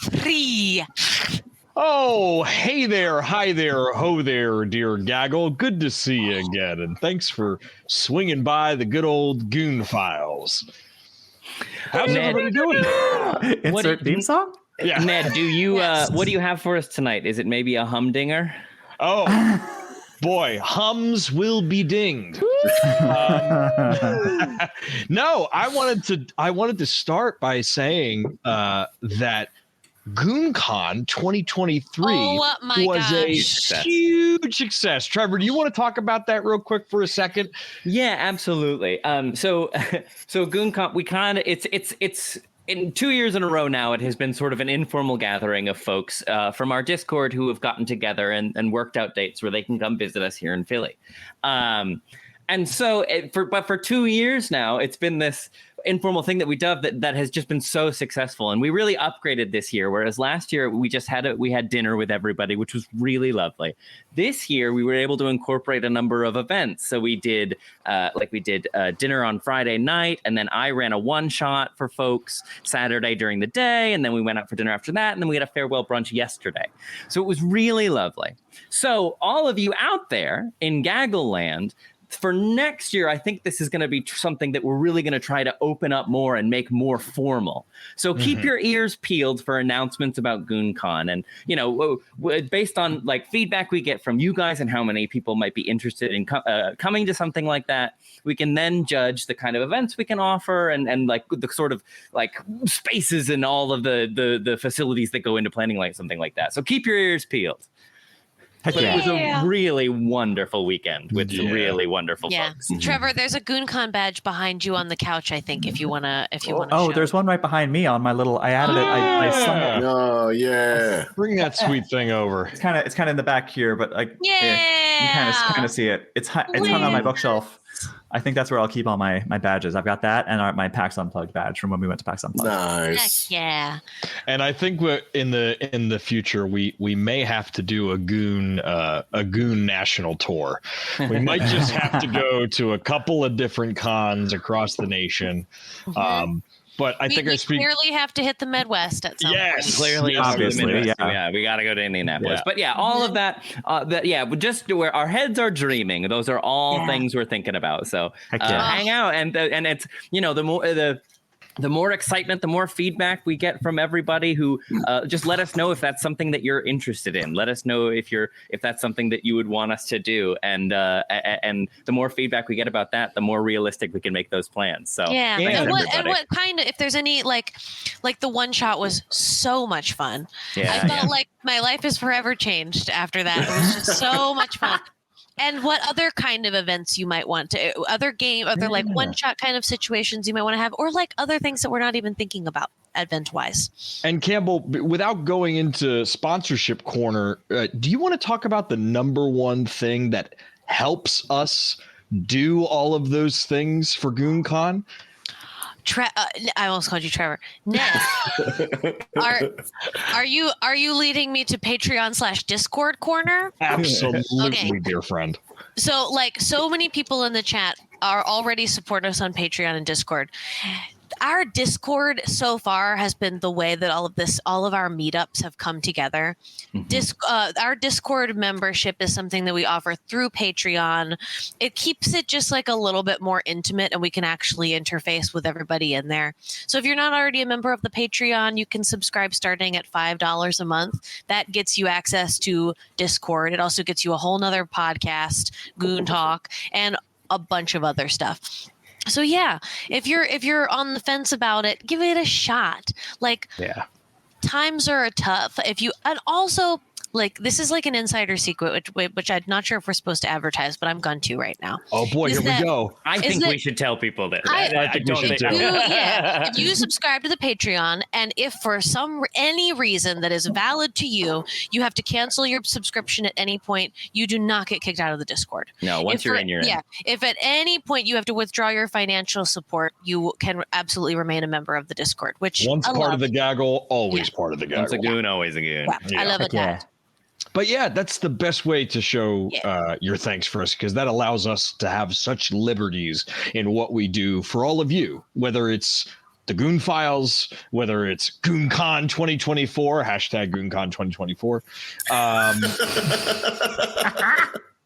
3. Oh, hey there, hi there, ho there, dear Gaggle. Good to see you again, and thanks for swinging by the good old Goon files. How's everybody doing? Insert theme song? Yeah. Ned, do you what do you have for us tonight? Is it maybe a humdinger? Oh, boy, hums will be dinged. No, I wanted to start by saying that GoonCon 2023 was a huge success. Trevor, do you want to talk about that real quick for a second? Yeah, absolutely. So GoonCon, we kind of it's in 2 years in a row now. It has been sort of an informal gathering of folks from our Discord who have gotten together and worked out dates where they can come visit us here in Philly. And so for 2 years now, it's been this informal thing that we do that has just been so successful, and we really upgraded this year. Whereas last year we just had dinner with everybody, which was really lovely. This year we were able to incorporate a number of events. So we did dinner on Friday night, and then I ran a one shot for folks Saturday during the day, and then we went out for dinner after that, and then we had a farewell brunch yesterday. So it was really lovely. So all of you out there in Gaggle Land, for next year, I think this is going to be something that we're really going to try to open up more and make more formal. So keep your ears peeled for announcements about GoonCon. And, you know, based on like feedback we get from you guys and how many people might be interested in coming to something like that, we can then judge the kind of events we can offer and like the sort of like spaces and all of the facilities that go into planning like something like that. So keep your ears peeled. But it was a really wonderful weekend with some really wonderful folks. Trevor, there's a GoonCon badge behind you on the couch, I think, if you wanna Oh, there's one right behind me on my little I added it. I sung it. Oh yeah. Bring that sweet thing over. It's kind of in the back here, but like you kind of see it. It's hung on my bookshelf. I think that's where I'll keep all my badges. I've got that and my PAX Unplugged badge from when we went to PAX Unplugged. Nice. Heck yeah. And I think in the future we may have to do a Goon national tour. We might just have to go to a couple of different cons across the nation. But I think I speak. Clearly have to hit the Midwest at some point. Clearly, obviously, yeah, we got to go to Indianapolis. But yeah, all of that, just where our heads are dreaming. Those are all things we're thinking about. So hang out, and it's the more excitement, the more feedback we get from everybody who just let us know if that's something that you're interested in. Let us know if that's something that you would want us to do. And the more feedback we get about that, the more realistic we can make those plans. So and what kind of, if there's any like the one shot was so much fun. I felt like my life is forever changed after that. It was just so much fun. And what other kind of events you might want to, other like one-shot kind of situations you might want to have, or like other things that we're not even thinking about event-wise. And Campbell, without going into sponsorship corner, do you want to talk about the number one thing that helps us do all of those things for GoonCon? I almost called you Trevor. Ned, are you leading me to Patreon/Discord corner? Absolutely, dear friend. So so many people in the chat are already support us on Patreon and Discord. Our Discord so far has been the way that all of our meetups have come together. Our Discord membership is something that we offer through Patreon. It keeps it just like a little bit more intimate, and we can actually interface with everybody in there. So if you're not already a member of the Patreon, you can subscribe starting at $5 a month. That gets you access to Discord. It also gets you a whole nother podcast, Goon Talk, and a bunch of other stuff. So yeah, if you're on the fence about it, give it a shot. Times are tough. And also like this is like an insider secret, which I'm not sure if we're supposed to advertise, but I'm going to right now. Oh boy, here we go. I think we should tell people this. I think we should too. If you subscribe to the Patreon, and if for any reason that is valid to you, you have to cancel your subscription at any point, you do not get kicked out of the Discord. No, once you're in, you're in. Yeah. If at any point you have to withdraw your financial support, you can absolutely remain a member of the Discord. Which once part of the gaggle, always part of the gaggle. Once a goon, always a goon. Yeah. I love it. That. But yeah, that's the best way to show your thanks for us, because that allows us to have such liberties in what we do for all of you, whether it's the Goon Files, whether it's GoonCon 2024, hashtag GoonCon 2024.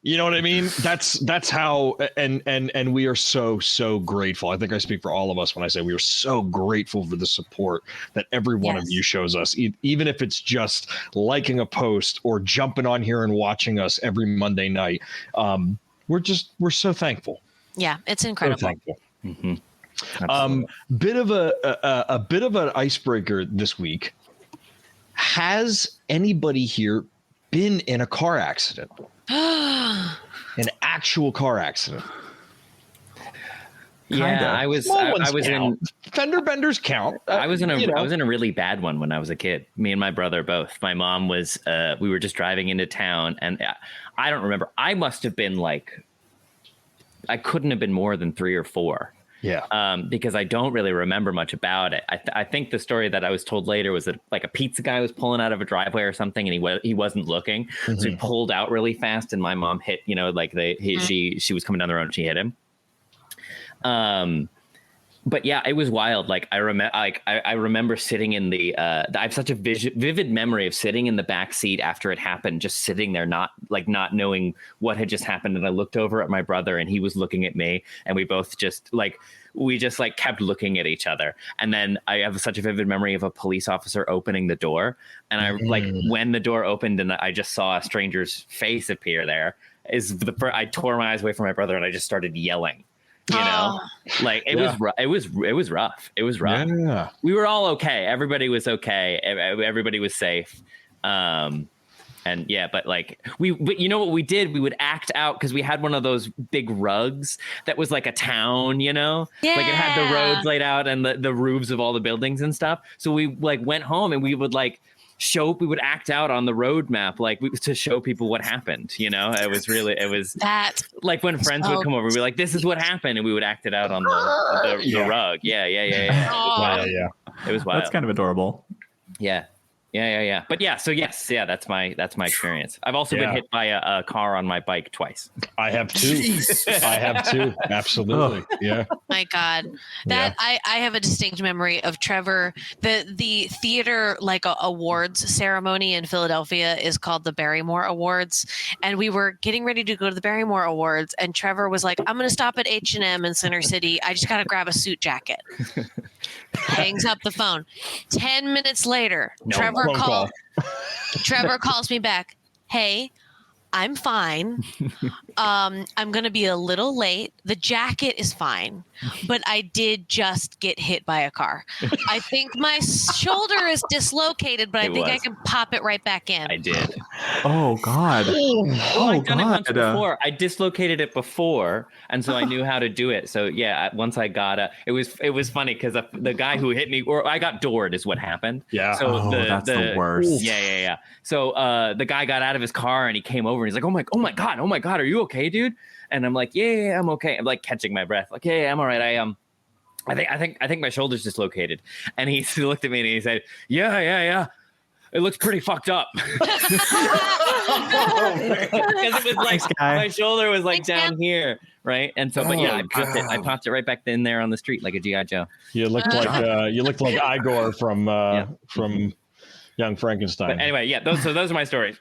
You know what I mean? That's how, and we are so grateful. I think I speak for all of us when I say we are so grateful for the support that every one of you shows us, even if it's just liking a post or jumping on here and watching us every Monday night. We're so thankful. Yeah, it's incredible. So thankful. Bit of an icebreaker this week. Has anybody here been in a car accident? An actual car accident? Yeah, I was in fender benders count. I was in a really bad one when I was a kid. Me and my brother both. My mom was we were just driving into town, and I don't remember. I must have been I couldn't have been more than 3 or 4. Yeah. Because I don't really remember much about it. I think the story that I was told later was that a pizza guy was pulling out of a driveway or something, and he wasn't looking, Mm-hmm. so he pulled out really fast, and my mom hit. She was coming down the road and she hit him. But yeah, it was wild. I remember sitting in the. I have such a vivid memory of sitting in the back seat after it happened, just sitting there, not knowing what had just happened. And I looked over at my brother, and he was looking at me, and we both just kept looking at each other. And then I have such a vivid memory of a police officer opening the door, and I when the door opened, and I just saw a stranger's face appear there. I tore my eyes away from my brother, and I just started yelling. It was rough. Yeah. We were all okay. Everybody was okay. Everybody was safe. But you know what we did? We would act out because we had one of those big rugs that was like a town, you know? Yeah. Like it had the roads laid out and the roofs of all the buildings and stuff. So we went home and we would we would act out on the road map, to show people what happened. You know, it was that when friends would come over, we'd be like, "This is what happened," and we would act it out on the rug. Yeah. It was wild. That's kind of adorable. Yeah. But yeah, so yes, that's my experience. I've also been hit by a car on my bike twice. I have too. Absolutely. Yeah. My God, I have a distinct memory of Trevor. The theater awards ceremony in Philadelphia is called the Barrymore Awards, and we were getting ready to go to the Barrymore Awards, and Trevor was like, "I'm going to stop at H&M in Center City. I just got to grab a suit jacket." Hangs up the phone. 10 minutes later, Trevor calls me back. "Hey, I'm fine. I'm going to be a little late. The jacket is fine, but I did just get hit by a car. I think my shoulder is dislocated, but I think I can pop it right back in." I did. Oh God. I've done it once before. I dislocated it before, and so I knew how to do it. So yeah, once I got it was funny because the guy who hit me, or I got doored, is what happened. Yeah. So that's the worst. Yeah. So the guy got out of his car and he came over and he's like, "Oh my God, are you okay, dude?" And I'm like, yeah, I'm okay. I'm catching my breath. Yeah, I'm all right. I think my shoulder's dislocated. And he looked at me and he said, yeah. It looks pretty fucked up. Because it was my shoulder was down here, right? And so, I popped it right back in there on the street like a G.I. Joe. You looked like Igor from Young Frankenstein. But anyway, those are my stories.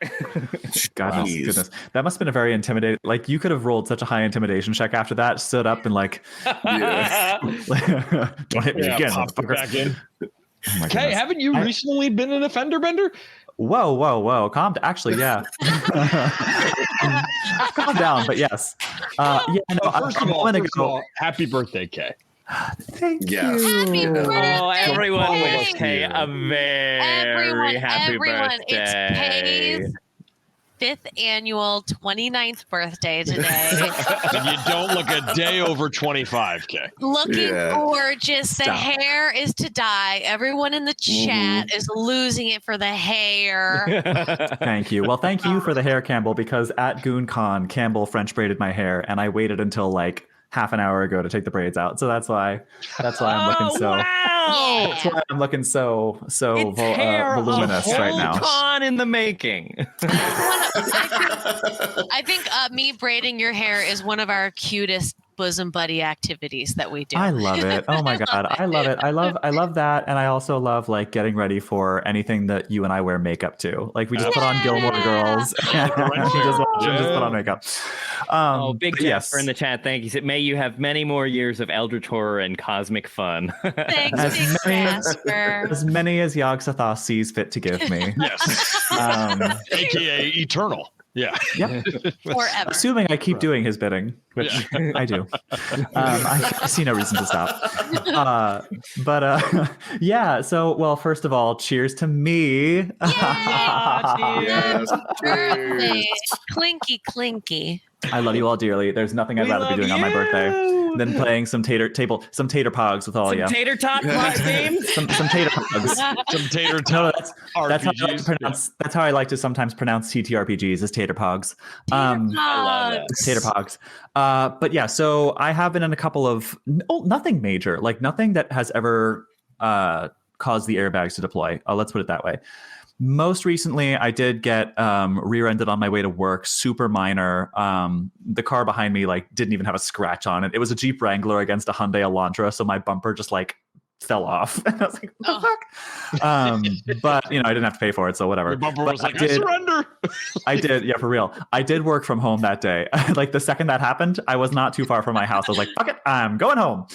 Goodness. That must have been a very intimidating. You could have rolled such a high intimidation check after that, stood up and don't hit me again. Pop it back in. Okay, haven't you recently been in a fender bender? Whoa. Actually, yeah. Calm down, but yes. First of all, happy birthday, Kay. Thank you. Happy birthday. Oh, everyone wish Kay a very happy birthday. It's Kay's 5th annual 29th birthday today. And you don't look a day over 25, Kay. Looking gorgeous. The hair is to die. Everyone in the chat is losing it for the hair. Thank you. Well, thank you for the hair, Campbell, because at GoonCon, Campbell French braided my hair, and I waited until half an hour ago to take the braids out. So that's why I'm looking so. Wow. That's why I'm looking so voluminous right now. Con in the making. I think me braiding your hair is one of our cutest bosom buddy activities that we do. I love it. Oh my God. I love it. I love that. And I also love like getting ready for anything that you and I wear makeup to. Like we just put on Gilmore Girls and just put on makeup. Big Jasper in the chat. Thank you. May you have many more years of eldritch horror and cosmic fun. Thanks, Big Jasper. As many as Yog-Sothoth sees fit to give me. Yes. AKA eternal. Yeah. Yep. Forever. Assuming I keep doing his bidding, which I do. I see no reason to stop. Yeah. So, well, first of all, cheers to me. Yes. Birthday. Clinky, clinky. I love you all dearly. There's nothing I'd rather be doing on my birthday than playing some tater pogs with all of you. Tater tot games. Some tater pogs. Some tater tots. That's how I like to sometimes pronounce TTRPGs as tater pogs. I love it. Tater pogs. But yeah, so I have been in a couple of nothing major, like nothing that has ever caused the airbags to deploy. Let's put it that way. Most recently, I did get rear-ended on my way to work, super minor. The car behind me like didn't even have a scratch on it. It was a Jeep Wrangler against a Hyundai Elantra, so my bumper just like fell off. And I was like, what the fuck? But I didn't have to pay for it, so whatever. The bumper was like, I surrender. I did, yeah, for real. I did work from home that day. Like the second that happened, I was not too far from my house. I was like, fuck it, I'm going home.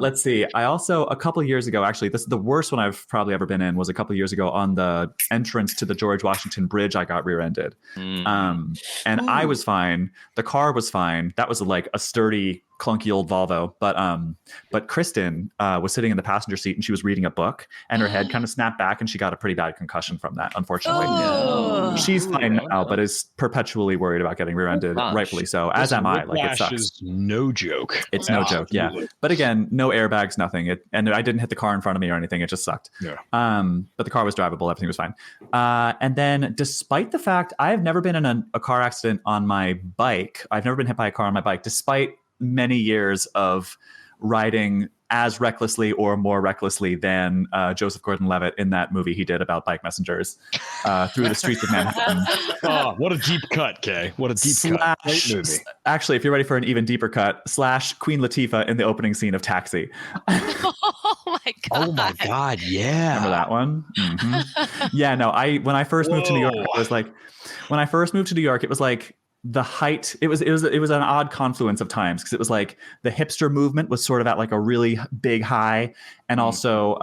Let's see. I also, a couple of years ago, actually, this is the worst one I've probably ever been in, was a couple of years ago on the entrance to the George Washington Bridge. I got rear-ended. And I was fine. The car was fine. That was like a sturdy, clunky old Volvo, but Kristen was sitting in the passenger seat and she was reading a book and her head kind of snapped back and she got a pretty bad concussion from that, unfortunately. She's fine now, but is perpetually worried about getting rear-ended, rightfully so, as am I. Like, it sucks. Is no joke. It's no joke, yeah. But again, no airbags, nothing. And I didn't hit the car in front of me or anything. It just sucked. Yeah. But the car was drivable. Everything was fine. And then despite the fact I have never been in a car accident on my bike, I've never been hit by a car on my bike, despite many years of riding as recklessly or more recklessly than Joseph Gordon-Levitt in that movie he did about bike messengers through the streets of Manhattan. Oh, what a deep cut, Kay. What a deep cut. Great movie. Actually, if you're ready for an even deeper cut, / Queen Latifah in the opening scene of Taxi. Oh my God, yeah. Remember that one? Mm-hmm. Yeah, no, when I first moved to New York, it was like the height. It was an odd confluence of times, because it was like the hipster movement was sort of at like a really big high, and also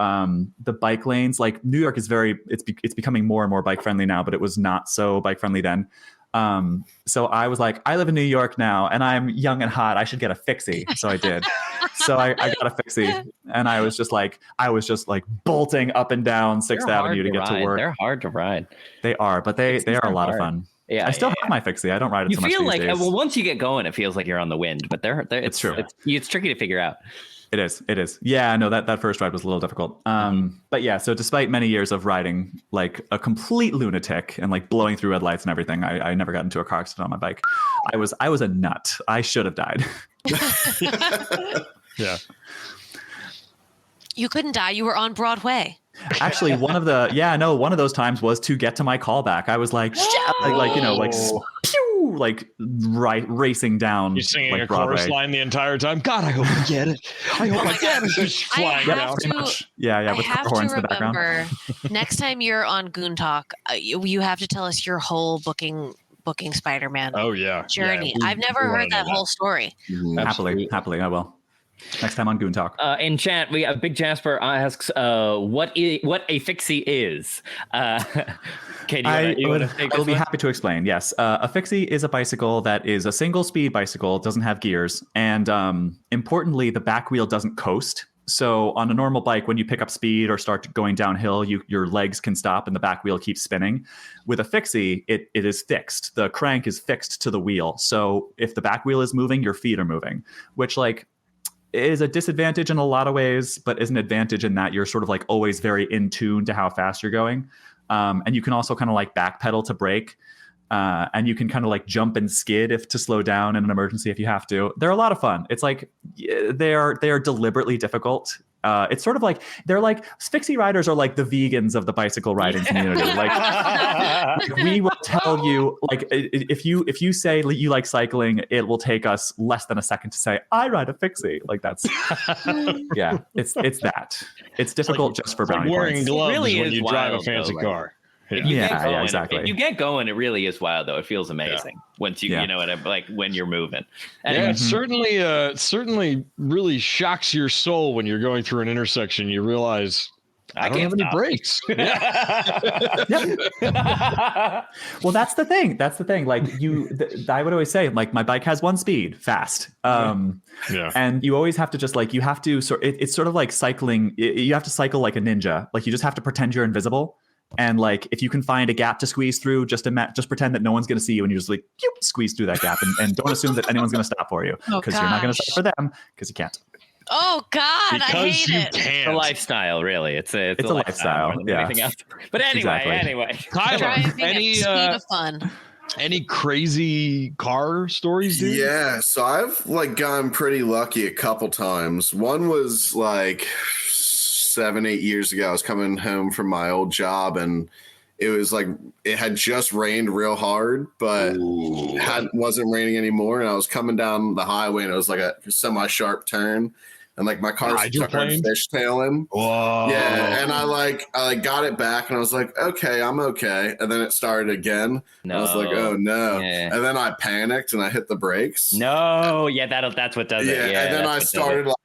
the bike lanes. Like New York is it's becoming more and more bike friendly now, but it was not so bike friendly then. So I was like, I live in New York now and I'm young and hot. I should get a fixie. So I did. So I got a fixie, and I was just like bolting up and down 6th Avenue to get to work. They're hard to ride. They are, but they are a lot of fun. Yeah, I still have my fixie. I don't ride it so much these days. You feel like, well, once you get going, it feels like you're on the wind, but it's true. It's tricky to figure out. It is. Yeah, no, that first ride was a little difficult. But yeah, so despite many years of riding like a complete lunatic and like blowing through red lights and everything, I never got into a car accident on my bike. I was a nut. I should have died. Yeah. You couldn't die. You were on Broadway. Actually, one of those times was to get to my callback. I was like, racing down. You're singing like a Broadway. chorus line the entire time. God, I hope I get it. I hope I get it. Just flying down. Yeah, with car horns in the background. Next time you're on Goon Talk, you have to tell us your whole booking Spider-Man journey. Yeah, I've never heard that whole story. Happily, I will. Next time on Goon Talk. In chat, we Big Jasper asks, "What a fixie is?" Okay, I will be happy to explain. Yes, a fixie is a bicycle that is a single-speed bicycle, doesn't have gears, and importantly, the back wheel doesn't coast. So on a normal bike, when you pick up speed or start going downhill, your legs can stop and the back wheel keeps spinning. With a fixie, it is fixed. The crank is fixed to the wheel. So if the back wheel is moving, your feet are moving, which is a disadvantage in a lot of ways, but is an advantage in that you're sort of like always very in tune to how fast you're going. And you can also kind of like backpedal to brake. And you can kind of like jump and skid to slow down in an emergency if you have to. They're a lot of fun. It's like they are deliberately difficult. It's sort of like they're like fixie riders are like the vegans of the bicycle riding community. Like we will tell you, like if you say you like cycling, it will take us less than a second to say I ride a fixie. Like that's yeah, it's that. It's difficult just for brownie wearing points. gloves really when is you drive a wild, fancy though, car. Yeah, exactly. If you get going, it really is wild, though. It feels amazing once you know what like when you're moving. Yeah, it certainly really shocks your soul when you're going through an intersection. You realize I don't have any brakes. Well, that's the thing. Like I would always say, like my bike has one speed, fast. And you always have to just like it's sort of like cycling. You have to cycle like a ninja. Like you just have to pretend you're invisible. And like if you can find a gap to squeeze through, just pretend that no one's going to see you, and you just like squeeze through that gap, and don't assume that anyone's going to stop for you because you're not going to stop for them because you can't. Oh God, because I hate it. It's a lifestyle, really. It's a lifestyle. More than anything else. But anyway. Tyler, Driving at the speed of fun. Any crazy car stories, dude? Yeah, so I've like gotten pretty lucky a couple times. One was like 7-8 years ago. I was coming home from my old job, and it was like it had just rained real hard, but wasn't raining anymore. And I was coming down the highway, and it was like a semi-sharp turn, and like my car started fishtailing. Whoa! Yeah, and I got it back, and I was like, okay, I'm okay. And then it started again. No. I was like, oh no! Yeah. And then I panicked and I hit the brakes. No, yeah, that's what does it. Yeah, and then I started like.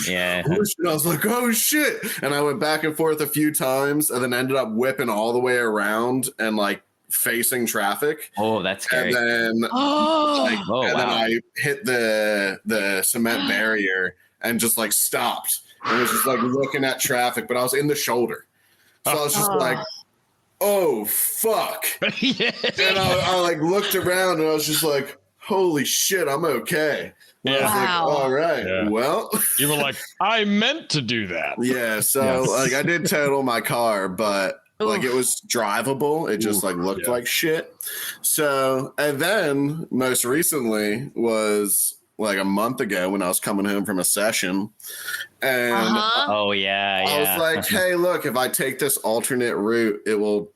Yeah. I was like, oh shit. And I went back and forth a few times and then ended up whipping all the way around and like facing traffic. Oh, that's scary. And then then I hit the cement barrier and just like stopped. And was just like looking at traffic, but I was in the shoulder. So I was just like, oh fuck. And I like looked around and I was just like, holy shit, I'm okay. Yeah. I was like, all right, well. You were like, I meant to do that. Yeah, so like I did total my car, but like it was drivable. It just like looked like shit. So, and then most recently was like a month ago when I was coming home from a session. And I was like, hey, look, if I take this alternate route, it will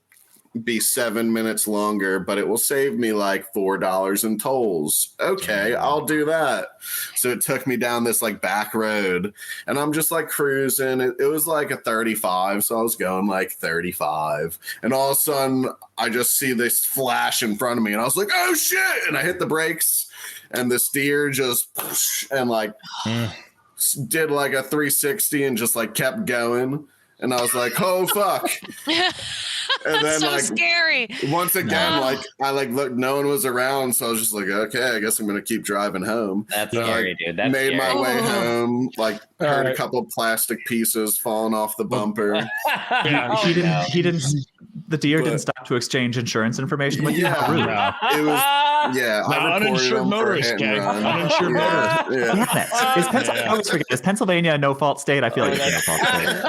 be 7 minutes longer, but it will save me like $4 in tolls. Okay, I'll do that. So it took me down this like back road, and I'm just like cruising. It was like a 35, so I was going like 35, and all of a sudden I just see this flash in front of me, and I was like, oh shit, and I hit the brakes, and this deer just and like did like a 360 and just like kept going. And I was like, oh, fuck. And then, so scary. Once again, like, I like looked, no one was around. So I was just like, okay, I guess I'm going to keep driving home. That's so scary, dude. That's made scary. my way home, like, heard a couple of plastic pieces falling off the bumper. He didn't. The deer didn't stop to exchange insurance information with you. It was, I uninsured motorist gang. Uninsured motorist. I always forget. Is Pennsylvania a no-fault state? I feel like it's a no-fault state.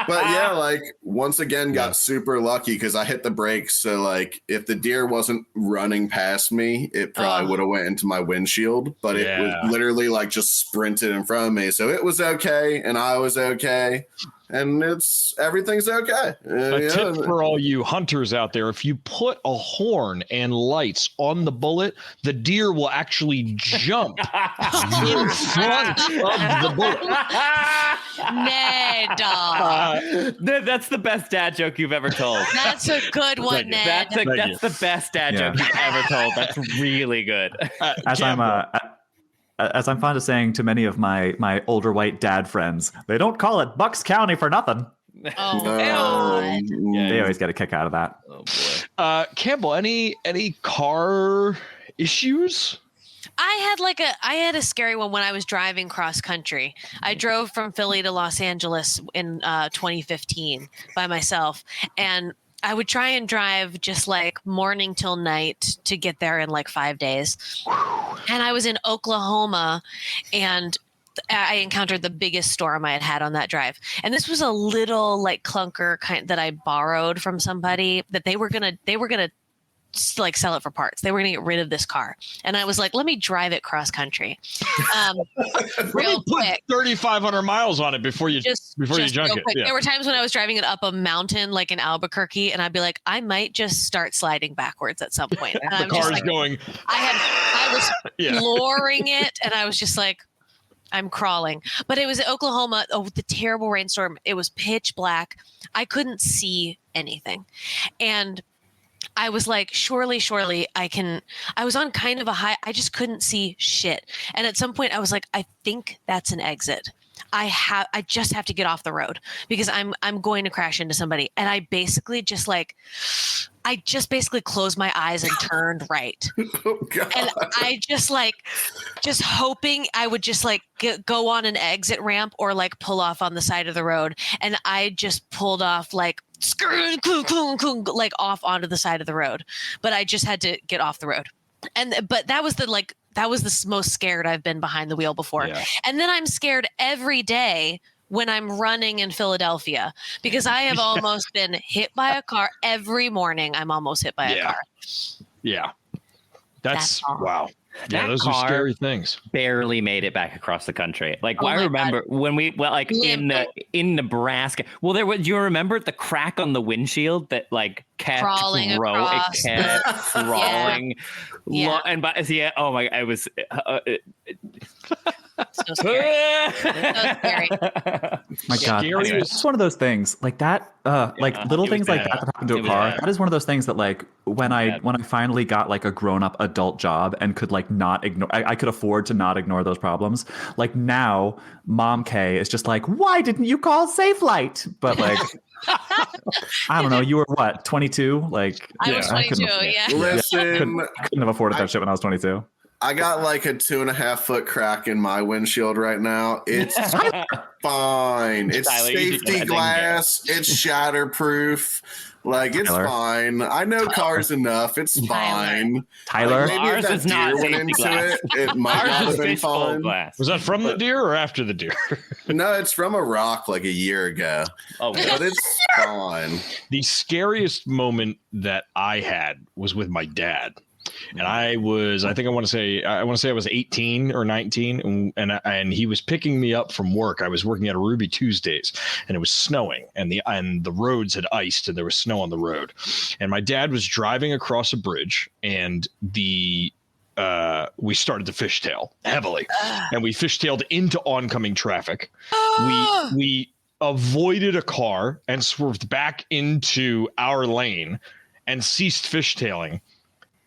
But yeah, like once again, got super lucky because I hit the brakes. So like, if the deer wasn't running past me, it probably would have went into my windshield. But it was literally like just sprinted in front of me. So it was okay, and I was okay. And everything's okay. A tip for all you hunters out there: if you put a horn and lights on the bullet, the deer will actually jump in front of the bullet. Ned, that's the best dad joke you've ever told. That's a good one, Ned. That's the best dad joke you've ever told. That's really good. As I'm fond of saying to many of my older white dad friends, they don't call it Bucks County for nothing. Oh, They always get a kick out of that. Oh boy. Campbell, any car issues? I had a scary one when I was driving cross country. I drove from Philly to Los Angeles in 2015 by myself, and I would try and drive just like morning till night to get there in like 5 days. And I was in Oklahoma, and I encountered the biggest storm I had had on that drive. And this was a little like clunker kind that I borrowed from somebody that they were gonna like sell it for parts. They were going to get rid of this car. And I was like, let me drive it cross country. Real quick. 3,500 miles on it before you junk it. Yeah. There were times when I was driving it up a mountain, like in Albuquerque, and I'd be like, I might just start sliding backwards at some point. The car's going. I was flooring it, and I was just like, I'm crawling. But it was in Oklahoma, the terrible rainstorm. It was pitch black. I couldn't see anything. And I was like, surely I can. I was on kind of a high. I just couldn't see shit. And at some point I was like, I think that's an exit. I just have to get off the road because I'm going to crash into somebody. And I basically just closed my eyes and turned right. Oh, God. And I just hoping I would just like go on an exit ramp or like pull off on the side of the road. And I just pulled off like off onto the side of the road. But I just had to get off the road. But that was the most scared I've been behind the wheel before. Yeah. And then I'm scared every day when I'm running in Philadelphia because I have almost been hit by a car every morning. I'm almost hit by a car. Yeah. That's wow. Yeah, That those are scary things. Barely made it back across the country. Like I remember when we in Nebraska. Well, do you remember the crack on the windshield that like kept crawling across? It kept crawling. Yeah. Oh my! I was. So scary. So scary. My God, it's one of those things like that. Like little things like that happen to a car. That is one of those things that like when I finally got like a grown up adult job and could like not ignore. I could afford to not ignore those problems. Like now, Mom K is just like, why didn't you call Safe Light? But like. I don't know. You were what, 22? Like I was 22. Yeah. Listen, I couldn't have afforded that shit when I was 22. I got like a 2.5-foot crack in my windshield right now. It's fine. It's safety glass. It's shatterproof. Like it's fine. I know cars enough. It's fine. Tyler, like, maybe if that deer went into it might not have been fine. Was that from the deer or after the deer? No, it's from a rock like a year ago. Oh, but it's fine. The scariest moment that I had was with my dad. And I want to say I was 18 or 19 and he was picking me up from work. I was working at a Ruby Tuesdays and it was snowing and the roads had iced and there was snow on the road. And my dad was driving across a bridge and we started to fishtail heavily and we fishtailed into oncoming traffic. We avoided a car and swerved back into our lane and ceased fishtailing.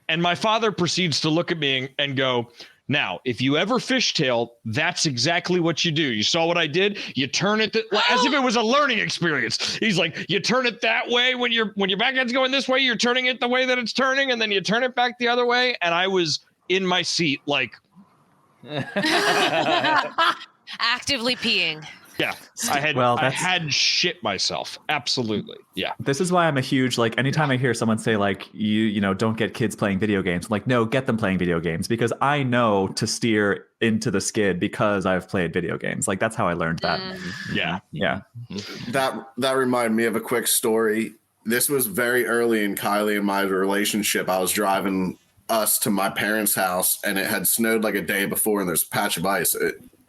And my father proceeds to look at me and go, now, if you ever fishtail, that's exactly what you do. You saw what I did? You turn it as if it was a learning experience. He's like, you turn it that way when your back end's going this way, you're turning it the way that it's turning, and then you turn it back the other way. And I was in my seat like actively peeing. Yeah, I had shit myself. Absolutely. Yeah. This is why I'm a huge, like, anytime I hear someone say, like, you know, don't get kids playing video games. I'm like, no, get them playing video games because I know to steer into the skid because I've played video games. Like, that's how I learned that. Yeah. Yeah. That reminded me of a quick story. This was very early in Kylie and my relationship. I was driving us to my parents' house and it had snowed like a day before and there's a patch of ice.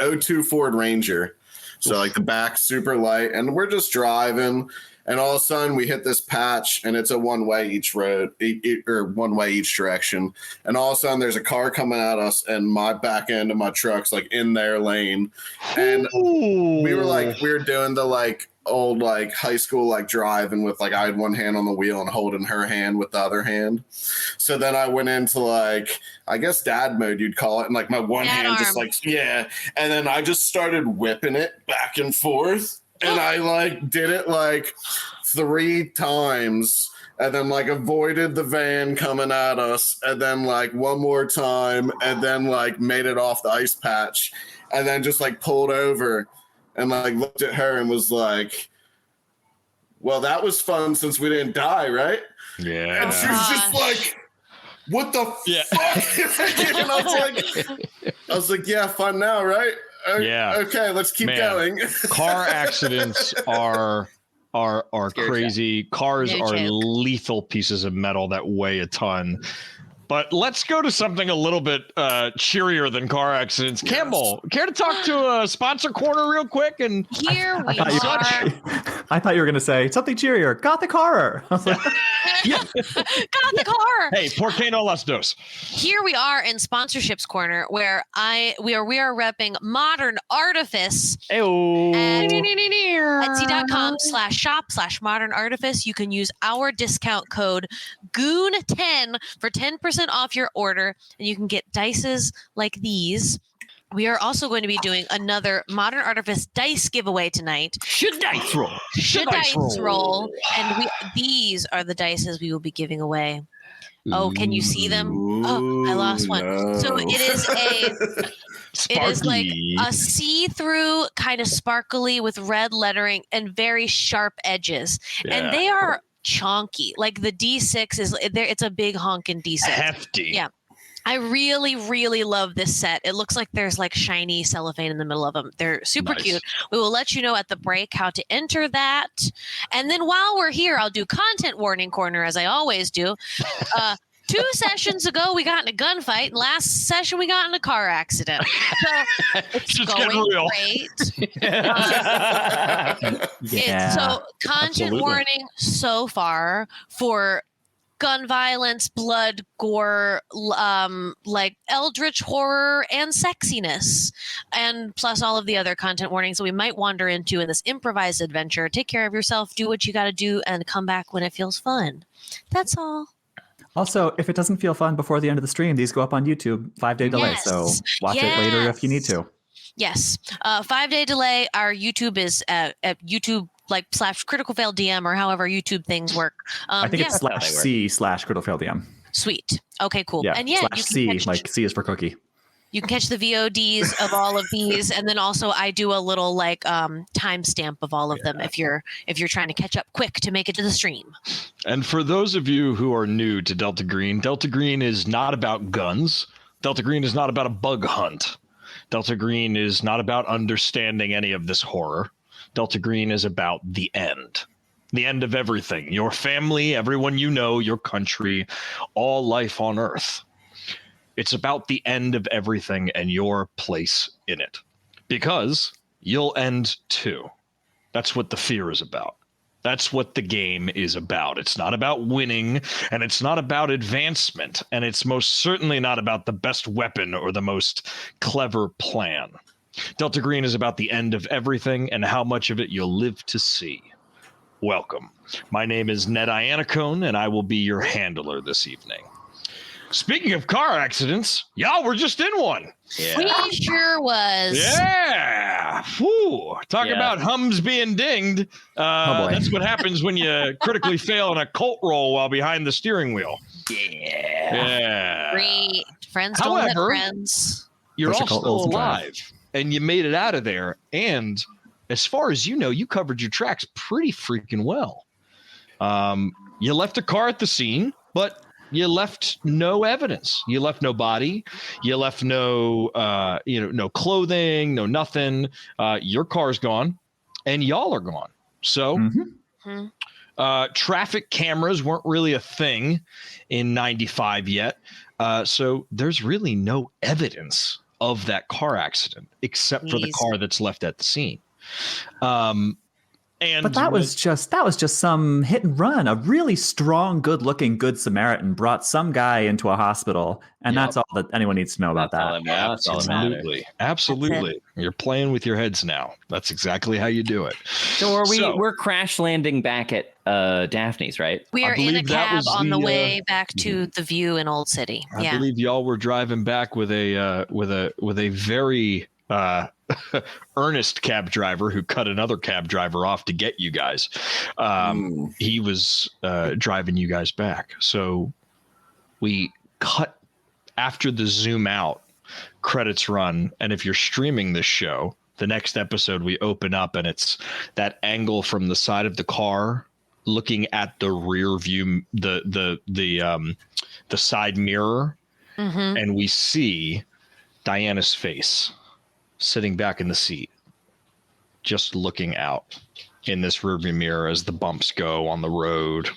02 Ford Ranger. So like the back super light and we're just driving and all of a sudden we hit this patch and it's a one-way each road or one-way each direction. And all of a sudden there's a car coming at us and my back end of my truck's like in their lane. And we were doing the like old like high school like driving with like I had one hand on the wheel and holding her hand with the other hand. So then I went into like I guess dad mode you'd call it, and like my one hand just like and then I just started whipping it back and forth and I like did it like 3 times and then like avoided the van coming at us and then like one more time and then like made it off the ice patch and then just like pulled over and like looked at her and was like, well, that was fun since we didn't die, right? Yeah. And she was just like, what the fuck? And I was like, yeah, fun now, right? Yeah. Okay, let's keep going. Car accidents are are crazy. Cars No are joke. lethal pieces of metal that weigh a ton. But let's go to something a little bit cheerier than car accidents. Yes. Campbell, care to talk to a sponsor corner real quick? And Here we I thought you were going to say something cheerier. Gothic horror. I was like, Gothic horror. hey, por qué no las dos? Here we are in sponsorships corner, where we are repping Modern Artifice. Ew. Etsy.com/shop/Modern Artifice. You can use our discount code Goon10 for 10% off your order, and you can get dices like these. We are also going to be doing another Modern Artifice dice giveaway tonight. Should dice roll. Should dice roll. And these are the dices we will be giving away. Oh, can you see them? Oh, I lost one. No. So it is it is like a see-through, kind of sparkly with red lettering and very sharp edges. Yeah. And they are chonky. Like the D6 is there. It's a big honkin' D6. Hefty. Yeah. I really, really love this set. It looks like there's like shiny cellophane in the middle of them. They're super Nice. cute. We will let you know at the break how to enter that. And then while we're here, I'll do content warning corner as I always do. 2 sessions ago, we got in a gunfight. And last session, we got in a car accident. So it's Just going getting real. great. yeah. So content Absolutely. warning so far for gun violence, blood, gore, like eldritch horror and sexiness, and plus all of the other content warnings that we might wander into in this improvised adventure. Take care of yourself, do what you got to do, and come back when it feels fun. That's all. Also, if it doesn't feel fun before the end of the stream, these go up on YouTube, 5-day delay. Yes. So watch it later if you need to. Yes. 5-day delay. Our YouTube is at YouTube /critical fail DM or however YouTube things work. I think it's how they /C/critical fail DM. Sweet. Okay, cool. Yeah, And yeah, you /C, can catch, like C is for cookie. you can catch the VODs of all of these, and then also I do a little like timestamp of all of them if you're trying to catch up quick to make it to the stream. And for those of you who are new to Delta Green is not about guns. Delta Green is not about a bug hunt. Delta Green is not about understanding any of this horror. Delta Green is about the end of everything. Your family, everyone you know, your country, all life on Earth. It's about the end of everything and your place in it. Because you'll end too. That's what the fear is about. That's what the game is about. It's not about winning, and it's not about advancement, and it's most certainly not about the best weapon or the most clever plan. Delta Green is about the end of everything and how much of it you'll live to see. Welcome. My name is Ned Iannacone, and I will be your handler this evening. Speaking of car accidents, y'all were just in one. We sure was. Yeah. Whew. Talk about hums being dinged. boy. That's what happens when you critically fail in a cult roll while behind the steering wheel. Yeah. Great. Friends don't hit However, friends. You're Push a all cult still rolls and drive. alive, and you made it out of there. And as far as you know, you covered your tracks pretty freaking well. You left a car at the scene, but you left no evidence. You left no body. You left no, no clothing, no nothing. Your car's gone, and y'all are gone. So, traffic cameras weren't really a thing in '95 yet. So there's really no evidence of that car accident except for the car that's left at the scene. But that was just some hit and run. A really strong, good-looking Good Samaritan brought some guy into a hospital, and that's all that anyone needs to know about that. That's all that matters. Absolutely. You're playing with your heads now. That's exactly how you do it. So we're crash landing back at Daphne's, right? We are in a cab on the way back to the View in Old City. I believe y'all were driving back with a very earnest cab driver who cut another cab driver off to get you guys. He was driving you guys back. So we cut after the zoom out, credits run. And if you're streaming this show, the next episode we open up and it's that angle from the side of the car looking at the rear view, the side mirror. And we see Diana's face sitting back in the seat, just looking out. in this rearview mirror as the bumps go on the road.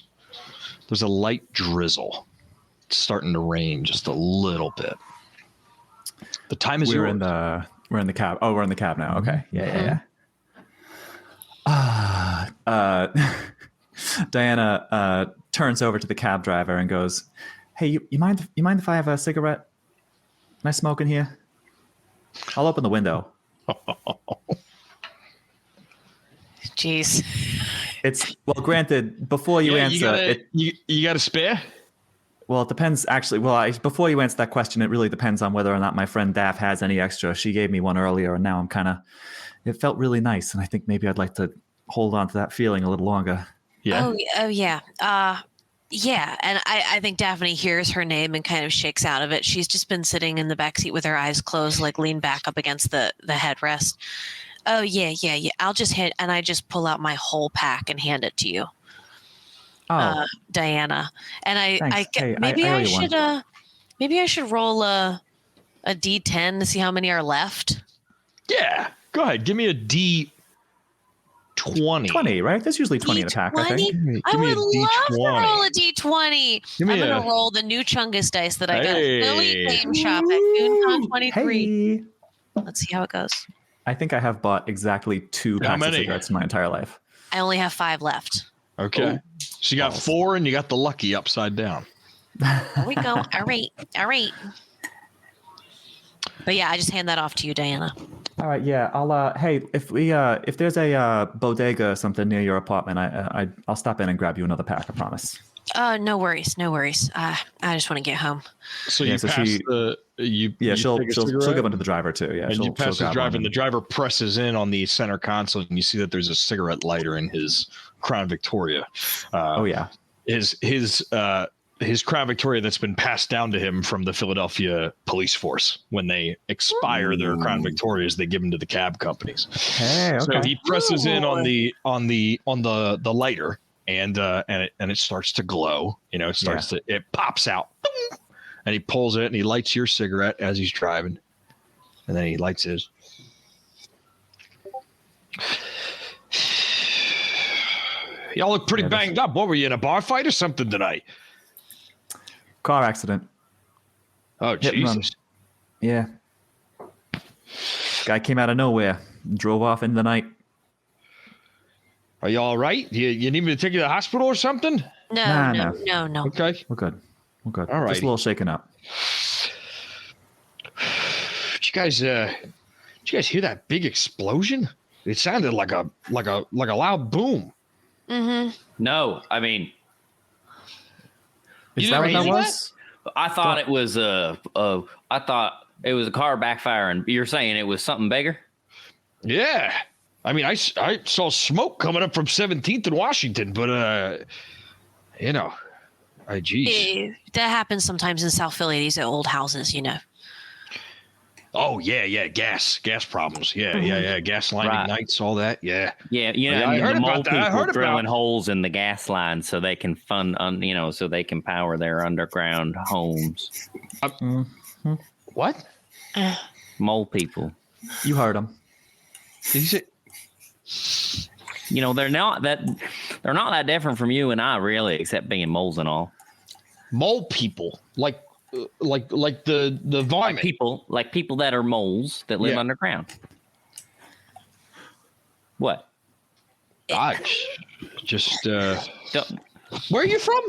There's a light drizzle. It's starting to rain just a little bit. The time is We're yours. in the cab. Oh, we're in the cab now. Okay. Yeah. Diana turns over to the cab driver and goes, "Hey, you mind if I have a cigarette? Can I smoke in here? I'll open the window." Jeez. It's granted, before you answer, you got a spare? Well, it depends. Actually, before you answer that question, it really depends on whether or not my friend Daph has any extra. She gave me one earlier, and now it felt really nice, and I think maybe I'd like to hold on to that feeling a little longer. Yeah. Oh yeah. Yeah, and I think Daphne hears her name and kind of shakes out of it. She's just been sitting in the backseat with her eyes closed, like leaned back up against the headrest. Oh yeah. I'll just hit, and I just pull out my whole pack and hand it to you, Diana. And maybe I should roll a D10 to see how many are left. Yeah, go ahead. Give me a D20. 20, right? There's usually 20 in a pack, I think. I would love to roll a D20. I'm going to roll the new Chungus dice that I got at Philly Game Shop at GoonCon 23. Hey. Let's see how it goes. I think I have bought exactly 2 packs of cigarettes in my entire life. I only have 5 left. Okay. So you got 4 and you got the lucky upside down. There we go. All right. But yeah, I just hand that off to you, Diana. All right, yeah. I'll hey, if there's a bodega or something near your apartment, I'll stop in and grab you another pack, I promise. No worries. I just want to get home. So you pass she'll give one to the driver too. Yeah, and you pass the driver, and the driver presses in on the center console, and you see that there's a cigarette lighter in his Crown Victoria. His Crown Victoria that's been passed down to him from the Philadelphia police force. When they expire their Crown Victorias, they give them to the cab companies. Hey, okay. So he presses in on the lighter, and it starts to glow. It pops out, and he pulls it and he lights your cigarette as he's driving, and then he lights his. Y'all look pretty banged up. What were you in a bar fight or something tonight? Car accident. Oh, Jesus. Yeah. Guy came out of nowhere, drove off in the night. Are you all right? You need me to take you to the hospital or something? No. Okay. We're good. All right. Just a little shaken up. Did you guys hear that big explosion? It sounded like a loud boom. Mm-hmm. No, I mean, Is that what that was? I thought it was a car backfiring. You're saying it was something bigger? Yeah. I mean, I saw smoke coming up from 17th in Washington, but geez. That happens sometimes in South Philly. These are old houses, Oh yeah, gas problems. Yeah. Gas line ignites, all that. Yeah. Yeah, I heard the mole about that. people drilling holes in the gas line so they can so they can power their underground homes. What? Mole people. You heard him. They're not that different from you and I, really, except being moles and all. Mole people, like the vomit. Like people that are moles that live underground. What? Just where are you from?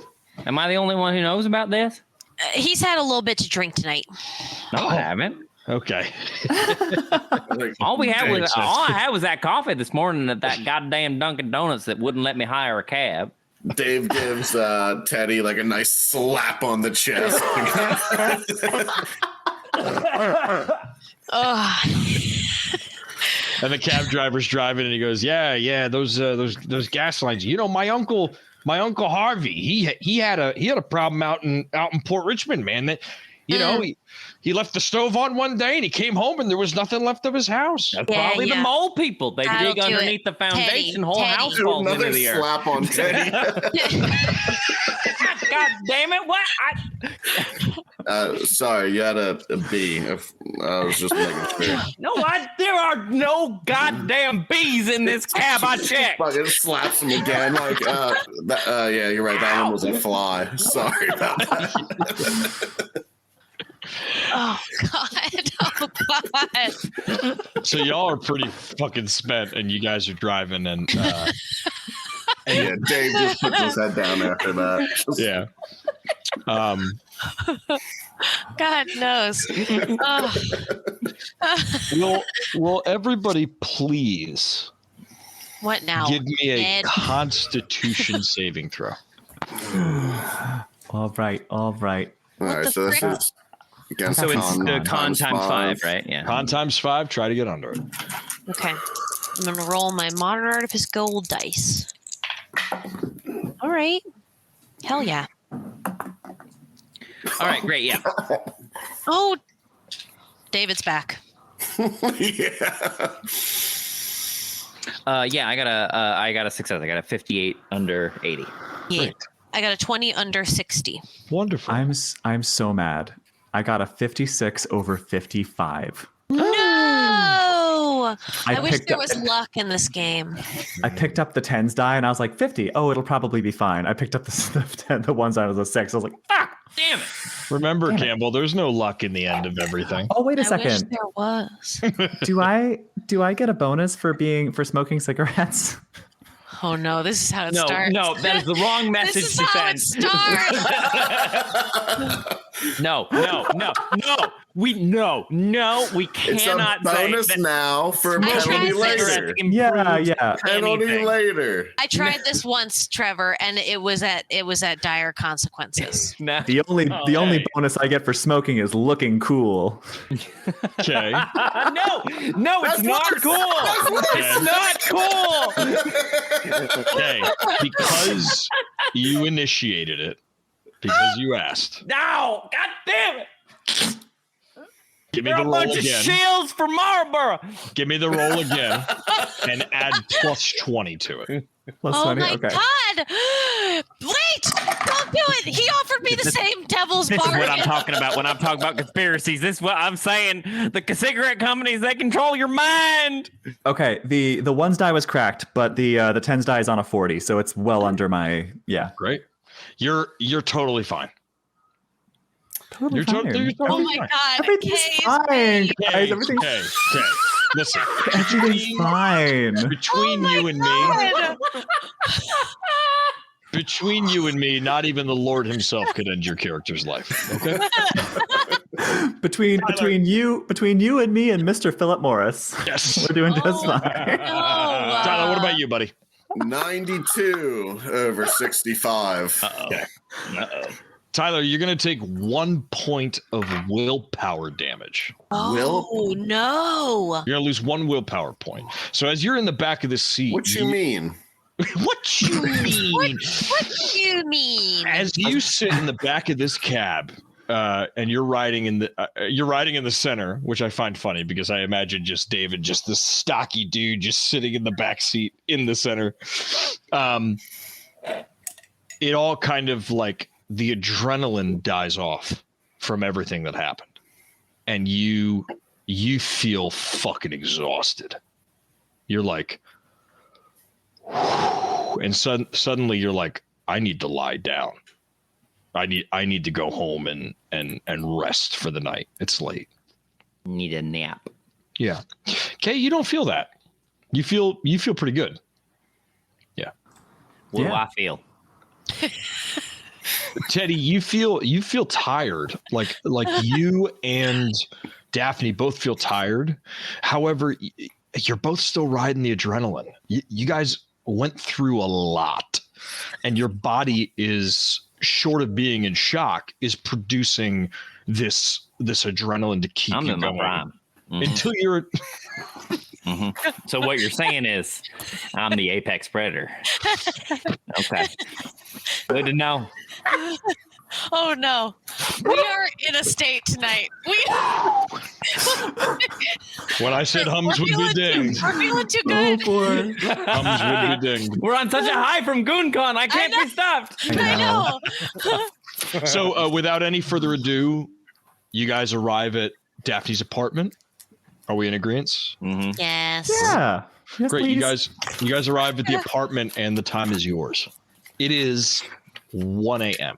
Am I the only one who knows about this? He's had a little bit to drink tonight. No, I haven't. Okay. All I had was that coffee this morning at that goddamn Dunkin' Donuts that wouldn't let me hire a cab. Dave gives Teddy like a nice slap on the chest. And the cab driver's driving, and he goes, "Yeah, those gas lines. My uncle Harvey, he had a problem out in Port Richmond, man. That he left the stove on one day, and he came home, and there was nothing left of his house. That's probably the mole people. They dig underneath the foundation, whole house falls into the earth. Slap on Teddy. God damn it! What? Sorry, you had a B. I was just making sure. No, there are no goddamn bees in this cab. I checked. Fucking slaps him again. Like, yeah, you're right. That one was a fly. Sorry about that. Oh God! Oh God! So y'all are pretty fucking spent, and you guys are driving, and yeah, Dave just puts his head down after that. yeah. God knows. Will everybody please What now? give me a Ed? Constitution saving throw? All right. All right, the so this frick? is against So it's the con times 5, right? Yeah. Con times 5. Try to get under it. Okay. I'm gonna roll my modern artifice gold dice. All right. Hell yeah. All right, great. Yeah. Oh, David's back. Yeah. Yeah. I got a success. I got a 58 under 80. Yeah. Great. I got a 20 under 60. Wonderful. I'm so mad. I got a 56 over 55. No! I wish picked there up- was luck in this game. I picked up the 10s die and I was like 50. Oh, it'll probably be fine. I picked up the ones out of the 6. I was like, fuck. Damn it. Remember, Campbell, there's no luck in the end of everything. Oh, wait a I wish second. there was. Do I get a bonus for smoking cigarettes? Oh no, this is how it No, starts. no, that is the wrong message This is to how it send. starts. No, we It's a cannot say bonus that now for I penalty tried later. cigarettes Yeah, improves yeah. Penalty anything. later. I tried this once, Trevor, and it was at dire consequences. No. The only bonus I get for smoking is looking cool. Okay. No, it's That's not worse. cool. It's not cool. Okay. Because you initiated it, because you asked. No, god damn it. Give me They're the a roll bunch of again. shields for Marlboro. Give me the roll again, and add plus 20 to it. Plus Oh 20? my Okay. God! Wait! Don't do it! He offered me the same devil's This is bargain. what I'm talking about when I'm talking about conspiracies. This is what I'm saying. The cigarette companies, they control your mind. Okay, the ones die was cracked, but the 10s die is on a 40, so it's well under my Great. You're totally fine. totally You're fine. totally Oh my fine. God! Everything's Kay is fine, great. guys. Everything's Okay. Listen. everything's fine. Between you and me, God. between you and me, not even the Lord himself could end your character's life. Okay. Between you and me and Mr. Philip Morris, Yes. we're doing just fine. Tyler, what about you, buddy? 92 over 65. Okay. Tyler, you're going to take 1 point of willpower damage. Oh no! You're going to lose 1 willpower point. So as you're in the back of the seat, What you mean? What you mean? What do you mean? As you sit in the back of this cab, and you're riding in the center, which I find funny because I imagine just David, just this stocky dude, just sitting in the back seat in the center. It all kind of like the adrenaline dies off from everything that happened, and you feel fucking exhausted. You're like, and suddenly you're like, I need to lie down. I need to go home and rest for the night. It's late. Need a nap. Yeah. Okay, you don't feel that. You feel pretty good. Yeah. What do Yeah. I feel? Teddy, you feel tired. Like you and Daphne both feel tired. However, you're both still riding the adrenaline. You guys went through a lot, and your body is, short of being in shock, is producing this adrenaline to keep I'm you in my going prime. Mhm. until you're. So what you're saying is I'm the apex predator. Okay. Good to know. Oh no! We are in a state tonight. When I said hums would be dinged, We're feeling too Oh good. boy. hums would be dinged. We're on such a high from GoonCon. I can't be stopped. I know. So, without any further ado, you guys arrive at Daphne's apartment. Are we in agreement? Mm-hmm. Yes. Yeah. Yes, Great. please. You guys arrive at the apartment, and the time is yours. It is 1 a.m.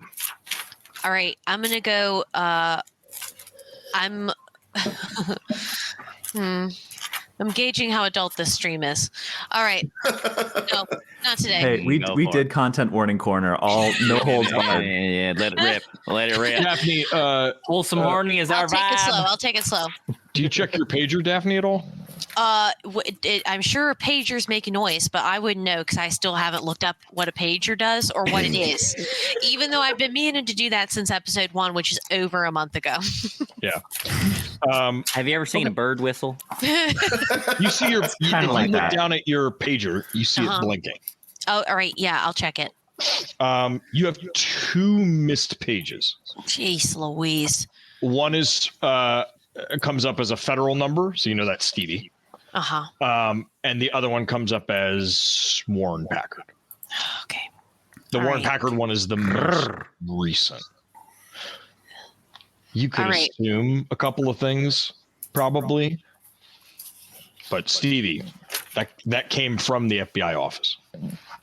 All right. I'm gonna go. I'm. I'm gauging how adult this stream is. All right. No, not today. Hey, we did content warning corner. All no holds barred. Yeah, let it rip. Let it rip. Daphne, Wholesome horny is our I'll take it slow. vibe. I'll take it slow. do you check your pager, Daphne, at all? I'm sure pagers make a noise, but I wouldn't know because I still haven't looked up what a pager does or what it is. Even though I've been meaning to do that since episode 1, which is over a month ago. Yeah. Have you ever seen a bird whistle? You see if you like look that. down at your pager, you see it blinking. Oh, all right. Yeah, I'll check it. You have 2 missed pages. Jeez Louise. One is comes up as a federal number, so you know that's Stevie. Uh-huh. And the other one comes up as Warren Packard. Okay. The All Warren right. Packard one is the most recent. You could All right. assume a couple of things, probably. But Stevie, that came from the FBI office.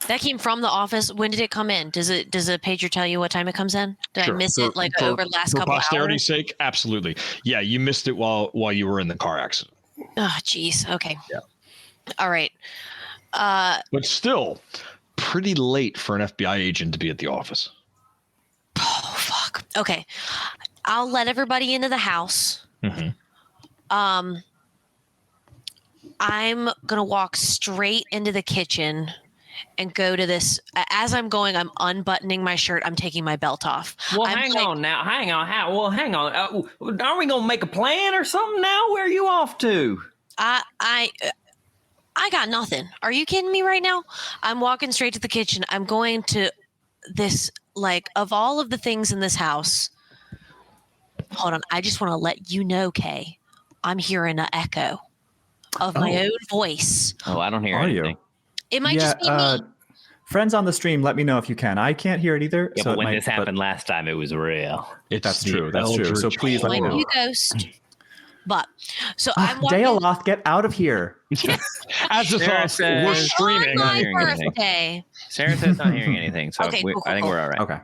That came from the office. When did it come in? Does a pager tell you what time it comes in? Did Sure. I miss it over the last for couple posterity's hours? sake, absolutely. Yeah, you missed it while you were in the car accident. Oh, geez. Okay. Yeah. All right. But still, pretty late for an FBI agent to be at the office. Oh, fuck. Okay. I'll let everybody into the house. Mm-hmm. I'm going to walk straight into the kitchen and go to this. As I'm going, I'm unbuttoning my shirt. I'm taking my belt off. Well, I'm hang on now. Hang on. Hang on. Are we gonna make a plan or something now? Where are you off to? I got nothing. Are you kidding me right now? I'm walking straight to the kitchen. I'm going to this, like, of all of the things in this house. Hold on. I just want to let you know, Kay, I'm hearing an echo of my own voice. Oh, I don't hear Are anything. you? It might just be me. Friends on the stream, let me know if you can. I can't hear it either. Yeah, so but when it might, this happened last time, it was real. That's true. That's true. So please let me Might know. be a ghost. But so I'm walking Daleoth, get out of here. As a Sarah thought, we're says- streaming. on my hearing anything. birthday. Sarah says not hearing anything, so Okay, cool, I think cool. we're all right. Okay.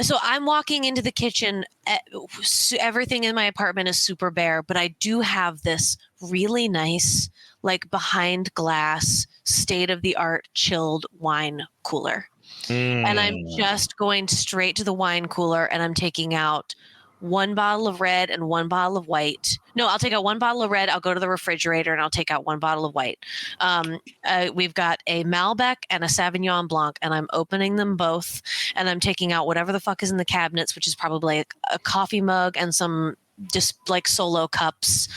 So I'm walking into the kitchen. Everything in my apartment is super bare, but I do have this really nice, like, behind glass, state of the art chilled wine cooler. And I'm just going straight to the wine cooler and I'm taking out 1 bottle of red and 1 bottle of white. No, I'll take out 1 bottle of red. I'll go to the refrigerator and I'll take out 1 bottle of white. We've got a Malbec and a Sauvignon Blanc, and I'm opening them both. And I'm taking out whatever the fuck is in the cabinets, which is probably a coffee mug and some just like solo cups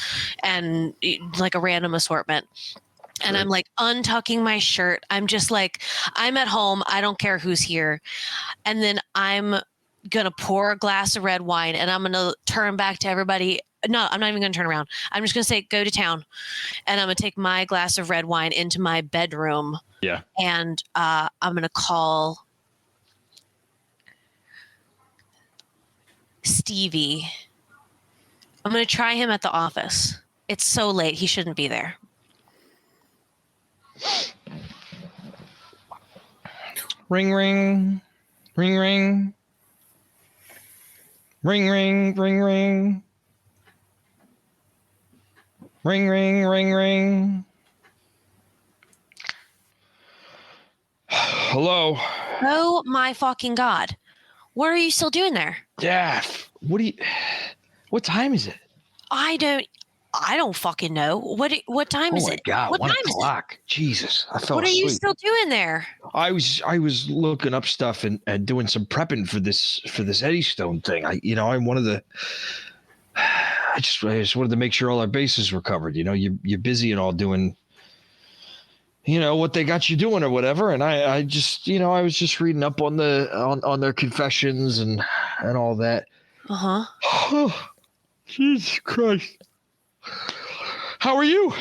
and like a random assortment. And I'm like untucking my shirt. I'm just like, I'm at home. I don't care who's here. And then I'm going to pour a glass of red wine and I'm going to turn back to everybody. No, I'm not even going to turn around. I'm just going to say, go to town. And I'm going to take my glass of red wine into my bedroom. Yeah. And I'm going to call Stevie. I'm going to try him at the office. It's so late. He shouldn't be there. Ring, ring, ring, ring, ring, ring, ring, ring, ring, ring, ring, ring. Hello, Oh my fucking God. What are you still doing there? Daph. What time is it? I don't fucking know. What time is it? God, What 1 time is it? o'clock. Jesus, I fell What are asleep. you still doing there? I was looking up stuff and doing some prepping for this Eddystone thing. I'm one of the. I just wanted to make sure all our bases were covered. You're busy and all doing. What they got you doing or whatever, and I just I was just reading up on their confessions and all that. Uh-huh. Jesus Christ. How are you?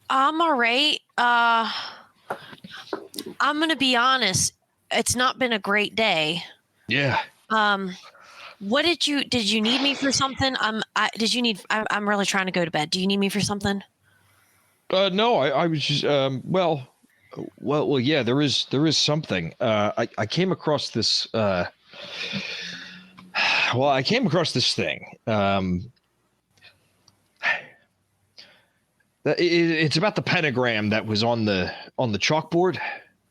I'm all right. I'm going to be honest. It's not been a great day. Yeah. What did you need me for something? I'm really trying to go to bed. Do you need me for something? No, I was just, well, yeah, there is something. I came across this, I came across this thing. It's about the pentagram that was on the chalkboard.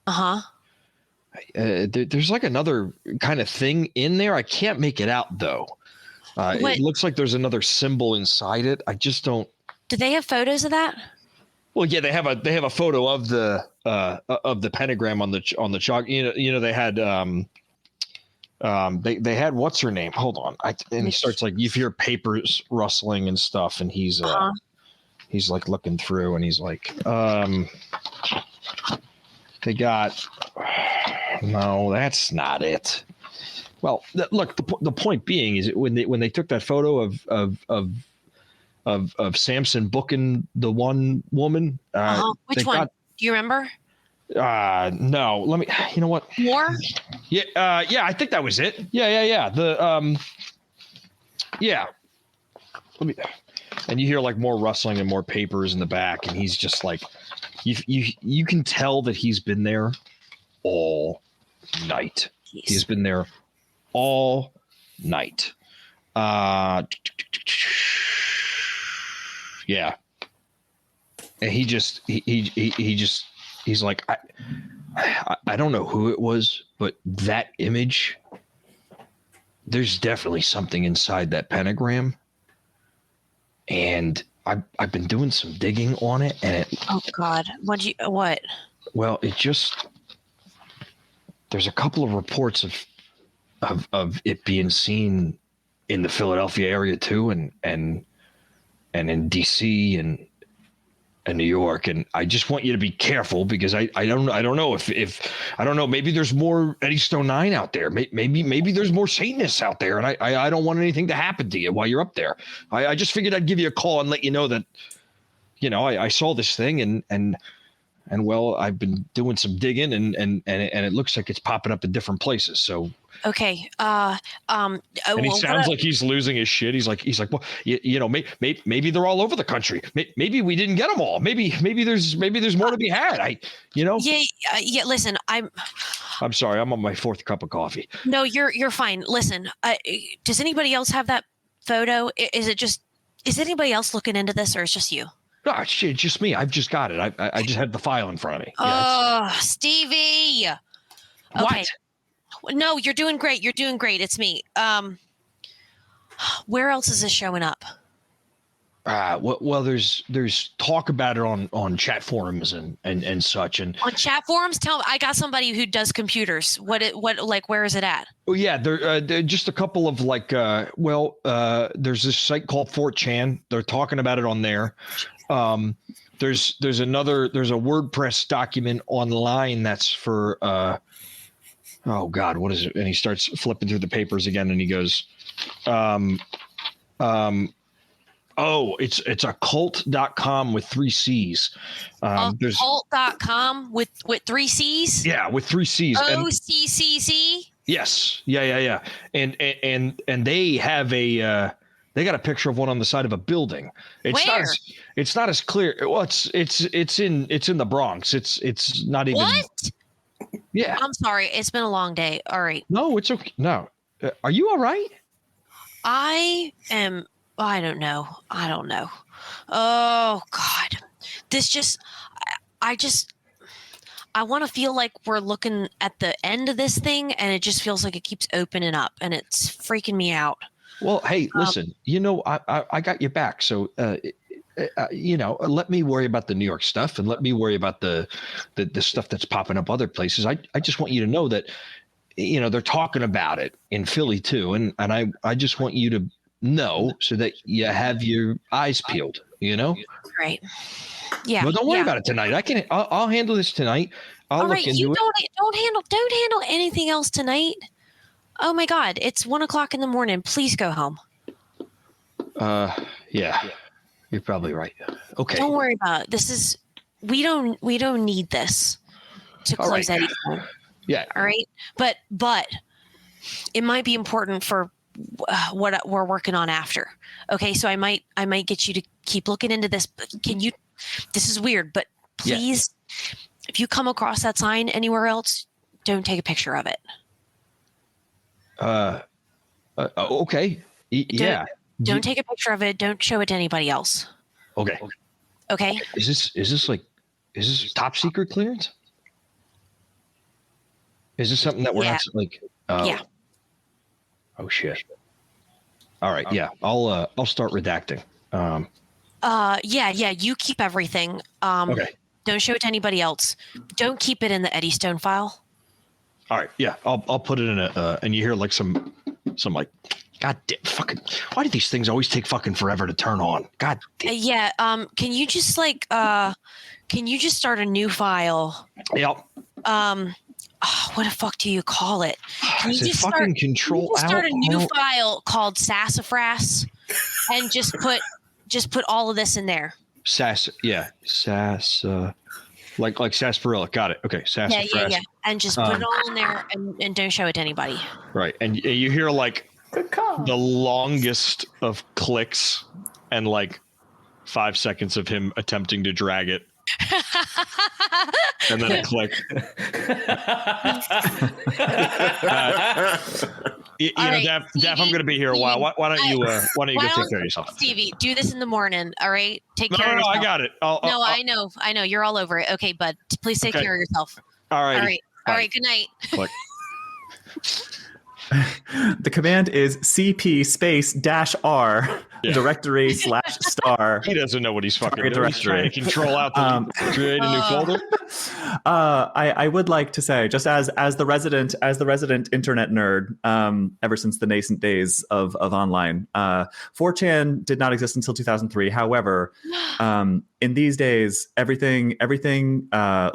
Uh-huh. There's like another kind of thing in there. I can't make it out though. It looks like there's another symbol inside it. I just don't. Do they have photos of that? Well, yeah, they have a photo of the pentagram on the chalk. You know they had they had what's her name? Hold on. And he starts like you hear papers rustling and stuff, and he's like looking through, and he's like, they got. No, that's not it. Well, look. The point being is when they took that photo of Samson booking the one woman. Which one? Do you remember? No. Let me. You know what? More? Yeah. Yeah. I think that was it. Yeah. The Yeah. Let me. And you hear like more rustling and more papers in the back, and he's just like, you can tell that he's been there all night. Jeez. He's been there all night. Yeah. And he's like, I don't know who it was, but that image, there's definitely something inside that pentagram. And I've been doing some digging on it, and oh God, what? Well, there's a couple of reports of it being seen in the Philadelphia area too, and in DC and New York, and I just want you to be careful because I don't know if I don't know, maybe there's more Eddystone 9 out there, maybe there's more Satanists out there, and I don't want anything to happen to you while you're up there. I just figured I'd give you a call and let you know that, you know, I saw this thing and well, I've been doing some digging and it looks like it's popping up in different places. So okay. And he sounds like he's losing his shit. He's like, well, you know, maybe they're all over the country. Maybe we didn't get them all. Maybe there's more to be had. Yeah. Listen, I'm sorry. I'm on my fourth cup of coffee. No, you're fine. Listen, does anybody else have that photo? Is anybody else looking into this, or is it just you? Oh, shit, just me. I've just got it. I just had the file in front of me. Yeah, Stevie. Okay. What? No, you're doing great. It's me. Where else is this showing up? Well, there's talk about it on chat forums and such. And on chat forums, tell me. I got somebody who does computers. Where is it at? Oh yeah, they're just a couple of like. There's this site called 4chan. They're talking about it on there. There's a WordPress document online that's for oh God, what is it? And he starts flipping through the papers again, and he goes, it's occult.com with 3 C's. There's occult.com with 3 C's? Yeah, with 3 C's. OCCC? Yes. Yeah. And they have they got a picture of one on the side of a building. It's not as clear. Well, it's in the Bronx. It's not even. What? Yeah. I'm sorry. It's been a long day. All right. No, it's okay. No. Are you all right? I don't know. Oh God. I want to feel like we're looking at the end of this thing, and it just feels like it keeps opening up, and it's freaking me out. Well, hey, listen, I got your back. So, let me worry about the New York stuff, and let me worry about the stuff that's popping up other places. I just want you to know that, they're talking about it in Philly too. And I just want you to know so that you have your eyes peeled, Right. Yeah. Well, don't worry about it tonight. I'll handle this tonight. I'll All look right, into you it. don't handle anything else tonight. Oh my God, it's 1 o'clock in the morning. Please go home. Yeah, you're probably right. Okay. Don't worry about it. This is we don't need this to All close right. anything. Yeah. All right, but it might be important for what we're working on after. Okay, so I might get you to keep looking into this. But can you? This is weird, but please, if you come across that sign anywhere else, don't take a picture of it. Okay. Yeah. Don't take a picture of it. Don't show it to anybody else. Okay. Okay. Is this top secret clearance? Is this something that we're not like? Yeah. Oh shit. All right. Yeah. I'll start redacting. Yeah. You keep everything. Okay. Don't show it to anybody else. Don't keep it in the Eddystone file. All right. Yeah. I'll put it in and you hear like some like, God damn, fucking, why do these things always take fucking forever to turn on? God damn. Yeah. Can you just start a new file? Yep. What the fuck do you call it? Can you just fucking control start a new file called Sassafras and just put all of this in there? Like sarsaparilla. Got it. Okay, sassafras. Yeah. And just put it all in there and don't show it to anybody. Right, and you hear like the longest of clicks and like 5 seconds of him attempting to drag it. And then a click. Daph, I'm going to be here a while. Why don't you go take care of yourself? Stevie, do this in the morning. All right, take care of yourself. I got it. I know. You're all over it. Okay, bud. Please take care of yourself. All right. All right. Good night. Click. The command is CP space -R directory /star. He doesn't know what he's fucking doing. Directory. He's trying to control out create a new folder. I would like to say, just as the resident internet nerd, ever since the nascent days of online, 4chan did not exist until 2003. However, in these days, everything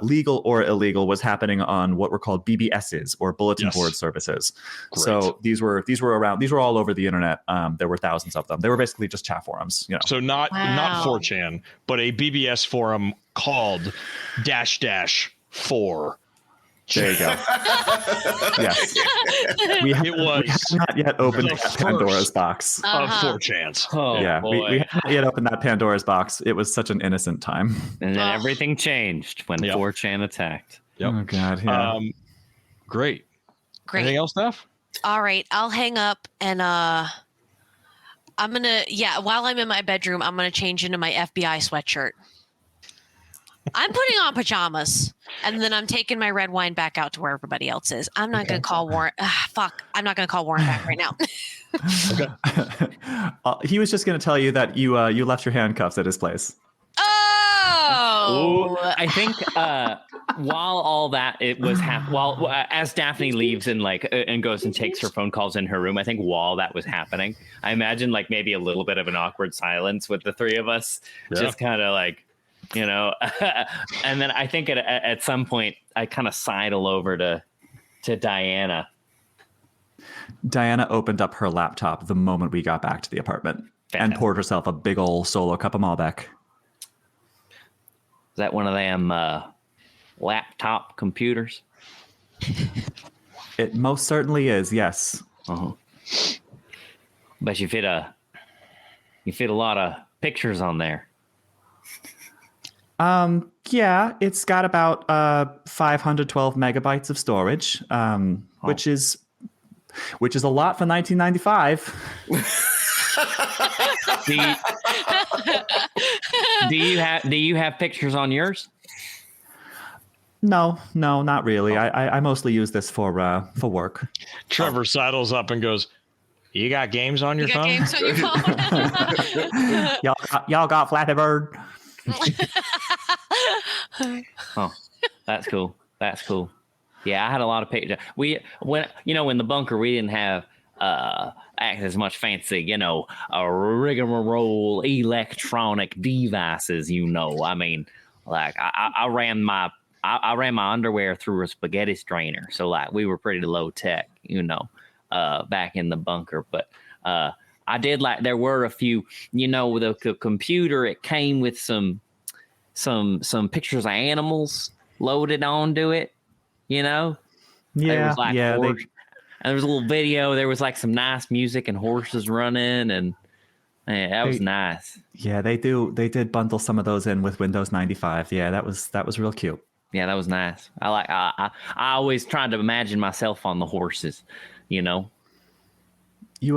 legal or illegal was happening on what were called BBSs, or bulletin board services. Great. So these were around. These were all over the internet. There were thousands of them. They were basically just chat forums. So not 4chan, but a BBS forum called --4. There you go. Yes. We have not yet opened that Pandora's box. Of 4chans. Oh, yeah, boy. we have not yet opened that Pandora's box. It was such an innocent time. And then everything changed when 4chan attacked. Yep. Oh, God. Yeah. Great. Anything else, Steph? All right, I'll hang up and I'm gonna while I'm in my bedroom, I'm gonna change into my FBI sweatshirt. I'm putting on pajamas, and then I'm taking my red wine back out to where everybody else is. I'm not gonna call Warren. I'm not gonna call Warren back right now. He was just gonna tell you that you left your handcuffs at his place. Oh, I think while all that was happening, as Daphne leaves and and goes and takes her phone calls in her room, I think while that was happening, I imagine like maybe a little bit of an awkward silence with the three of us, just kind of like, and then I think at some point I kind of sidle over to Diana. Diana opened up her laptop the moment we got back to the apartment and poured herself a big old solo cup of Malbec. Is that one of them laptop computers? It most certainly is, yes. Uh-huh. But you fit a lot of pictures on there. Yeah, it's got about 512 megabytes of storage, which is a lot for 1995. Do you have pictures on yours? No, not really. I mostly use this for work. Trevor sidles up and goes, "You got games on your phone? Games on your phone? y'all got Flappy Bird." Oh, that's cool. That's cool. Yeah, I had a lot of pictures. In the bunker we didn't have act as much fancy, a rigmarole electronic devices. I mean, like I ran my underwear through a spaghetti strainer, so like we were pretty low tech, back in the bunker. But I did like there were a few, with the computer. It came with some pictures of animals loaded onto it, There was like and there was a little video. There was like some nice music and horses running, and that was nice. Yeah, they did bundle some of those in with Windows 95. Yeah, that was real cute. Yeah, that was nice. I always tried to imagine myself on the horses, You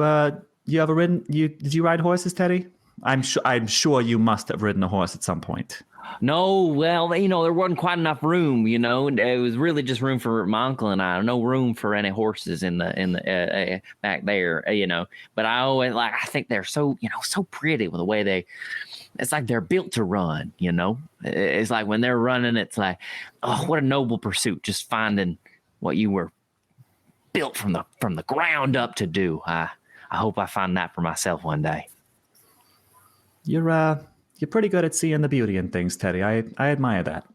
ever ridden? Did you ride horses, Teddy? I'm sure you must have ridden a horse at some point. No, well, there wasn't quite enough room. It was really just room for my uncle and I. No room for any horses in the back there. But I always I think they're so so pretty with the way it's like they're built to run. It's like when they're running, it's like, oh, what a noble pursuit! Just finding what you were built from the ground up to do. I hope I find that for myself one day. You're pretty good at seeing the beauty in things, Teddy. I admire that.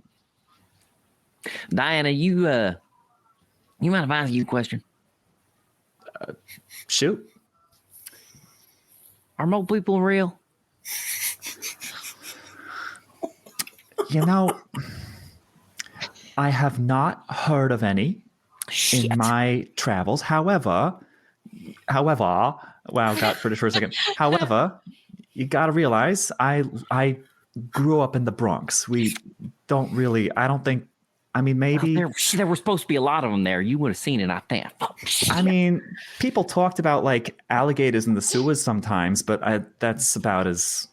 Diana, you mind if I ask you a question? Shoot. Are mole people real? I have not heard of any in my travels. However, wow, got British for a second. However, you got to realize I grew up in the Bronx. We don't really, I don't think, maybe. Well, there were supposed to be a lot of them there. You would have seen it, I think. People talked about like alligators in the sewers sometimes, but that's about as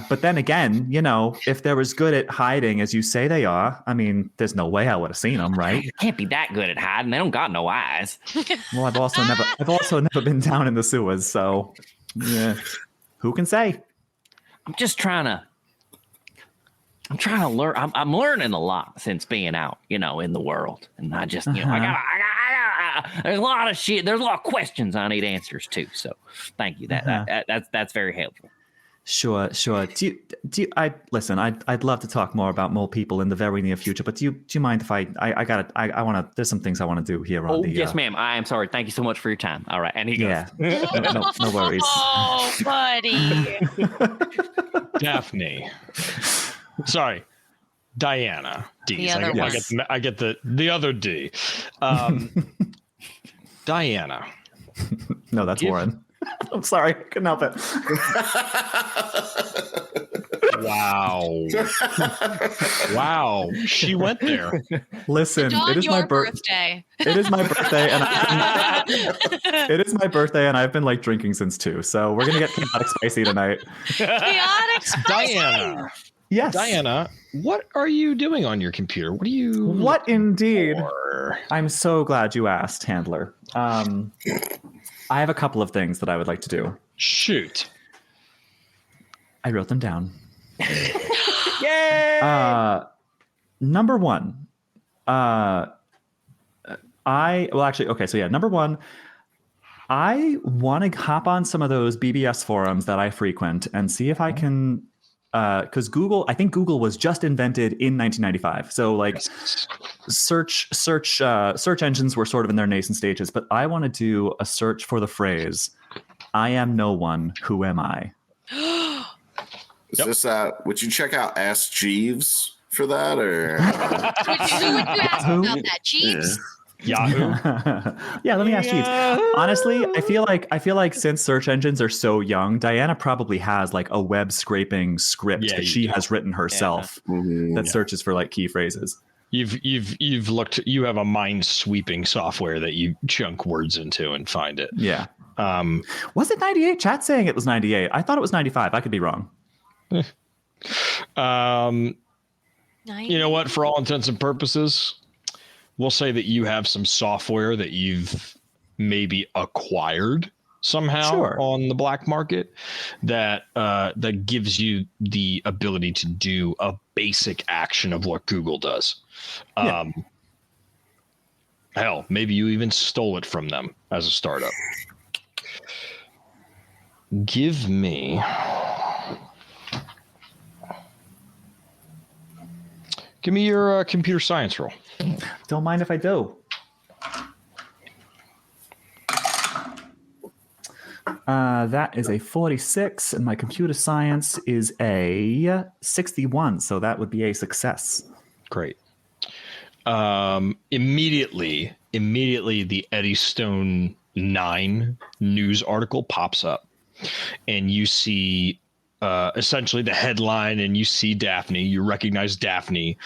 but then again, if they're as good at hiding as you say they are, there's no way I would have seen them, right? You can't be that good at hiding. They don't got no eyes. Well, I've also never been down in the sewers, so yeah. Who can say? I'm trying to learn. I'm learning a lot since being out, in the world. And I just, I got there's a lot of shit. There's a lot of questions I need answers to. So thank you. That's very helpful. Sure. Listen, I'd love to talk more about mole people in the very near future, but do you mind if I want to, there's some things I want to do here on the. Yes, ma'am. I am sorry. Thank you so much for your time. All right. And he goes. Yeah. No worries. Oh, buddy. Daphne. Sorry. Diana. D. I get the other D. Diana. No, that's Warren. I'm sorry, I couldn't help it. Wow. She went there. Listen, it is my birthday. It is my birthday, and I've been like drinking since 2. So we're gonna get chaotic spicy tonight. Chaotic spicy. Diana. Yes. Diana, what are you doing on your computer? What indeed? I'm so glad you asked, Handler. I have a couple of things that I would like to do. Shoot. I wrote them down. Yay! Number one. Number one, I want to hop on some of those BBS forums that I frequent and see if I can, because I think Google was just invented in 1995. So like search engines were sort of in their nascent stages, but I want to do a search for the phrase, "I am no one, who am I?" Is this would you check out Ask Jeeves for that, or who would you ask about that, Jeeves? Yahoo. Yeah, let me ask Jeeves. Honestly, I feel like since search engines are so young, Diana probably has like a web scraping script that she has written herself that searches for like key phrases. You've looked. You have a mind sweeping software that you chunk words into and find it. Yeah. Was it 98? Chat saying it was 98. I thought it was 95. I could be wrong. You know what? For all intents and purposes, we'll say that you have some software that you've maybe acquired somehow on the black market that gives you the ability to do a basic action of what Google does. Hell, maybe you even stole it from them as a startup. Give me. Give me your computer science roll. Don't mind if I do. That is a 46, and my computer science is a 61, so that would be a success. Great. Immediately, the Eddystone 9 news article pops up, and you see essentially the headline, and you see Daphne. You recognize Daphne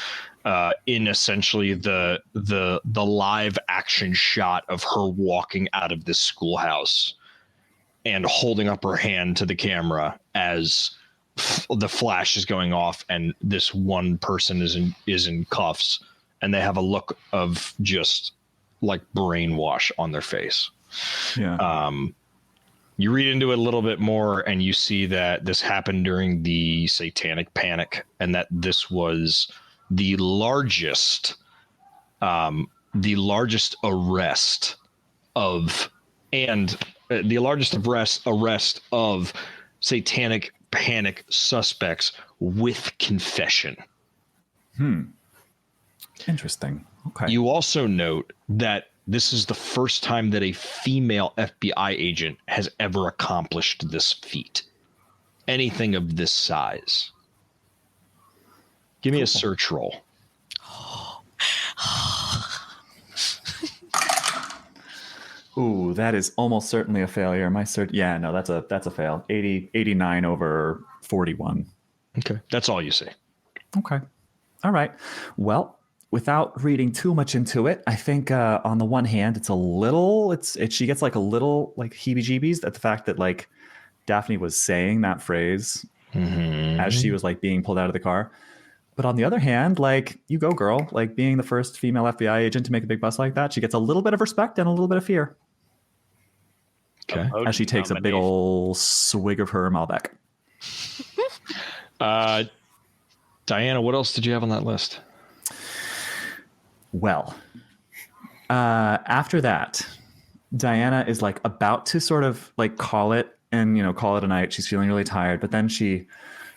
in essentially the live action shot of her walking out of this schoolhouse and holding up her hand to the camera as the flash is going off, and this one person is in cuffs, and they have a look of just like brainwash on their face. Yeah. You read into it a little bit more, and you see that this happened during the Satanic Panic, and that this was the largest arrest of Satanic Panic suspects with confession. Interesting. Okay. You also note that this is the first time that a female FBI agent has ever accomplished this feat. Anything of this size. Give me a search roll. Ooh, that is almost certainly a failure. My search, yeah, no, that's a fail. 89 over 41. Okay, that's all you see. Okay. All right. Well, without reading too much into it, I think on the one hand, she gets like a little like heebie-jeebies at the fact that like Daphne was saying that phrase as she was like being pulled out of the car. But on the other hand, like, you go, girl, like being the first female FBI agent to make a big bust like that, she gets a little bit of respect and a little bit of fear. Okay. As she takes a big old swig of her Malbec. Diana, what else did you have on that list? Well, after that, Diana is like about to sort of like call it and, you know, call it a night. She's feeling really tired, but then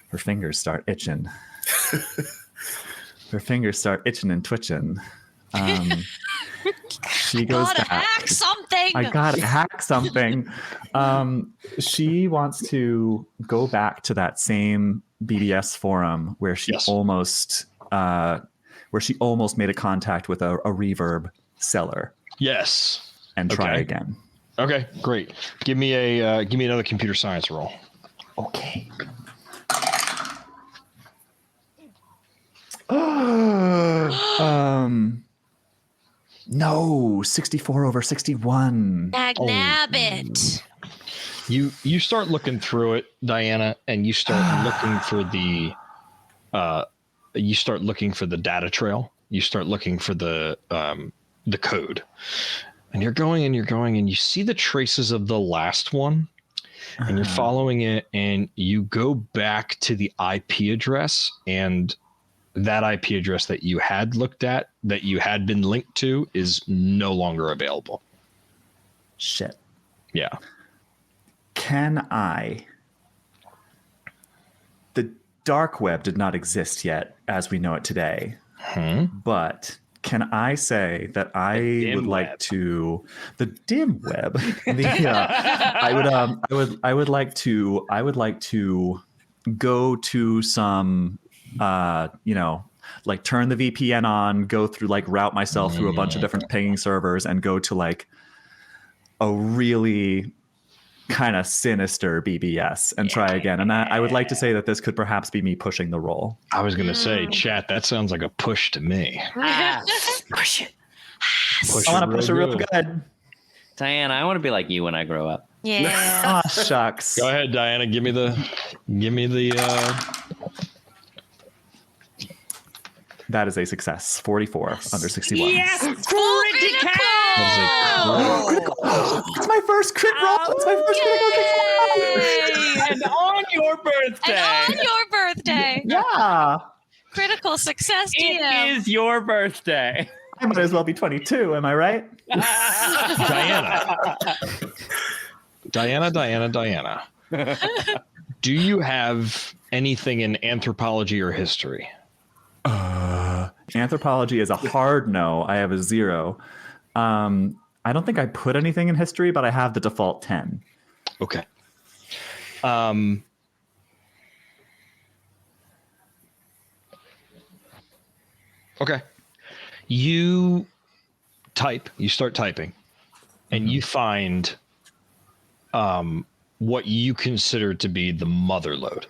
her fingers start itching. Her fingers start itching and twitching. She goes gotta back. hack something. I gotta hack something. She wants to go back to that same BBS forum where she almost made a contact with a reverb seller. Yes. And try again. Okay, great. Give me another computer science roll. Okay. No, 64 over 61. Nabbit. You start looking through it, Diana, and you start looking for the data trail. You start looking for the code. And you're going and you see the traces of the last one, and you're following it, and you go back to the IP address, and that IP address that you had looked at, that you had been linked to, is no longer available. Shit. Yeah. The dark web did not exist yet as we know it today, but can I say that I would like to the dim web? I would like to go to some like turn the VPN on, go through like route myself through a bunch of different pinging servers and go to like a really kind of sinister BBS and try again. And I would like to say that this could perhaps be me pushing the roll. I was going to say, chat, that sounds like a push to me. Push it. I want to push it real good. Diana, I want to be like you when I grow up. Yeah. Oh, shucks. Go ahead, Diana. Give me the. That is a success. 44 under 61. Yes, Critical. It's my first crit roll. It's my first critical. And on your birthday. And on your birthday. Yeah. Critical success to you. It is your birthday. I might as well be 22. Am I right? Diana. Diana. Do you have anything in anthropology or history? Anthropology is a hard no. I have a 0. I don't think I put anything in history, but I have the default 10. Okay. Okay. You start typing, and you find what you consider to be the mother lode.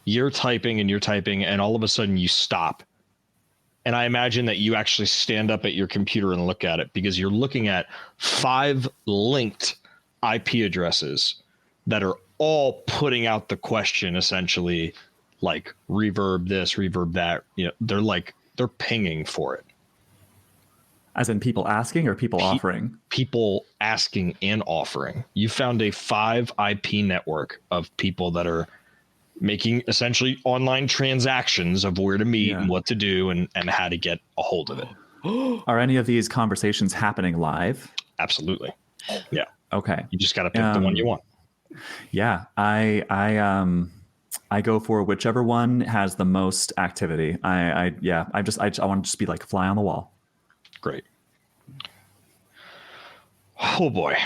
You're typing, and all of a sudden you stop. And I imagine that you actually stand up at your computer and look at it, because you're looking at 5 linked IP addresses that are all putting out the question, essentially, like reverb this, reverb that. You know, they're pinging for it. As in people asking or people offering? People asking and offering. You found a 5 IP network of people that are making essentially online transactions of where to meet and what to do and how to get a hold of it. Are any of these conversations happening live? Absolutely. Yeah. Okay. You just got to pick the one you want. Yeah. I go for whichever one has the most activity. I want to just be like a fly on the wall. Great. Oh boy.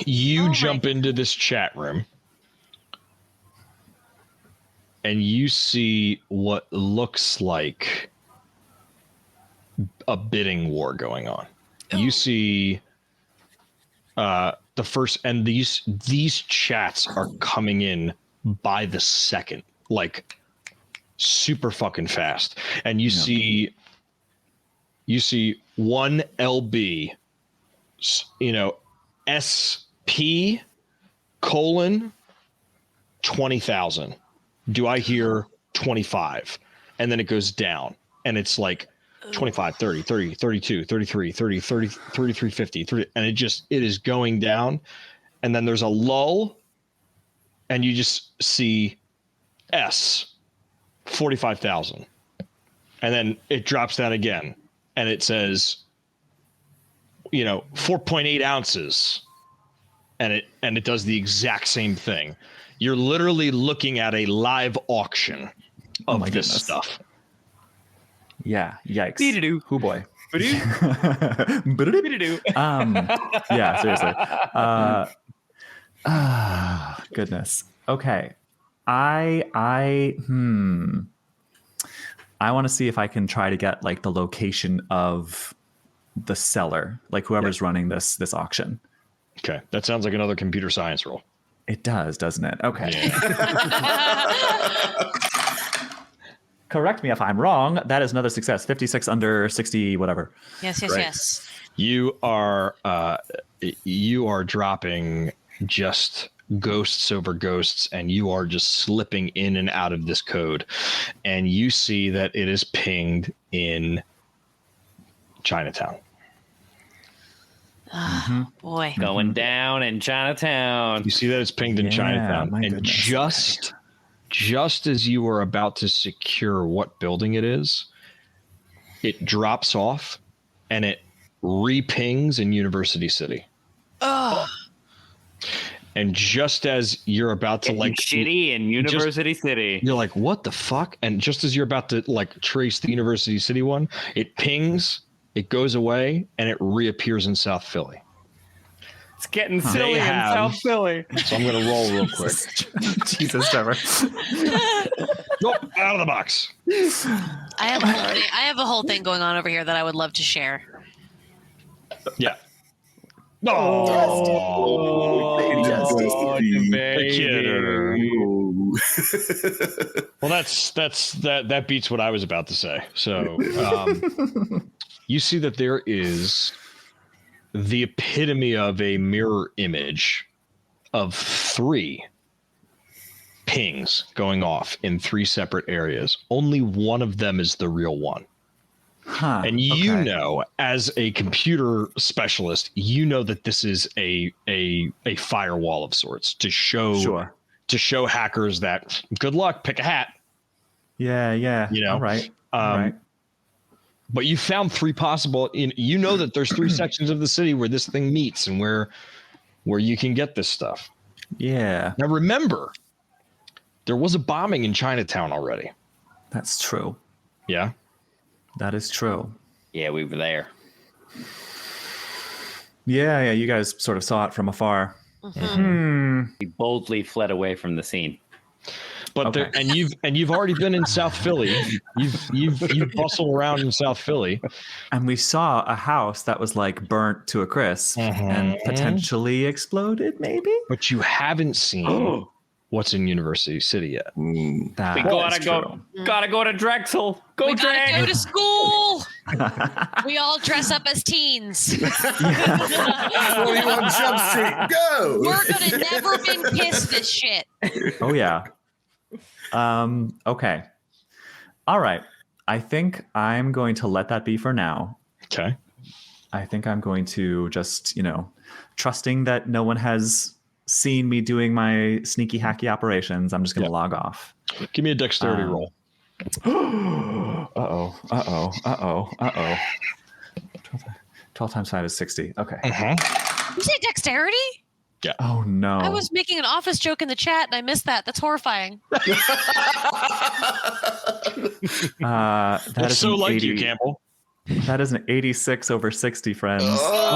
You jump into this chat room and you see what looks like a bidding war going on. You see the first, and these chats are coming in by the second, like super fucking fast. And you see one LB, SP colon 20,000. Do I hear 25? And then it goes down, and it's like 25, 30, 30, 32, 33, 30, 30, 33, 50, 30, and it is going down. And then there's a lull, and you just see S 45,000. And then it drops down again, and it says, 4.8 ounces. And it does the exact same thing. You're literally looking at a live auction of this stuff. Yeah. Yikes. Be-de-doo. Hoo boy. Be-de-doo. Yeah, seriously. Goodness. Okay. I want to see if I can try to get like the location of the seller, like whoever's running this auction. Okay. That sounds like another computer science roll. It does, doesn't it? Okay. Yeah. Correct me if I'm wrong. That is another success. 56 under 60, whatever. Yes. You are dropping just ghosts over ghosts, and you are just slipping in and out of this code. And you see that it is pinged in Chinatown. Boy. Going down in Chinatown. You see that it's pinged in Chinatown. And goodness. just as you are about to secure what building it is, it drops off and it re-pings in University City. Oh. And just as you're about to shitty in University City, you're like, what the fuck? And just as you're about to like trace the University City one, it pings, it goes away, and it reappears in South Philly. It's getting silly in South Philly. So I'm going to roll real quick. Jesus, Trevor. Nope, out of the box. I have a whole thing going on over here that I would love to share. Yeah. Well, that beats what I was about to say. So you see that there is the epitome of a mirror image of 3 pings going off in 3 separate areas. Only one of them is the real one. And you know, as a computer specialist, you know that this is a firewall of sorts to show hackers that good luck, pick a hat. Yeah. You know, all right. But you found 3 possible. You know that there's 3 sections of the city where this thing meets and where you can get this stuff. Yeah, Now remember, there was a bombing in Chinatown already. that's true. Yeah. That is true. Yeah, we were there. Yeah, you guys sort of saw it from afar. We boldly fled away from the scene. But Okay. you've already been in South Philly. You've bustled around in South Philly. And we saw a house that was like burnt to a crisp and potentially exploded, maybe? But you haven't seen what's in University City yet. That We gotta go to Drexel. Go We gotta go Drake! to school. We all dress up as teens. 41 Jump Street, go! We're gonna never been kissed this shit. Oh yeah. Okay. All right. I think I'm going to let that be for now. Okay. I think I'm going to just, trusting that no one has seen me doing my sneaky hacky operations, I'm just going to log off. Give me a dexterity roll. 12 times 5 is 60. Okay. You say dexterity? Oh no. I was making an office joke in the chat and I missed that. That's horrifying. That That's is so an like 80 you, Campbell. That is an 86 over 60, friends. Oh.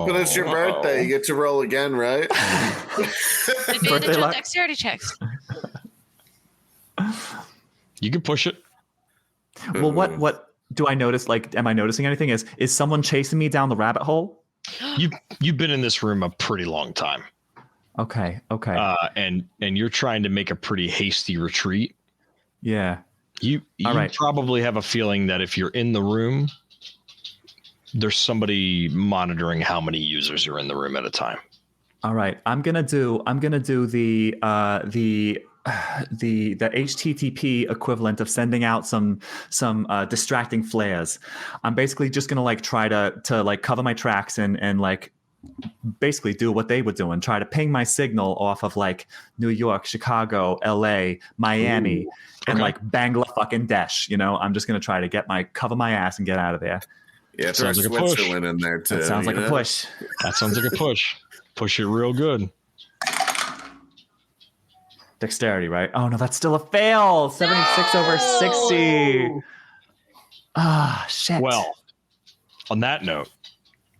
But it's your birthday. You get to roll again, right? Advantage Birthday on luck. dexterity checks. You can push it. Well, what do I notice? Like, am I noticing anything? Is someone chasing me down the rabbit hole? You've been in this room a pretty long time. Okay. And you're trying to make a pretty hasty retreat. Yeah. You All right. probably have a feeling that if you're in the room, there's somebody monitoring how many users are in the room at a time. All right. I'm gonna do the HTTP equivalent of sending out some distracting flares. I'm basically just gonna like try to like cover my tracks and like basically do what they were doing, try to ping my signal off of like New York, Chicago, LA, Miami, and like Bangladesh. I'm just gonna try to cover my ass and get out of there. Yeah, throw Sounds like a push. Switzerland in there too. That sounds like a push. That sounds like a push. Push it real good. Dexterity, right? Oh no, that's still a fail. 76 over 60. Ah, shit. Well, on that note,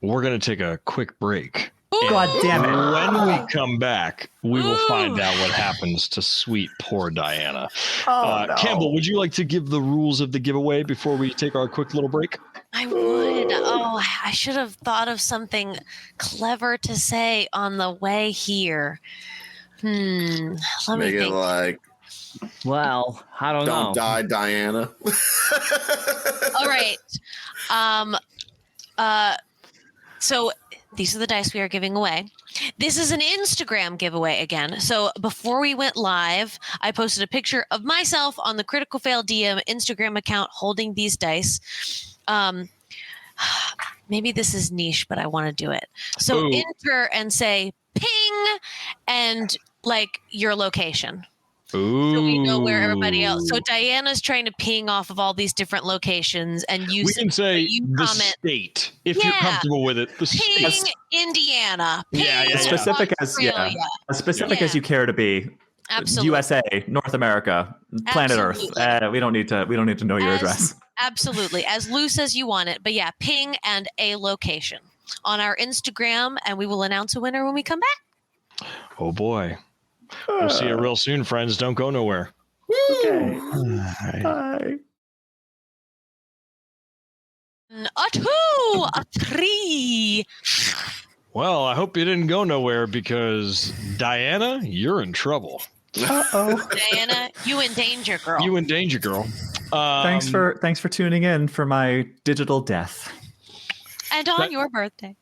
we're going to take a quick break. God damn it. When we come back, we will find out what happens to sweet, poor Diana. No. Campbell, would you like to give the rules of the giveaway before we take our quick little break? I would. Oh, I should have thought of something clever to say on the way here. Let me Make it think. like, Well, I don't know. don't die, Diana. All right. So these are the dice we are giving away. This is an Instagram giveaway again. So before we went live, I posted a picture of myself on the Critical Fail DM Instagram account holding these dice. Maybe this is niche, but I want to do it. So enter and say ping and like your location. Ooh. So we know where everybody else. So Diana's trying to ping off of all these different locations, and We can say the state if you're comfortable with it. The ping state. Indiana. Ping As specific Australia. as you care to be. Absolutely. USA, North America, planet Absolutely. Earth. We don't need to know your address. Absolutely. As loose as you want it. But yeah, ping and a location on our Instagram, and we will announce a winner when we come back. Oh boy. We'll see you real soon, friends. Don't go nowhere. Okay. Bye. Bye. A 2, a 3. Well, I hope you didn't go nowhere because Diana, you're in trouble. Uh-oh. Diana, you in danger, girl. You in danger, girl. Thanks for tuning in for my digital death. and on your birthday.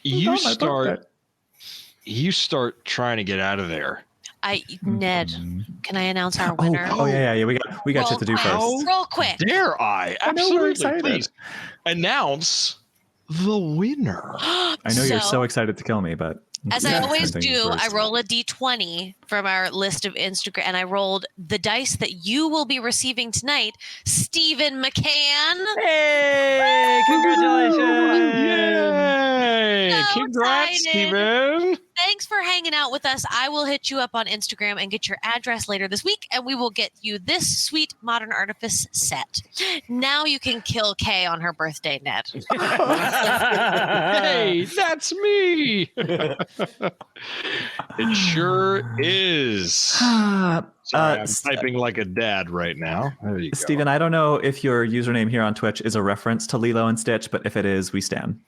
You It's on my birthday. start trying to get out of there. Ned, can I announce our winner? Oh yeah. We got shit to do quick. first. Real quick. Dare I? I know, we're Absolutely. excited. Please announce the winner. I know you're so excited to kill me, but As I always do, I first. roll a d20 from our list of Instagram, and I rolled the dice that you will be receiving tonight, Stephen McCann. Hey, congratulations! Hey, So congrats, excited. Steven. Thanks for hanging out with us. I will hit you up on Instagram and get your address later this week, and we will get you this sweet Modern Artifice set. Now you can kill Kay on her birthday, Ned. Hey, that's me. It sure is. Sorry, I'm typing like a dad right now. There you go. Steven, I don't know if your username here on Twitch is a reference to Lilo and Stitch, but if it is, we stand.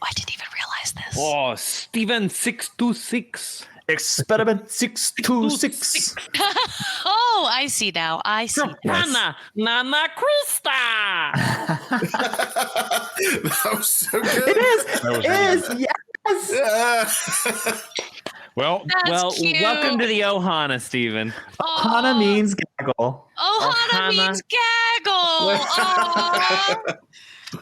I didn't even realize this. Oh, Steven 626. Experiment 626. Oh, I see now. I see. Yes. Nana Krista. That was so good. It is. That was It really is. Yes. Well, That's cute. Welcome to the Ohana, Steven. Hana means gaggle. Ohana means gaggle. Oh,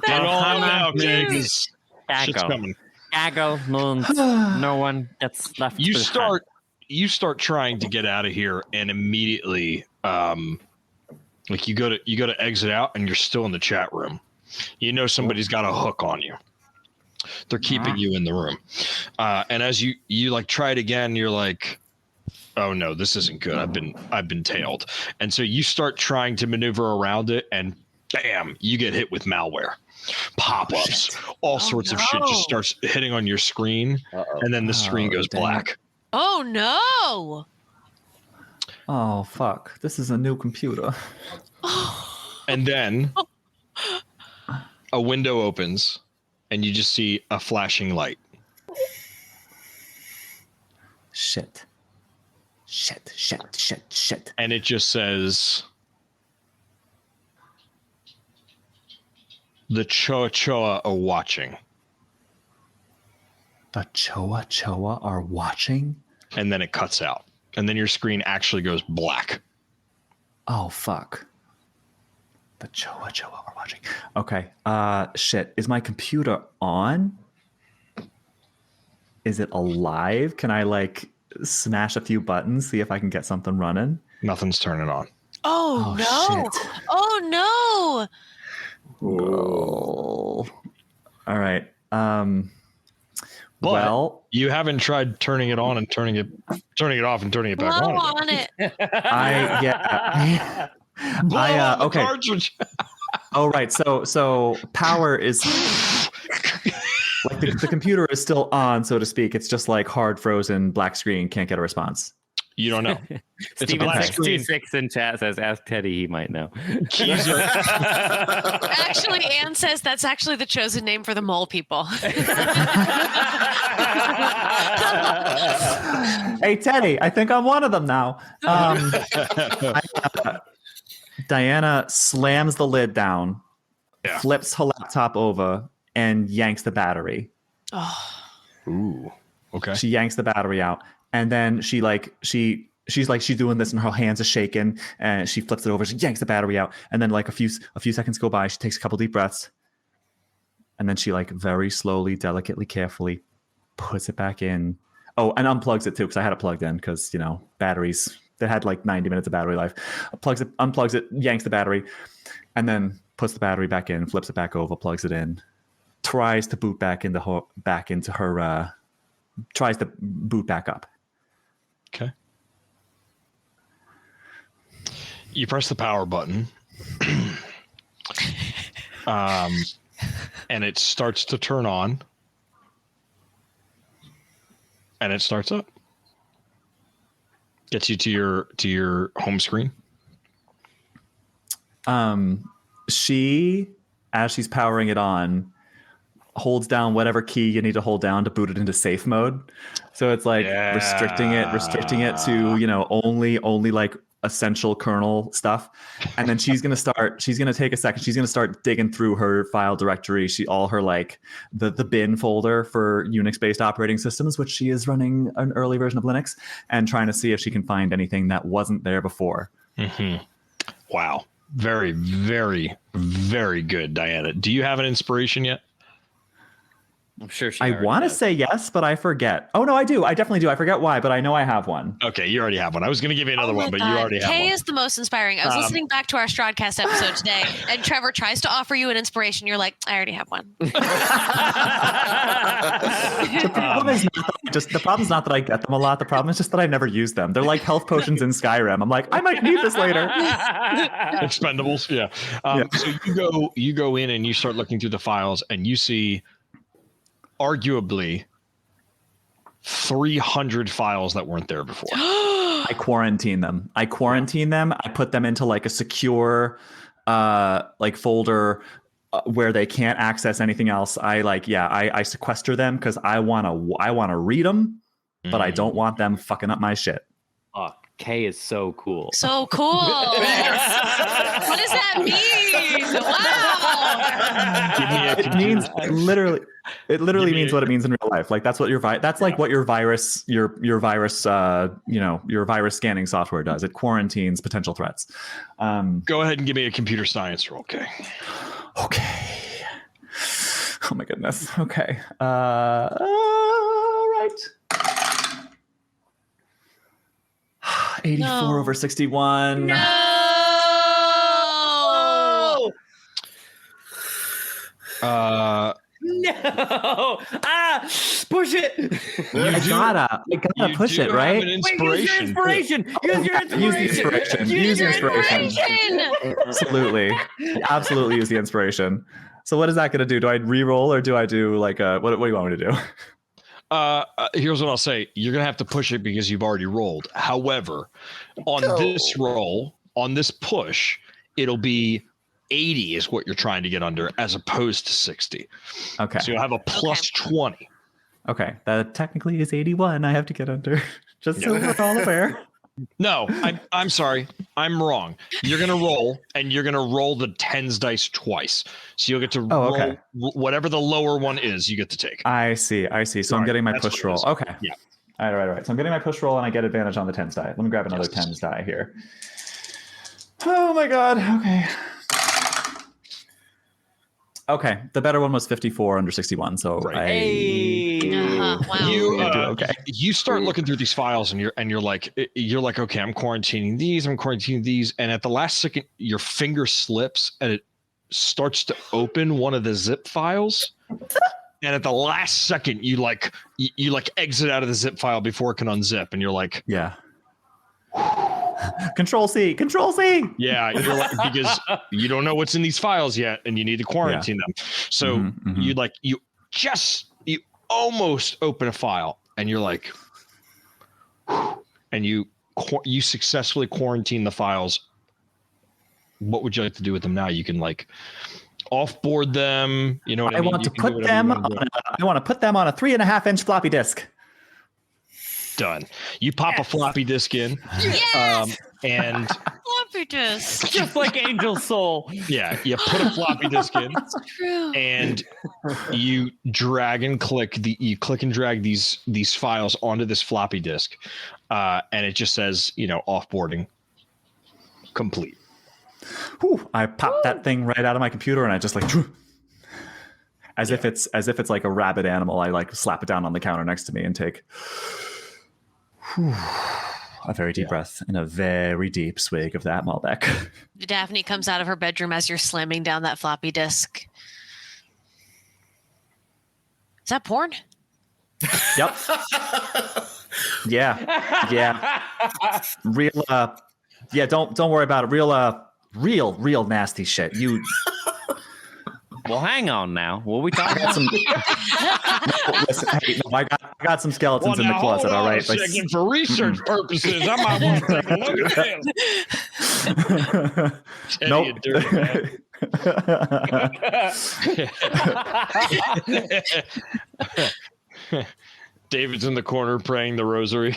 get all out now, cute. Kay, 'cause shit's Gaggle. coming. Gaggle means no one gets left. You behind. start trying to get out of here, and immediately, like you go to exit out, and you're still in the chat room. You know somebody's got a hook on you. They're keeping you in the room, and as you like try it again, you're like, oh no, this isn't good. I've been tailed, and so you start trying to maneuver around it, and bam, you get hit with malware. Pop-ups, all sorts of shit just starts hitting on your screen, and then the screen goes dang. black. Oh no. Oh, fuck. This is a new computer. And then a window opens, and you just see a flashing light. Shit. And it just says, the Choa Choa are watching. The Choa Choa are watching? And then it cuts out. And then your screen actually goes black. Oh, fuck. The Choa Choa are watching. Okay. Shit. Is my computer on? Is it alive? Can I, like, smash a few buttons, see if I can get something running? Nothing's turning on. Oh, no. Shit. Oh no. Oh. All right. But Well, you haven't tried turning it on and turning it off and turning it back Blow on. on it. Blow on the okay. cartridge. Oh, right. So power is like the computer is still on, so to speak. It's just like hard frozen black screen, can't get a response. You don't know. It's a Steven black screen. 626 in chat says, "Ask Teddy, he might know." Keys are- Actually, Anne says that's actually the chosen name for the mole people. Hey, Teddy, I think I'm one of them now. Diana slams the lid down, Yeah. flips her laptop over, and yanks the battery. Oh. Ooh. Okay. She yanks the battery out, and then she's doing this, and her hands are shaking, and she flips it over. She yanks the battery out, and then like a few seconds go by. She takes a couple deep breaths, and then she like very slowly, delicately, carefully puts it back in. Oh, and unplugs it too, because I had it plugged in, because batteries that had like 90 minutes of battery life. Unplugs it, yanks the battery, and then puts the battery back in, flips it back over, plugs it in, tries to boot back into her. Tries to boot back up. Okay. You press the power button, and it starts to turn on, and it starts up. Gets you to your home screen. She, as she's powering it on, holds down whatever key you need to hold down to boot it into safe mode. So it's like restricting it to, only like essential kernel stuff. And then she's going to take a second. She's going to start digging through her file directory. All her like the bin folder for Unix based operating systems, which she is running an early version of Linux, and trying to see if she can find anything that wasn't there before. Mm-hmm. Wow. Very, very, very good, Diana. Do you have an inspiration yet? I'm sure she I already want to does. say yes, but I forget. Oh no, I do. I definitely do. I forget why, but I know I have one. Okay, you already have one. I was going to give you another one, but you already have Kay one. is the most inspiring. I was listening back to our Strodcast episode today, and Trevor tries to offer you an inspiration. You're like, I already have one. The problem is not that I get them a lot. The problem is just that I never use them. They're like health potions in Skyrim. I'm like, I might need this later. Expendables, yeah. So you go in and you start looking through the files, and you see arguably 300 files that weren't there before. I quarantine them. I put them into like a secure like folder where they can't access anything else. I sequester them because I wanna read them, but I don't want them fucking up my shit. Oh, Kay is so cool. So cool. What does that mean? Wow. It means it literally means what it means in real life. Like that's what your virus your virus scanning software does. It quarantines potential threats. Go ahead and give me a computer science roll, okay? Okay. Oh my goodness. Okay. All right. 84 over 61. No. No! Push it! I gotta push it, right? Wait, use your inspiration! Use your inspiration! Use the inspiration. Absolutely use the inspiration. So what is that going to do? Do I re-roll or do I do like what do you want me to do? Here's what I'll say. You're going to have to push it because you've already rolled. However, on this roll, on this push, it'll be 80 is what you're trying to get under as opposed to 60. Okay. So you'll have a plus 20. Okay. That technically is 81 I have to get under. Just so we're all aware. No, I'm sorry. I'm wrong. You're going to roll, and you're going to roll the tens dice twice. So you'll get to roll whatever the lower one is, you get to take. I see. So I'm getting my push roll. Okay. Yeah. All right. So I'm getting my push roll, and I get advantage on the tens die. Let me grab another tens die here. Oh my god. Okay, the better one was 54 under 61, so Wow. You start looking through these files, and you're like, okay, I'm quarantining these, and at the last second, your finger slips, and it starts to open one of the zip files, and at the last second, you exit out of the zip file before it can unzip, and you're like, yeah. Control C. Yeah, you're like, because you don't know what's in these files yet, and you need to quarantine them. So you almost open a file, and you're like, and you successfully quarantine the files. What would you like to do with them now? You can like offboard them. You know what I mean? I want to put them on a 3.5-inch floppy disk. Done. You pop a floppy disk in. Yes! And floppy disk. Just like Angel Soul. Yeah, you put a floppy disk in. That's true. And you drag and drag these files onto this floppy disk. And it just says, offboarding complete. Whew, I popped that thing right out of my computer, and I just like as if it's like a rabid animal. I like slap it down on the counter next to me and take a very deep breath and a very deep swig of that Malbec. Daphne comes out of her bedroom as you're slamming down that floppy disk. Is that porn? Yep. Yeah. Real. Yeah. Don't worry about it. Real nasty shit. You. Well, hang on now. What are we talking about? I got some skeletons in the closet. All right. For research purposes, I might want to take a look at them. David's in the corner praying the rosary.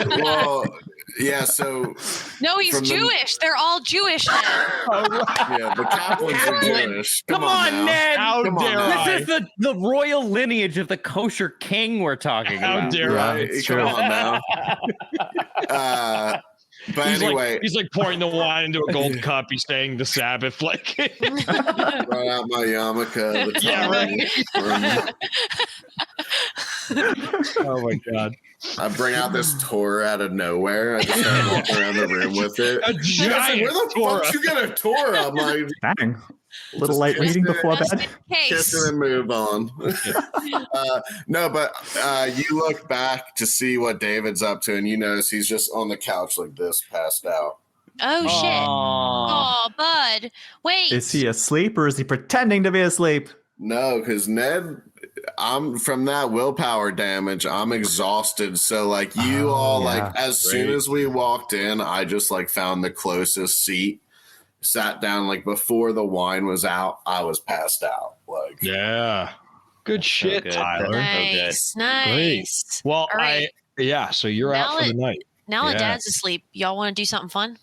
Well, yeah, so... No, he's Jewish. They're all Jewish now. Yeah, the Kaplans are Jewish. Come on, Ned. How dare I? This is the royal lineage of the kosher king we're talking about. How dare I? Come on now. But anyway, he's like pouring the wine into a gold cup. He's saying the Sabbath, like brought out my yarmulke. Yeah, right. Oh my god! I bring out this Torah out of nowhere. I just start walking around the room with it. A giant where the Torah. fuck you get a Torah? I'm like, Dang. A little Just light kiss reading it. before Just bed. in case. kiss it and move on. No, but you look back to see what David's up to, and you notice he's just on the couch like this, passed out. Oh shit! Aw. Oh, bud. Wait. Is he asleep or is he pretending to be asleep? No, because Ned, I'm from that willpower damage. I'm exhausted. So like you all, yeah. like as soon as we walked in, I just like found the closest seat, sat down. Like before the wine was out, I was passed out. Like Yeah, good shit, good. Tyler. Nice, nice. Well, All right. so you're Now out for the night. Now that Yeah. Dad's asleep, y'all want to do something fun?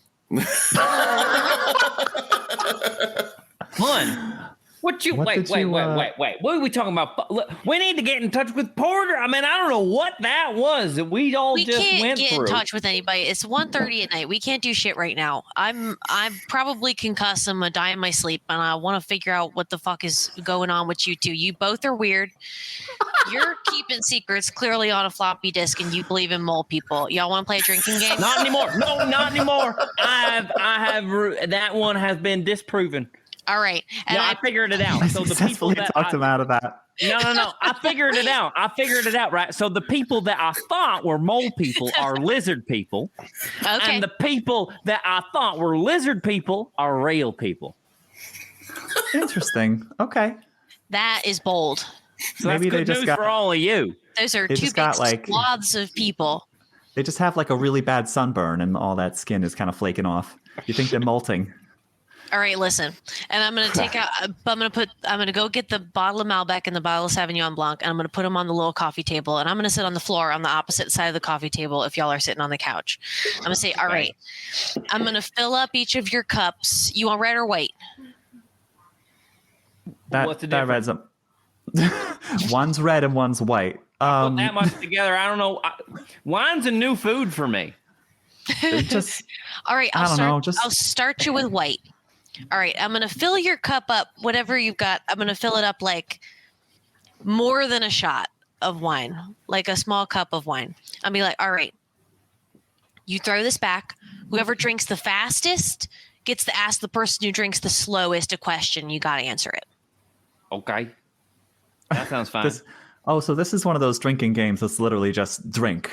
Fun. What you What wait? did you, What are we talking about? Look, we need to get in touch with Porter. I mean, I don't know what that was that we all We just can't went get through. in touch with anybody. It's 1:30 at night. We can't do shit right now. I'm probably concussed. I'm gonna die in my sleep, and I want to figure out what the fuck is going on with you two. You both are weird. You're keeping secrets clearly on a floppy disk, and you believe in mole people. Y'all want to play a drinking game? Not anymore. No, not anymore. That one has been disproven. All right. And No, I figured it out. I So the people successfully that talked him out of that. No. I figured it out. Right. So the people that I thought were mole people are lizard people. Okay. And the people that I thought were lizard people are real people. Interesting. Okay. That is bold. So Maybe that's they good just news got- for all of you. Those are They two just big got, like- swaths of people. They just have like a really bad sunburn and all that skin is kind of flaking off. You think they're molting. All right, listen. And I'm going to take out, I'm going to go get the bottle of Malbec and the bottle of Sauvignon Blanc, and I'm going to put them on the little coffee table, and I'm going to sit on the floor on the opposite side of the coffee table if y'all are sitting on the couch. I'm going to say, all right, I'm going to fill up each of your cups. You want red or white? What's the That difference? red's up. One's red and one's white. Put that much together, I don't know. Wine's a new food for me. Just All right, I don't know, just- I'll start you with white. All right, I'm going to fill your cup up, whatever you've got. I'm going to fill it up like more than a shot of wine, like a small cup of wine. I'll be like, all right, you throw this back. Whoever drinks the fastest gets to ask the person who drinks the slowest a question. You got to answer it. Okay. That sounds fine. so this is one of those drinking games that's literally just drink.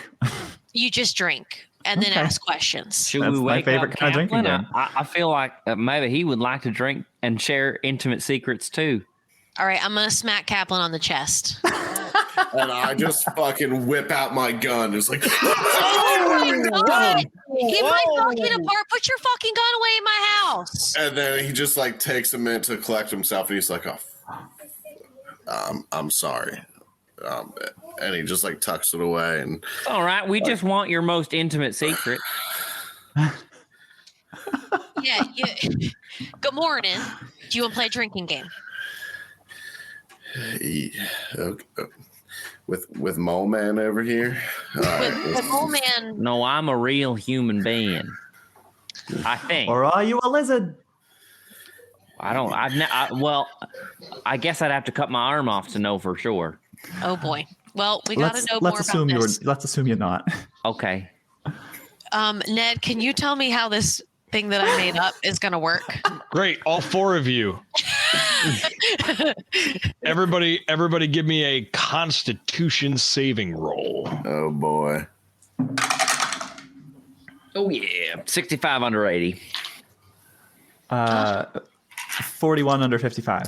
You just drink and then Okay. ask questions. Should That's we my wake favorite up kind of drinking Kaplan? game. I feel like maybe he would like to drink and share intimate secrets too. All right, I'm going to smack Kaplan on the chest. And I just fucking whip out my gun. It's like, Oh my God! Get my fucking apart. Put your fucking gun away in my house. and then he just like takes a minute to collect himself, and he's like, I'm sorry. And he just like tucks it away, and All right. We just want your most intimate secret. Yeah. Good morning. Do you want to play a drinking game? okay. With Mole Man over here. All right. With old man. No, I'm a real human being. I think. Or are you a lizard? I don't. Well, I guess I'd have to cut my arm off to know for sure. Oh boy. Well, we got to know more about this. Let's assume you're not. Okay. Ned, can you tell me how this thing that I made up is going to work? Great, all four of you. Everybody, give me a Constitution saving roll. Oh boy. Oh yeah, 65 under 80. 41 under 55.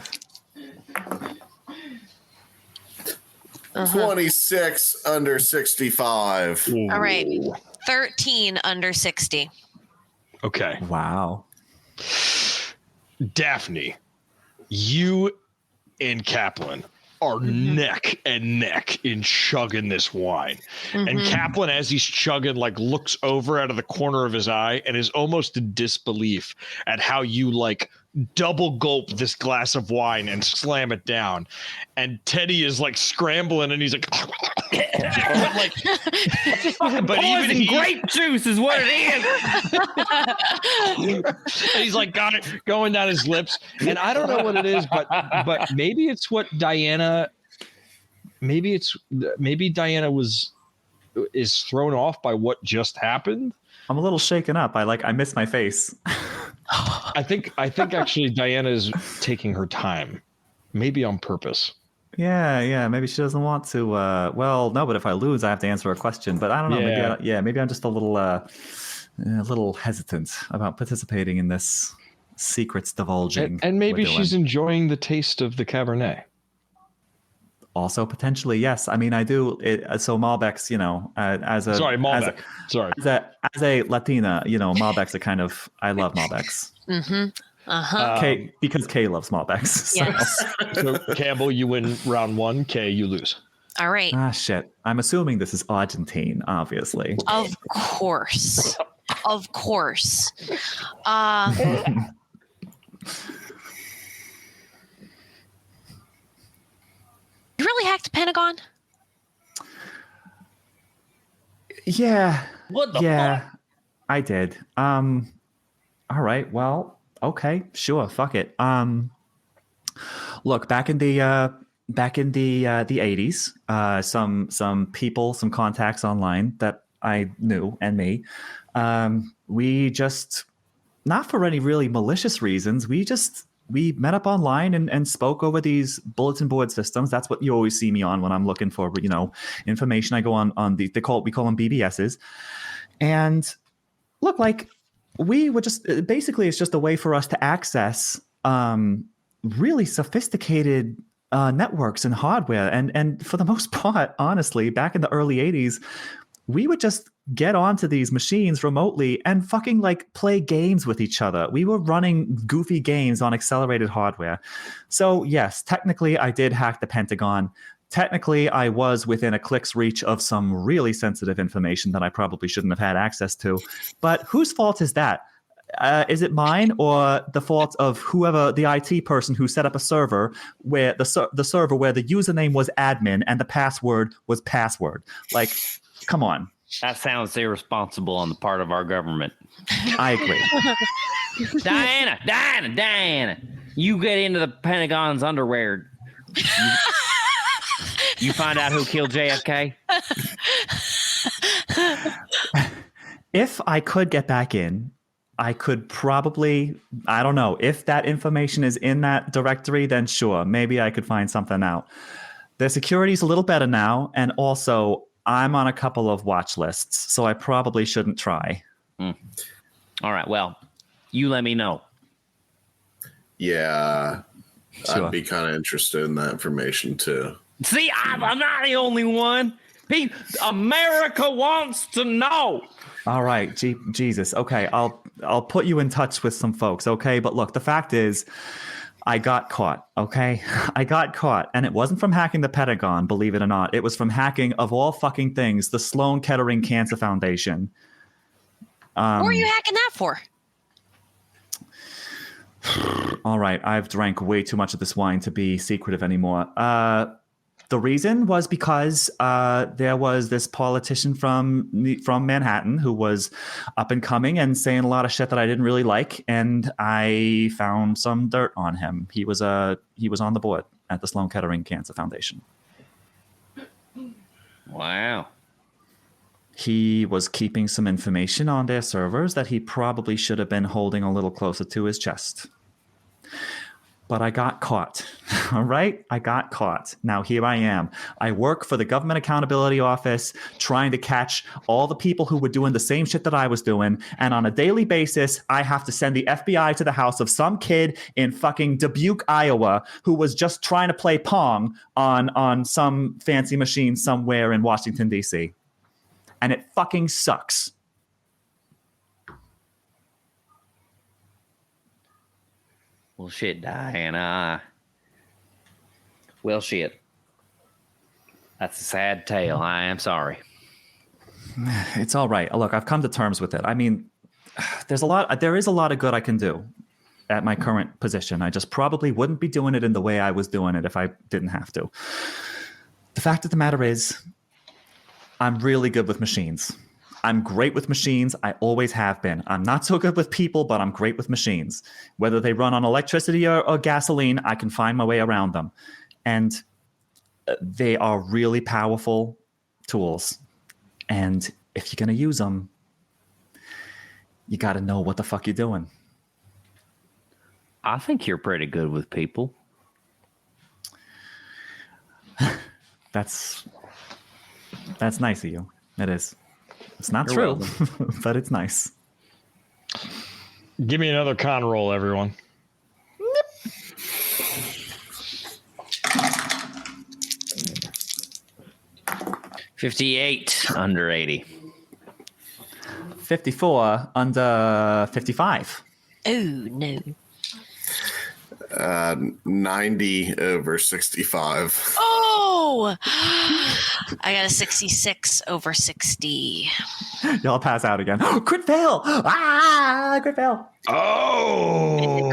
26 under 65. All right. 13 under 60. Okay, Wow. Daphne, you and Kaplan are neck and neck in chugging this wine. And Kaplan, as he's chugging, like looks over out of the corner of his eye and is almost in disbelief at how you like double gulp this glass of wine and slam it down. And Teddy is like scrambling and he's like, like but even he, grape juice is what it is. and he's like got it going down his lips. And I don't know what it is, but maybe it's what Diana, maybe Diana is thrown off by what just happened. I'm a little shaken up. I missed my face. I think actually Diana is taking her time, maybe on purpose. Yeah. Maybe she doesn't want to. Well, no, but if I lose, I have to answer a question. But I don't know. Maybe I'm just a little hesitant about participating in this secrets divulging. And maybe she's enjoying the taste of the Cabernet. Also, potentially, yes. I mean, I do. So Malbecs, as a Latina, Malbecs are kind of. I love Malbecs. Mm-hmm. Kay, because Kay loves Malbecs. So. Yes. So Campbell, you win round 1. Kay, you lose. All right. Ah, shit. I'm assuming this is Argentine, obviously. Of course. You really hacked the Pentagon? Yeah. What the fuck? I did. All right. Well, okay. Sure. Fuck it. Look, back in the 80s, some people, some contacts online that I knew and me, we just, not for any really malicious reasons, we met up online and spoke over these bulletin board systems. That's what you always see me on when I'm looking for, information. I go on we call them BBSs. And look, like we would just, basically it's just a way for us to access really sophisticated networks and hardware. And for the most part, honestly, back in the early 80s, we would just get onto these machines remotely and fucking like play games with each other. We were running goofy games on accelerated hardware. So yes, technically I did hack the Pentagon. Technically I was within a click's reach of some really sensitive information that I probably shouldn't have had access to. But whose fault is that? Is it mine or the fault of whoever the IT person who set up a server where the server where the username was admin and the password was password? Like, come on. That sounds irresponsible on the part of our government. I agree. Diana, you get into the Pentagon's underwear. You find out who killed JFK? If I could get back in, I could probably, I don't know, if that information is in that directory, then sure, maybe I could find something out. The security's a little better now, and also I'm on a couple of watch lists, so I probably shouldn't try. All right, well, you let me know. Yeah, sure. I'd be kind of interested in that information too. See, I'm not the only one. America wants to know. All right, Jesus. Okay, I'll put you in touch with some folks, okay? But look, the fact is, I got caught, okay? I got caught, and it wasn't from hacking the Pentagon, believe it or not. It was from hacking, of all fucking things, the Sloan Kettering Cancer Foundation. What were you hacking that for? All right, I've drank way too much of this wine to be secretive anymore. The reason was because there was this politician from Manhattan who was up and coming and saying a lot of shit that I didn't really like, and I found some dirt on him. He was on the board at the Sloan Kettering Cancer Foundation. Wow. He was keeping some information on their servers that he probably should have been holding a little closer to his chest. But I got caught, all right? I got caught. Now here I am. I work for the Government Accountability Office trying to catch all the people who were doing the same shit that I was doing. And on a daily basis, I have to send the FBI to the house of some kid in fucking Dubuque, Iowa, who was just trying to play Pong on some fancy machine somewhere in Washington, D.C. And it fucking sucks. Well, shit, Diana. Well, shit. That's a sad tale. I am sorry. It's all right. Look, I've come to terms with it. I mean, there is a lot of good I can do. at my current position. I just probably wouldn't be doing it in the way I was doing it if I didn't have to. The fact of the matter is, I'm really good with machines. I'm great with machines. I always have been. I'm not so good with people, but I'm great with machines. Whether they run on electricity or gasoline, I can find my way around them. And they are really powerful tools. And if you're going to use them, you got to know what the fuck you're doing. I think you're pretty good with people. That's nice of you. It is. It's not You're true, but it's nice. Give me another con roll, everyone. 58 under 80. 54 under 55. Oh, no. 90 over 65. Oh! I got a 66 over 60. Y'all pass out again. Crit fail! Ah, crit fail! Oh!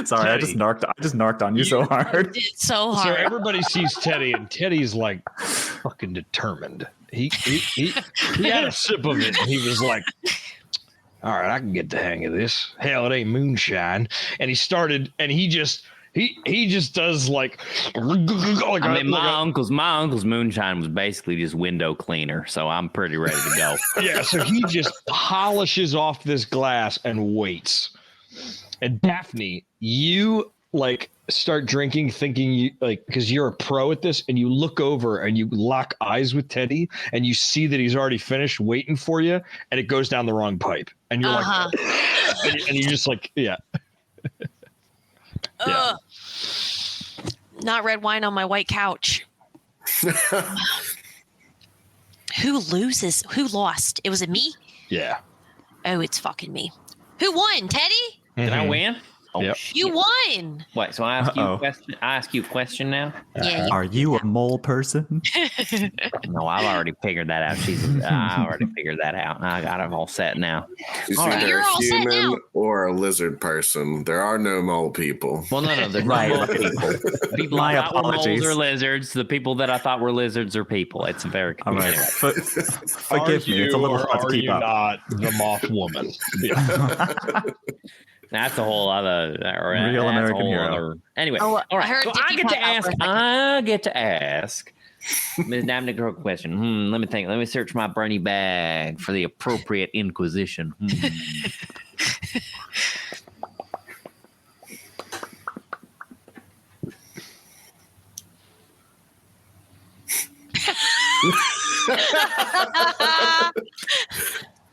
Sorry, Teddy. I just narked on you so hard. It's so So hard. everybody sees Teddy, and Teddy's like fucking determined. He had a sip of it, and he was like, "All right, I can get the hang of this. Hell, it ain't moonshine." And he started, and he just does like I mean, my uncle's moonshine was basically just window cleaner, so I'm pretty ready to go. yeah. So he just polishes off this glass and waits. And Daphne, you like start drinking, thinking you like because you're a pro at this, and you look over and you lock eyes with Teddy, and you see that he's already finished waiting for you, and it goes down the wrong pipe, and you're like, and you're just like, yeah. Yeah. Not red wine on my white couch. Who loses? Who lost? It was it me? Yeah. Oh, it's fucking me. Who won? Teddy? Did I win? Oh, Yep. shit. You won. Wait, so I ask you a question. I ask you a question now. Yeah. Are you a mole person? No, I've already figured that out. I already figured that out. I got it all set now. She's All right. either You're a all set now. human or a lizard person. There are no mole people. Well, no, there's Right. no mole people. People My I thought were moles apologies. or lizards. The people that I thought were lizards are people. It's very All right. confusing. Forgive me. It's a little hard to are keep you up. not the moth woman? Yeah. That's a whole other Real that's a American whole hero. other- Anyway, Oh, all I right. heard So Dickie I get pop to out for a ask. second. I get to ask Ms. Daphne Crook a question. Let me think. Let me search my Bernie bag for the appropriate inquisition.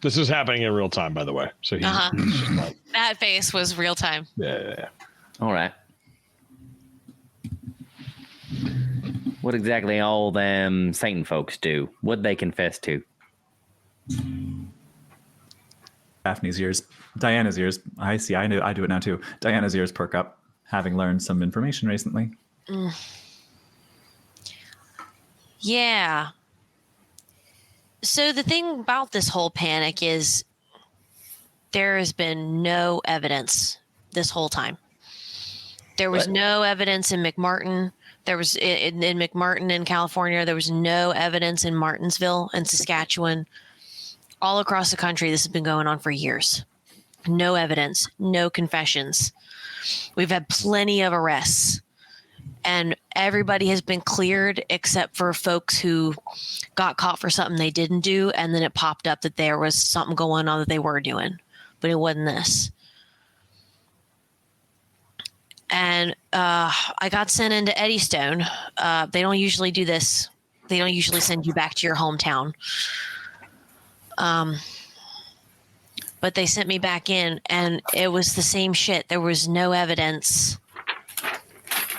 This is happening in real time, by the way. So he's just like, That face was real time. yeah. All right. What exactly all them Satan folks do? What'd they confess to? Daphne's ears. Diana's ears. I see. I do it now too. Diana's ears perk up, having learned some information recently. Yeah. So the thing about this whole panic is there has been no evidence this whole time. There was no evidence in McMartin. There was in McMartin in California. There was no evidence in Martinsville and Saskatchewan. All across the country, this has been going on for years. No evidence, no confessions. We've had plenty of arrests. And everybody has been cleared except for folks who got caught for something they didn't do. And then it popped up that there was something going on that they were doing. But it wasn't this. And I got sent into Eddystone. They don't usually do this. They don't usually send you back to your hometown. But they sent me back in, and it was the same shit. There was no evidence.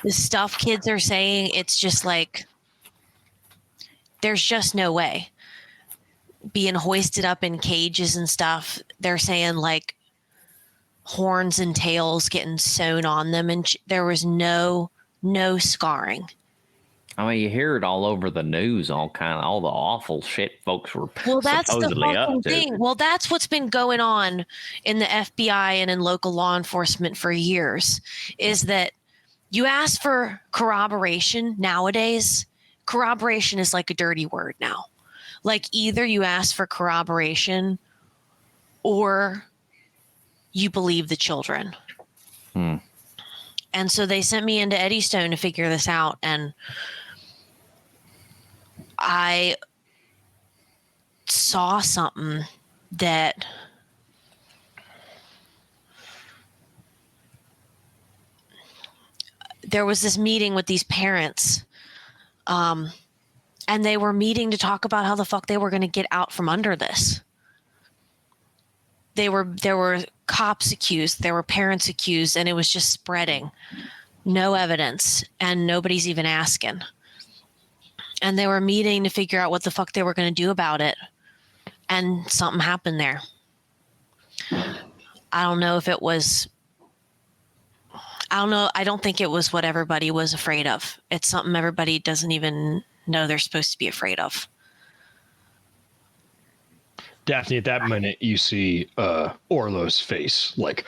The stuff kids are saying, it's just like, there's just no way. Being hoisted up in cages and stuff, they're saying like horns and tails getting sewn on them, and there was no scarring. I mean, you hear it all over the news, all the awful shit folks were that's the supposedly up fucking to. thing. Well, that's what's been going on in the FBI and in local law enforcement for years, is that you ask for corroboration nowadays. Corroboration is like a dirty word now. Like either you ask for corroboration or you believe the children. And so they sent me into Eddystone to figure this out. And I saw something that there was this meeting with these parents, and they were meeting to talk about how the fuck they were going to get out from under this. There were cops accused, there were parents accused, and it was just spreading. No evidence, and nobody's even asking. And they were meeting to figure out what the fuck they were going to do about it. And something happened there. I don't know if it was... I don't know. I don't think it was what everybody was afraid of. It's something everybody doesn't even know they're supposed to be afraid of. Daphne, at that minute, you see Orlo's face, like,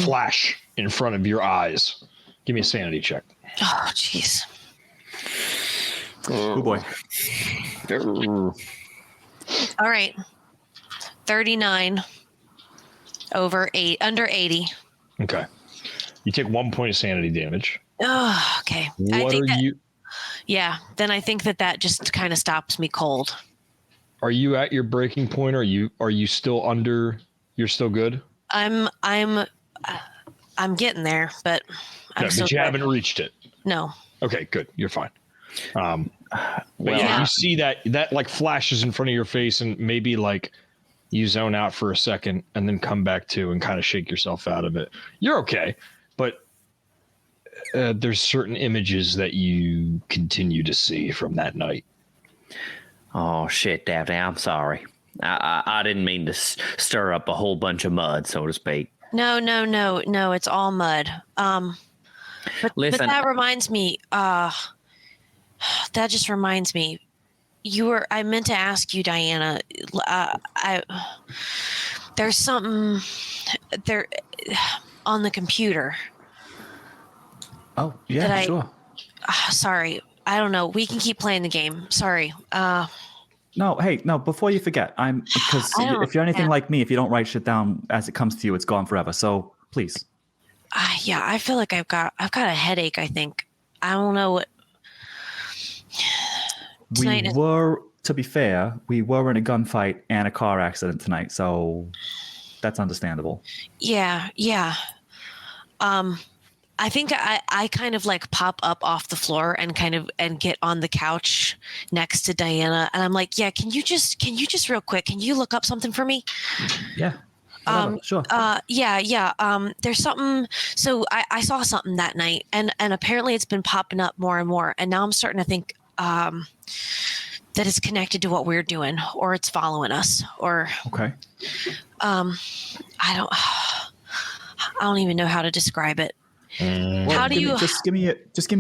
flash in front of your eyes. Give me a sanity check. Oh, jeez. Oh boy. All right. 39 over 8, under 80. Okay. You take 1 point of sanity damage. Oh, okay. What are you? Yeah. Then I think that just kind of stops me cold. Are you at your breaking point? Or are you still under? You're still good? I'm getting there, but But you haven't reached it. No. Okay, good. You're fine. You see that like flashes in front of your face, and maybe like you zone out for a second and then come back to and kind of shake yourself out of it. You're okay, but there's certain images that you continue to see from that night. Oh shit, Daphne, I'm sorry. I didn't mean to stir up a whole bunch of mud, so to speak. No. It's all mud. But that reminds me. That just reminds me. I meant to ask you, Diana. There's something there on the computer. Oh yeah, sure. Sorry, I don't know. We can keep playing the game. Sorry. No. Before you forget, because if you're anything like me, if you don't write shit down as it comes to you, it's gone forever. So please. Yeah, I feel like I've got a headache. I think I don't know what. To be fair, we were in a gunfight and a car accident tonight, so that's understandable. Yeah. I think I kind of like pop up off the floor and get on the couch next to Diana, and I'm like, yeah, can you just real quick, can you look up something for me? Yeah. Sure. Yeah. There's something. So I saw something that night, and apparently it's been popping up more and more, and now I'm starting to think that it's connected to what we're doing, or it's following us, or okay. I don't even know how to describe it. How do you just give me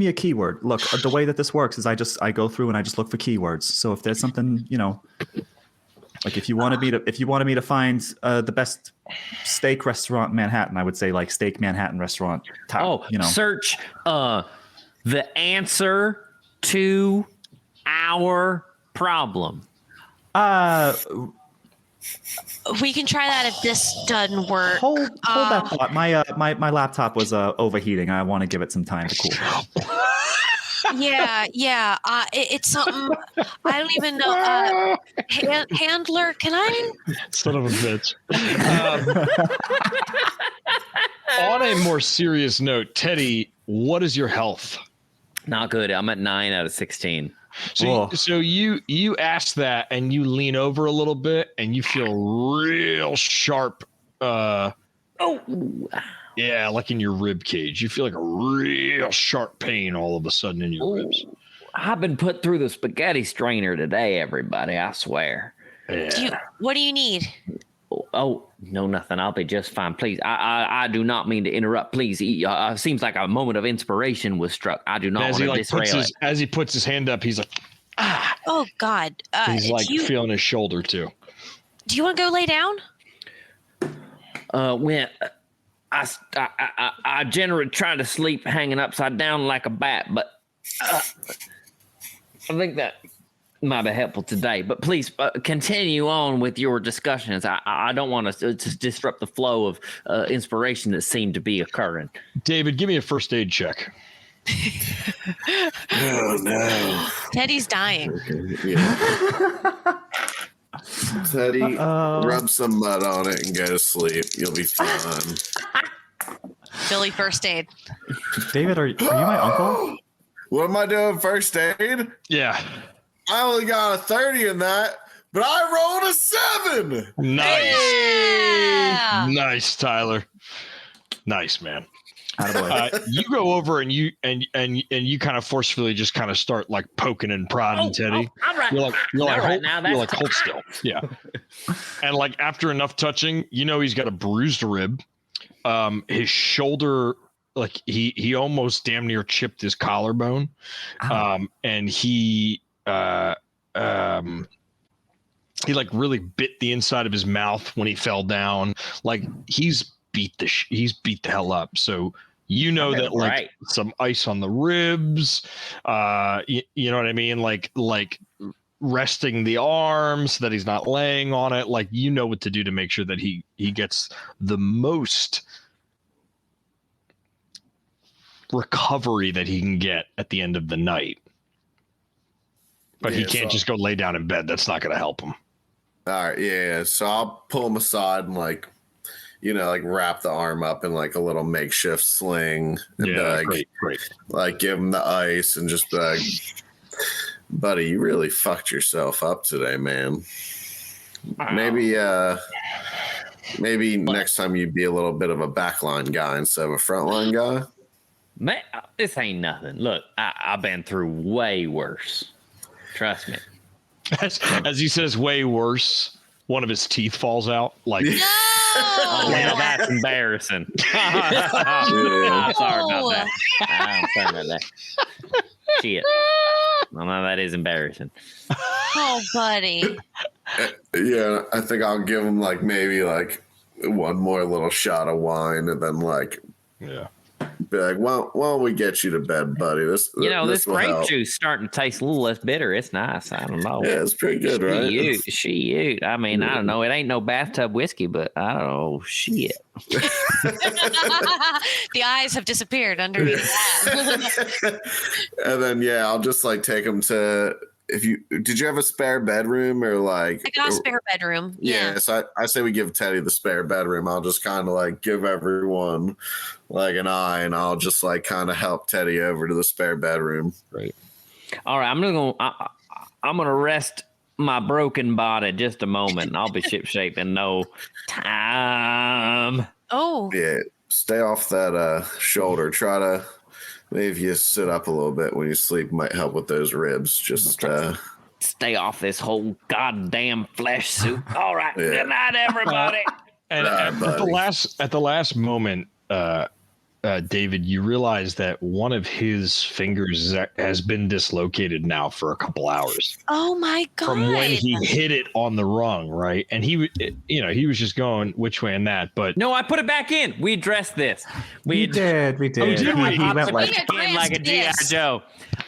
a keyword? Look, the way that this works is I go through and I just look for keywords. So if there's something, like if you wanted me to find the best steak restaurant in Manhattan, I would say like Steak Manhattan Restaurant. Search the answer to our problem. We can try that if this doesn't work. Hold that thought. My laptop was overheating. I want to give it some time to cool. Yeah. It's something I don't even know. Handler, can I? Son of a bitch. On a more serious note, Teddy, what is your health? Not good. I'm at 9 out of 16. So you ask that, and you lean over a little bit, and you feel real sharp. Yeah, like in your rib cage. You feel like a real sharp pain all of a sudden in your ribs. I've been put through the spaghetti strainer today, everybody. I swear. Yeah. What do you need? Oh, no, nothing. I'll be just fine. Please, I do not mean to interrupt. Please, seems like a moment of inspiration was struck. I do not want to disrail it. As he puts his hand up, he's like, Oh God! he's like feeling his shoulder too. Do you want to go lay down? When I generally try to sleep hanging upside down like a bat, but I think that might be helpful today. But please continue on with your discussions. I don't want to disrupt the flow of inspiration that seemed to be occurring. David, give me a first aid check. Oh no, Teddy's dying. Yeah. Teddy, rub some mud on it and go to sleep. You'll be fine. Billy, first aid. David, are you my uncle? What am I doing? First aid? Yeah. I only got a 30 in that, but I rolled a 7. Nice. Yeah. Nice, Tyler. Nice, man. Attaboy. You go over and you kind of forcefully just kind of start like poking and prodding Teddy. All right. You're like That's hold still. Yeah. And like after enough touching, he's got a bruised rib. His shoulder, like he almost damn near chipped his collarbone. And he like really bit the inside of his mouth when he fell down. Like he's beat the hell up. So that like some ice on the ribs, you know what I mean? Like resting the arms so that he's not laying on it. Like, what to do to make sure that he gets the most recovery that he can get at the end of the night. But he can't just go lay down in bed. That's not going to help him. All right. Yeah. So I'll pull him aside and like wrap the arm up in like a little makeshift sling. And great. Like give him the ice and just be like, buddy, you really fucked yourself up today, man. Wow. Maybe next time you'd be a little bit of a backline guy instead of a frontline guy. Man, this ain't nothing. Look, I've been through way worse. Trust me. As he says way worse, one of his teeth falls out. Like, No! Oh, yeah, that's embarrassing. I'm sorry about that. I'm sorry about that. Shit. Well, no, that is embarrassing. Oh, buddy. Yeah, I think I'll give him like maybe like one more little shot of wine and then like be like, why don't we get you to bed, buddy? This grape juice starting to taste a little less bitter. It's nice. I don't know. Yeah, it's pretty good, right? Shoot. I mean, I don't know. It ain't no bathtub whiskey, but I don't know. Shit. The eyes have disappeared underneath that. And then I'll just like take him to. Did you have a spare bedroom or like? I got a spare bedroom. Yeah. So I say we give Teddy the spare bedroom. I'll just kind of like give everyone like an eye, and I'll just like kind of help Teddy over to the spare bedroom. Right. All right. I'm gonna rest my broken body just a moment, and I'll be shipshape in no time. Oh. Yeah. Stay off that shoulder. Try to. Maybe if you sit up a little bit when you sleep, might help with those ribs. Just stay off this whole goddamn flesh suit. All right, Good night, everybody. And at the last moment, David, you realize that one of his fingers has been dislocated now for a couple hours. Oh my God! From when he hit it on the rung, right? And he was just going which way and that, but no, I put it back in. We addressed this. We did. Oh, did He went like a G.I. Joe.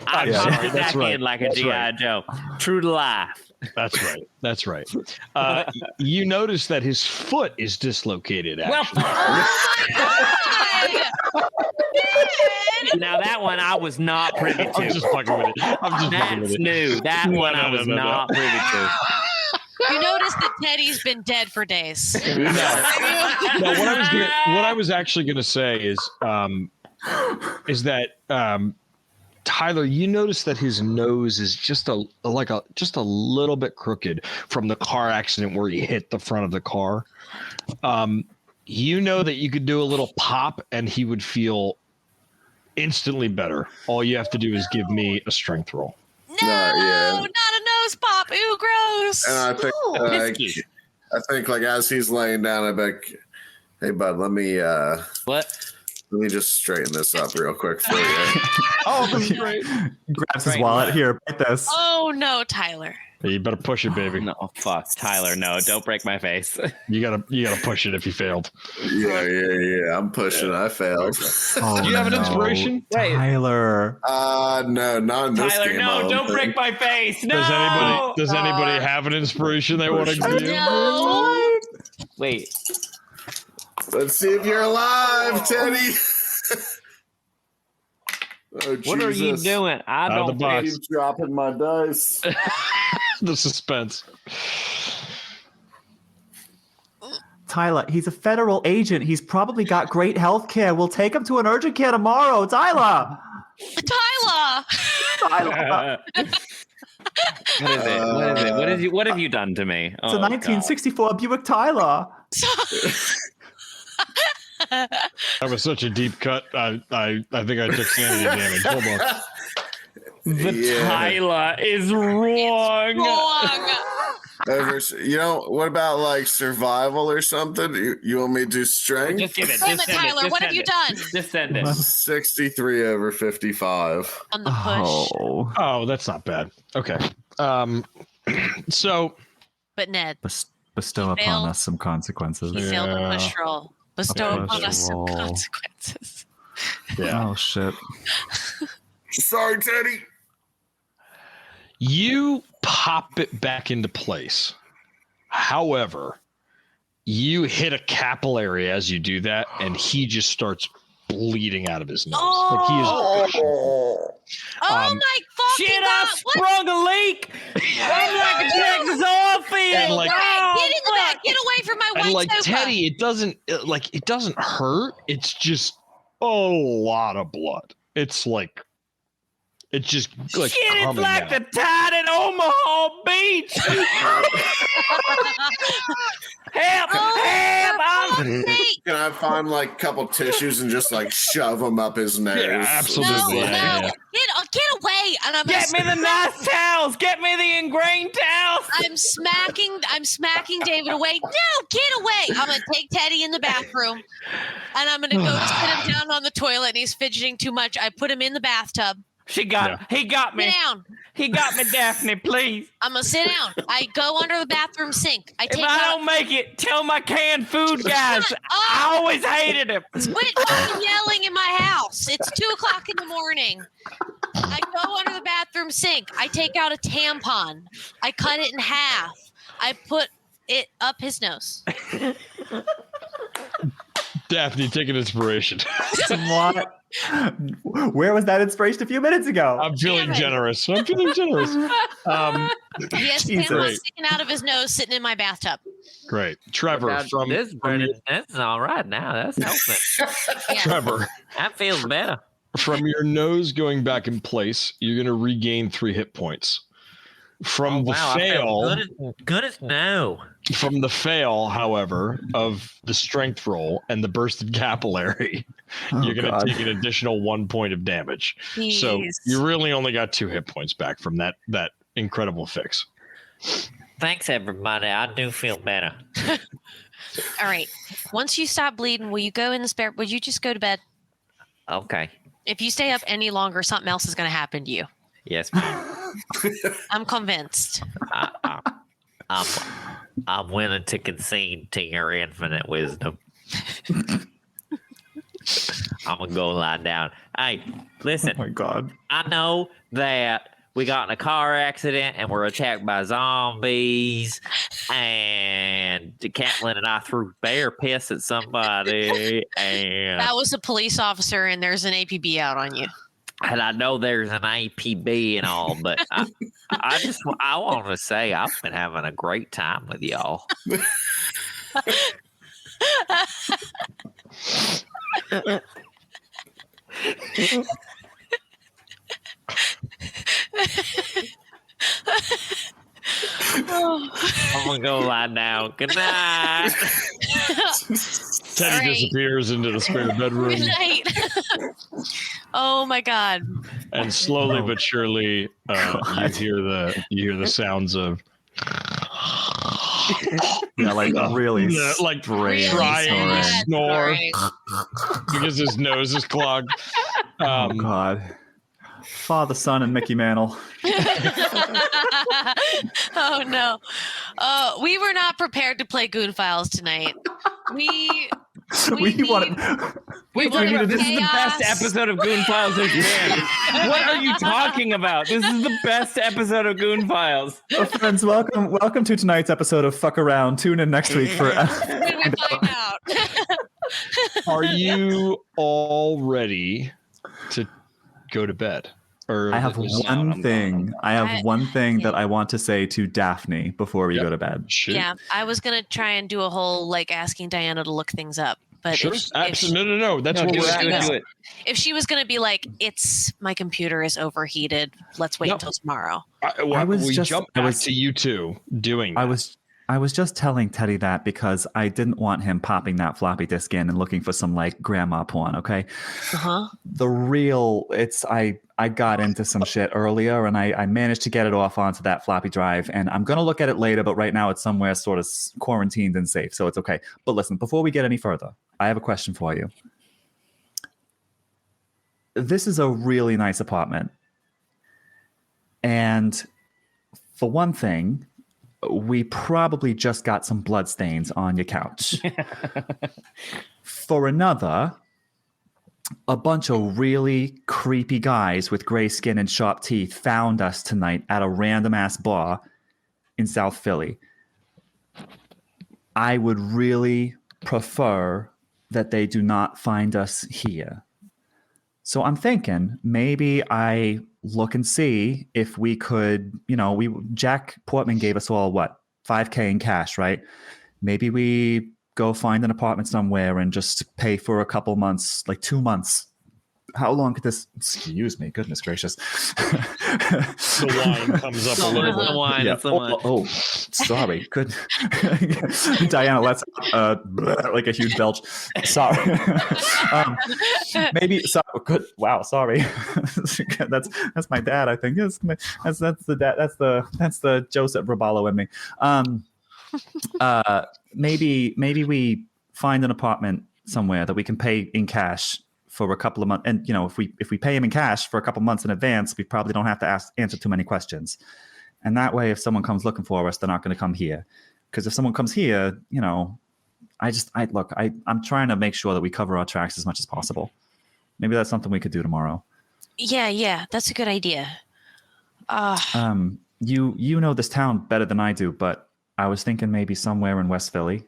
I popped it back in like a G.I. Joe. True to life. That's right. You notice that his foot is dislocated. Actually. Now that one I was not privy to. I'm just fucking with it. That's new. That one I was not privy to. You notice that Teddy's been dead for days. No, what I was actually gonna say is that Tyler, you notice that his nose is just a little bit crooked from the car accident where he hit the front of the car. You know that you could do a little pop and he would feel instantly better. All you have to do is give me a strength roll. No, not a nose pop. Ooh, gross. And I think I think like as he's laying down, I bet, hey bud, let me just straighten this up real quick for you. Oh, that's great. Grabs his wallet. Here, bite this. Oh no, Tyler. You better push it, baby. No, fuck, Tyler. No, don't break my face. You gotta push it if you failed. Yeah. I'm pushing. I failed. Oh, Do you have an inspiration? Tyler. No, not in this Tyler, game. no, don't break my face. No. Does anybody have an inspiration they want to give? No. Wait. Let's see if you're alive, Teddy. Oh, What are you doing? I Out of the don't box. Keep dropping my dice. The suspense. Tyler, he's a federal agent. He's probably got great health care. We'll take him to an urgent care tomorrow. Tyler! Tyler. Tyler! What is it? What have you done to me? It's a 1964 Buick Tyler. That was such a deep cut. I think I took sanity damage. Hold on. Tyler is wrong. What about like survival or something? You want me to do strength? Just give it. Damn it, Tyler, what have you done? Just send it. 63 over 55. On the push. Oh, that's not bad. Okay. So. But Ned. Bestow upon us some consequences. He failed the push roll. Bestow upon us some roll. consequences. Yeah. Oh, shit. Sorry, Teddy. You pop it back into place. However, you hit a capillary as you do that, and he just starts bleeding out of his nose. Like he is. Oh my fucking Shit, god! I sprung a leak. I'm like a Texas oil field. And like, Get in the back! Get away from my white and like sofa! Teddy, it doesn't hurt. It's just a lot of blood. It's just like Shit, it's coming like out. the tide at Omaha Beach. Help! Can I find like a couple tissues and just like shove them up his nose? Yeah, absolutely. No, Yeah. Get away! And I'm Get me the nice towels. Get me the ingrained towels. I'm smacking David away. No, get away! I'm gonna take Teddy in the bathroom, and I'm gonna go sit him down on the toilet. And he's fidgeting too much. I put him in the bathtub. He got me. Sit down. He got me, Daphne, please. I'm gonna sit down. I go under the bathroom sink. If I don't make it, tell my canned food guys. Shut up. I always hated him. Quit fucking yelling in my house. It's 2:00 in the morning. I go under the bathroom sink. I take out a tampon. I cut it in half. I put it up his nose. Daphne, take an inspiration. What? Where was that inspiration a few minutes ago? I'm feeling Damn it. generous. He has Jesus. tampons sticking out of his nose, sitting in my bathtub. Great. Trevor, That's all right now. That's helping. Yeah. Trevor, That feels better. from your nose going back in place, you're going to regain 3 hit points. From the Wow, fail, I feel good as no. from the fail, however, of the strength roll and the bursted capillary, you're going to take an additional 1 point of damage. So Jeez. you really only got 2 hit points back from that incredible fix. Thanks, everybody. I do feel better. All right. Once you stop bleeding, will you go in the spare? Would you just go to bed? Okay. If you stay up any longer, something else is going to happen to you. Yes, ma'am. I'm convinced. I'm willing to concede to your infinite wisdom. I'm gonna go lie down. Hey, listen. Oh my God. I know that we got in a car accident and we're attacked by zombies, and Kaplan and I threw bear piss at somebody, and That was a police officer, and there's an APB out on you. I know there's an APB and all, but I want to say I've been having a great time with y'all. I'm gonna go lie down. Good night. Teddy Right. disappears into the spare bedroom, Good night. Oh my God. and slowly but surely, you hear the sounds of Yeah, like really like strange trying to sad snore snoring. because his nose is clogged. Oh God. Father, Son, and Mickey Mantle. Oh no. We were not prepared to play Goon Files tonight. We want. Wait, want this is the best chaos. episode of Goon Files there's been. What are you talking about? This is the best episode of Goon Files. Friends, welcome to tonight's episode of Fuck Around. Tune in next week for. when we find out. Are you all ready to go to bed? Or I have one thing. I have one thing that I want to say to Daphne before we go to bed. Shoot. Yeah, I was gonna try and do a whole like asking Diana to look things up, but Sure. No. That's what do we're it, at. do it. if she was gonna be like, "It's my computer is overheated. Let's wait until tomorrow." We jumped back to you two doing that. I was just telling Teddy that because I didn't want him popping that floppy disk in and looking for some like grandma porn. Okay. The real I got into some shit earlier and I managed to get it off onto that floppy drive and I'm going to look at it later, but right now it's somewhere sort of quarantined and safe. So it's okay. But listen, before we get any further, I have a question for you. This is a really nice apartment. And for one thing, we probably just got some bloodstains on your couch. For another, a bunch of really creepy guys with gray skin and sharp teeth found us tonight at a random ass bar in South Philly. I would really prefer that they do not find us here. So I'm thinking maybe I look and see if we could, Jack Portman gave us all $5,000 in cash, right? Maybe we go find an apartment somewhere and just pay for a couple months, like 2 months. How long could this? Excuse me, goodness gracious. The wine comes up a little bit. The wine. Yeah. It's the wine. Oh, sorry. Good. Diana lets like a huge belch. Sorry. Maybe. Good. Wow. Sorry. That's my dad. I think that's the dad. That's the Joseph Rebollo in me. Maybe we find an apartment somewhere that we can pay in cash for a couple of months. And, if we pay him in cash for a couple months in advance, we probably don't have to answer too many questions. And that way, if someone comes looking for us, they're not going to come here. Because if someone comes here, I'm trying to make sure that we cover our tracks as much as possible. Maybe that's something we could do tomorrow. Yeah, that's a good idea. You know this town better than I do, but I was thinking maybe somewhere in West Philly.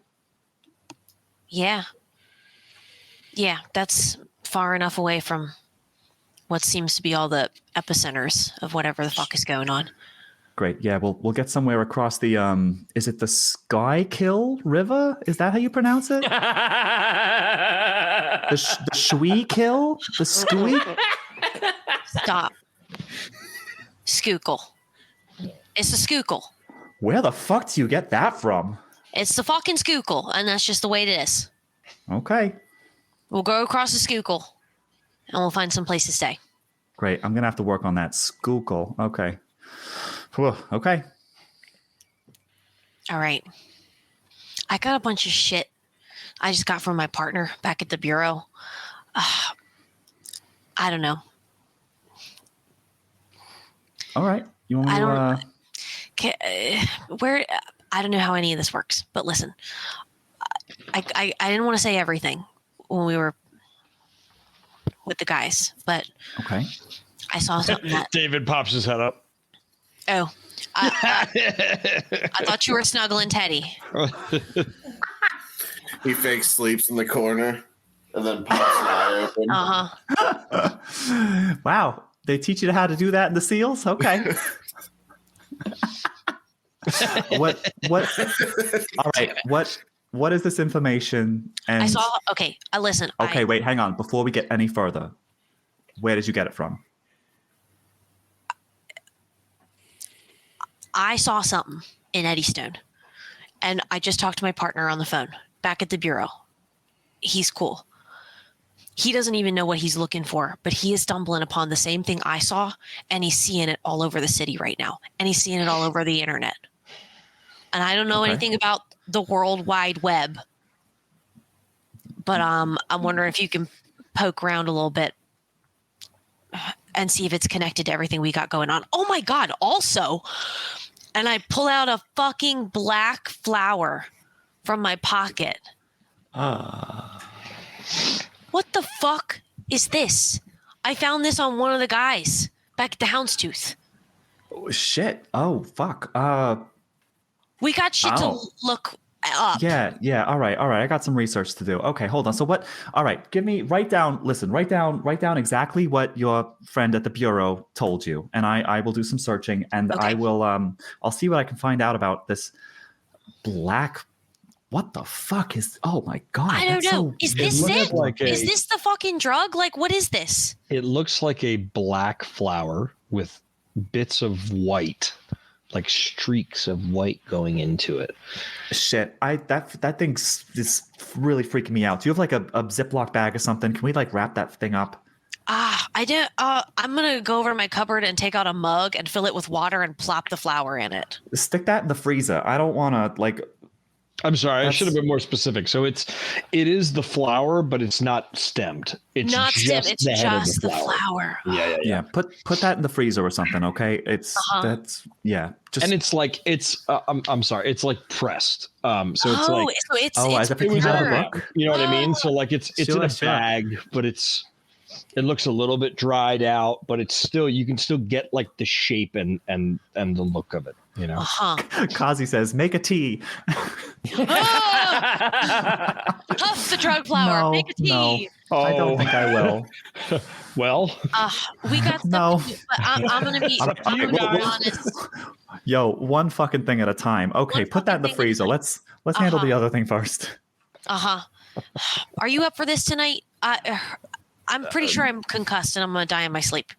Yeah, that's far enough away from what seems to be all the epicenters of whatever the fuck is going on. Great. Yeah, we'll get somewhere across the is it the Schuylkill River? Is that how you pronounce it? the Schuylkill? The Schuylkill? Stop. Schuylkill. It's the Schuylkill. Where the fuck do you get that from? It's the fucking Schuylkill, and that's just the way it is. Okay. We'll go across the Schuylkill, and we'll find some place to stay. Great. I'm gonna have to work on that Schuylkill. Okay. Whew. Okay. All right. I got a bunch of shit I just got from my partner back at the bureau. I don't know. All right. You want me to? I don't know how any of this works, but listen. I didn't want to say everything when we were with the guys, but okay. I saw something that David pops his head up. Oh, I thought you were snuggling Teddy. He fake sleeps in the corner and then pops an eye open. Wow. They teach you how to do that in the SEALs? Okay. What all right. What is this information? And I saw okay, listen. Okay, wait, hang on. Before we get any further, where did you get it from? I saw something in Eddystone, and I just talked to my partner on the phone back at the bureau. He's cool. He doesn't even know what he's looking for, but he is stumbling upon the same thing I saw, and he's seeing it all over the city right now, and he's seeing it all over the internet. and I don't know anything about the World Wide Web. But I'm wondering if you can poke around a little bit and see if it's connected to everything we got going on. Oh my God! Also, and I pull out a fucking black flower from my pocket. What the fuck is this? I found this on one of the guys back at the Houndstooth. Oh, shit. Oh, fuck. We got shit to look up. Yeah. All right. I got some research to do. Okay, hold on. So what? All right. Write down exactly what your friend at the Bureau told you. And I will do some searching, and I will, I'll see what I can find out about this black. What the fuck is, oh my God. I don't know. Is this it? Is this the fucking drug? Like, what is this? It looks like a black flower with bits of white, like streaks of white going into it. Shit, that thing's is really freaking me out. Do you have like a Ziploc bag or something? Can we like wrap that thing up? I do. I'm gonna go over to my cupboard and take out a mug and fill it with water and plop the flower in it. Stick that in the freezer. I don't want to like. I'm sorry, I should have been more specific. So it is the flower, but it's not stemmed. It's not just stemmed. It's just the flower. Yeah. Put that in the freezer or something. Okay, it's that's Just, and it's like I'm sorry, it's like pressed. So it's like it's as if it had a book. You know what I mean? So like it's in a bag, but it looks a little bit dried out, but it's still, you can still get like the shape and the look of it, you know. Kazi says, make a tea. Huff the drug flower, make a tea. No, I don't think I will. Well, we got stuff to do, but I'm gonna be honest. Yo, one fucking thing at a time. Okay, put that in the freezer. Let's handle the other thing first. Are you up for this tonight? I'm pretty sure I'm concussed and I'm gonna die in my sleep.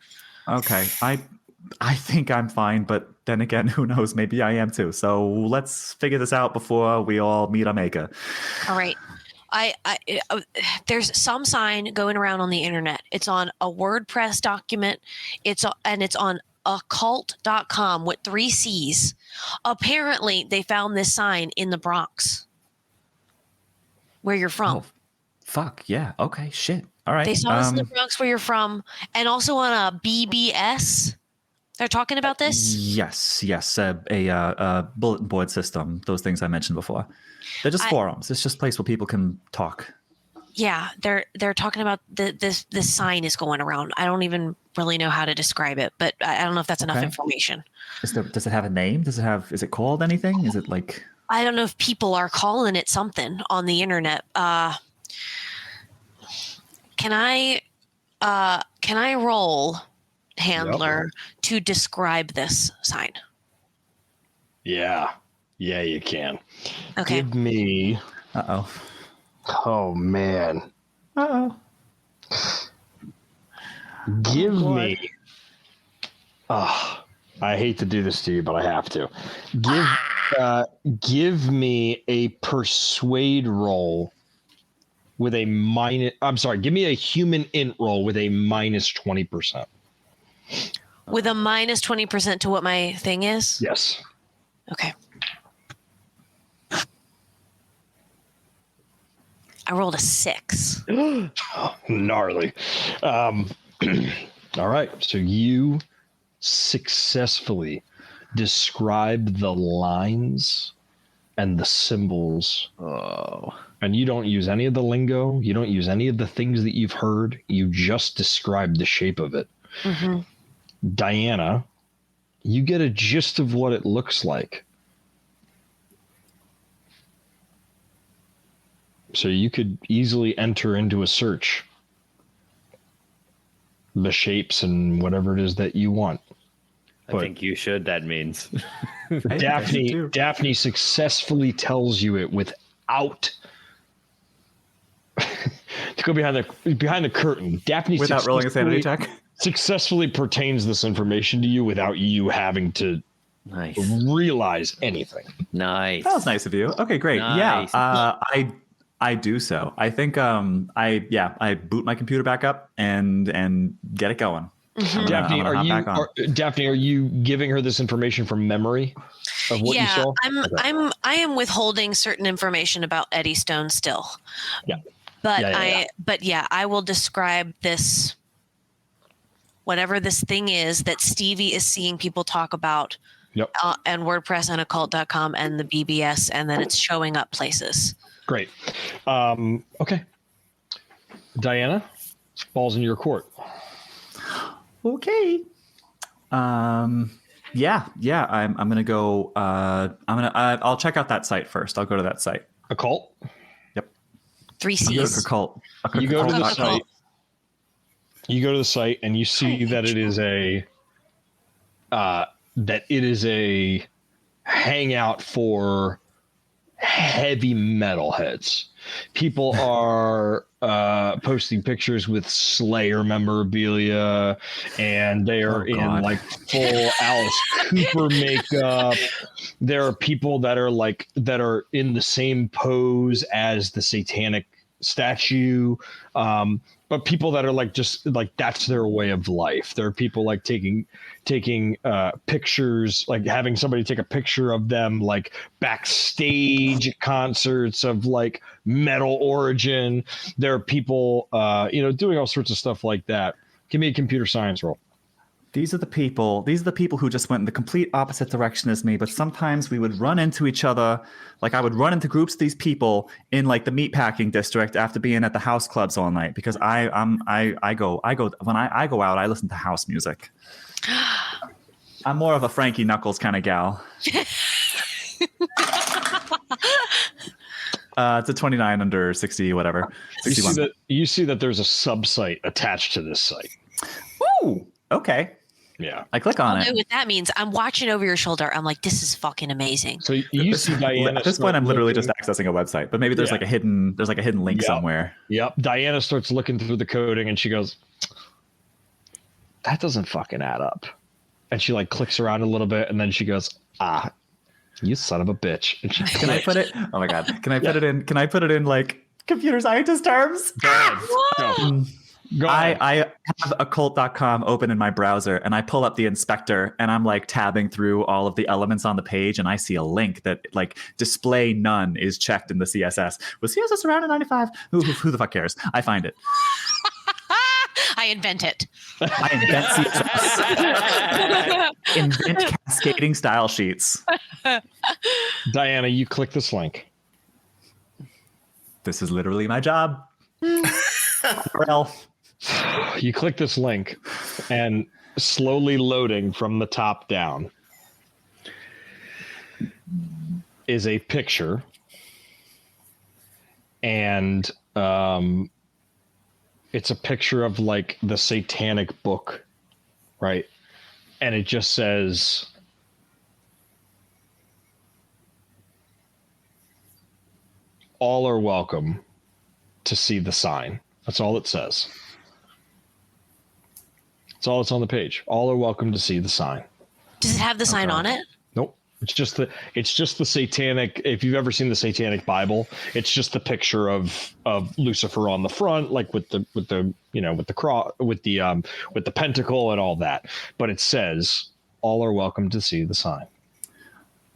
Okay, I think I'm fine, but then again, who knows? Maybe I am too. So let's figure this out before we all meet our maker. All right. There's some sign going around on the internet. It's on a WordPress document. It's on occult.com with 3 C's. Apparently, they found this sign in the Bronx, where you're from. Oh, fuck yeah. Okay, shit. All right. They saw this in the Bronx, where you're from, and also on a BBS. They're talking about this? Yes. A bulletin board system. Those things I mentioned before. They're just forums. It's just a place where people can talk. Yeah, they're talking about this sign is going around. I don't even really know how to describe it, but I don't know if that's enough information. Does it have a name? Is it called anything? Is it like? I don't know if people are calling it something on the internet. Can I roll handler to describe this sign? Yeah, you can. Okay. Give me. Oh man. Give me. I hate to do this to you, but I have to. Give me a persuade roll with a minus. I'm sorry. Give me a human int roll with a minus 20%. With a minus 20% to what my thing is? Yes. Okay. I rolled a 6. Gnarly. All right. So you successfully describe the lines and the symbols. And you don't use any of the lingo. You don't use any of the things that you've heard. You just describe the shape of it. Mm-hmm. Diana, you get a gist of what it looks like. So you could easily enter into a search the shapes and whatever it is that you want. I think you should, that means. Daphne successfully tells you it without to go behind the curtain. Daphne without rolling a sanity check. Successfully pertains this information to you without you having to realize anything. Nice. That was nice of you. Okay, great. Nice. Yeah. I do so. I think I boot my computer back up and get it going. Mhm. Daphne, are you giving her this information from memory of what you saw? I am withholding certain information about Eddie Stone still. Yeah. But I will describe this, whatever this thing is that Stevie is seeing people talk about. Yep. And WordPress and occult.com and the BBS, and then it's showing up places. Great. Okay. Diana, ball's in your court. Okay. I'm gonna go. I'll check out that site first. I'll go to that site. Occult. Yep. 3 C's. Occult. You go to the site. You go to the site and you see that it is a hangout for heavy metalheads. People are posting pictures with Slayer memorabilia, and they are in like full Alice Cooper makeup. There are people that are in the same pose as the satanic statue. But people that are just that's their way of life. There are people like taking pictures, like having somebody take a picture of them like backstage at concerts of like metal origin. There are people doing all sorts of stuff like that. Give me a computer science roll. These are the people who just went in the complete opposite direction as me, but sometimes we would run into each other. Like I would run into groups of these people in like the meatpacking district after being at the house clubs all night, because I go out, I listen to house music. I'm more of a Frankie Knuckles kind of gal. It's a 29 under 60, whatever. 61. You see that there's a sub-site attached to this site. Ooh, okay. Yeah. I click on it. I know what that means. I'm watching over your shoulder. I'm like, this is fucking amazing. So you see Diana. At this point, I'm literally just accessing a website, but maybe there's like a hidden link somewhere. Yep. Diana starts looking through the coding and she goes, that doesn't fucking add up. And she like clicks around a little bit and then she goes, you son of a bitch. And she Can I put it? Oh my God. Can I put it in? Can I put it in like computer scientist terms? Go ahead. Go ahead. I have occult.com open in my browser and I pull up the inspector and I'm like tabbing through all of the elements on the page and I see a link that like display none is checked in the CSS. Was CSS around in 95? Who the fuck cares? I find it. I invent it. I invent CSS. Invent cascading style sheets. Diana, you click this link. This is literally my job. Well, you click this link and slowly loading from the top down is a picture, and it's a picture of like the satanic book, right? And it just says all are welcome to see the sign. That's all it says. That's all that's on the page. All are welcome to see the sign. Does it have the sign on it? Nope. It's just the satanic. If you've ever seen the Satanic Bible, it's just the picture of Lucifer on the front, like with the cross, with the pentacle and all that. But it says all are welcome to see the sign.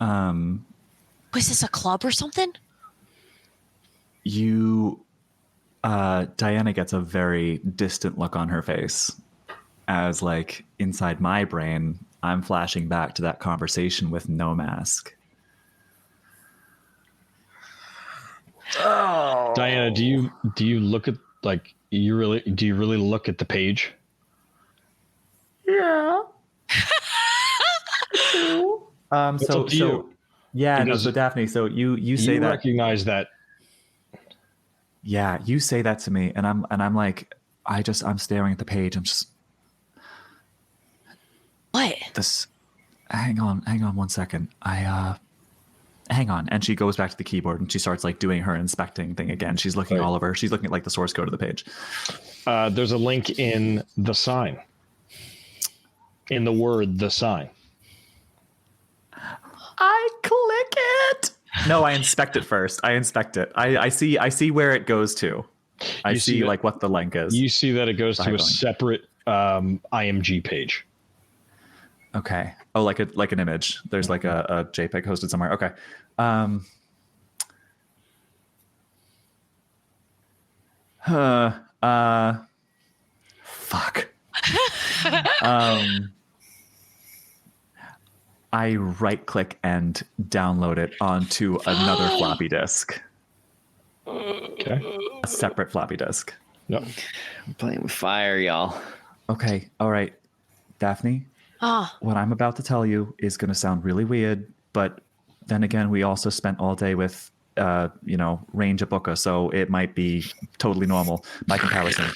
Was this a club or something? Diana gets a very distant look on her face as like inside my brain, I'm flashing back to that conversation with No Mask. Oh. Diana, do you look at do you really look at the page? Yeah. So Daphne, so you say you that recognize that. Yeah, you say that to me, and I'm like, I'm staring at the page. I'm just what? This. Hang on 1 second. Hang on, and she goes back to the keyboard and she starts like doing her inspecting thing again. She's looking all over. She's looking at like the source code of the page. There's a link in the sign. In the word, the sign. I click it. No, I inspect it first. I inspect it. I see where it goes to. I see like what the link is. You see that it goes to a separate IMG page. Okay. Oh, like an image. There's like a JPEG hosted somewhere. Okay. Fuck. I right click and download it onto another floppy disk. Okay. A separate floppy disk. Yep. I'm playing with fire, y'all. Okay. All right. Daphne, what I'm about to tell you is going to sound really weird, but then again, we also spent all day with, Range of Booker, so it might be totally normal by comparison.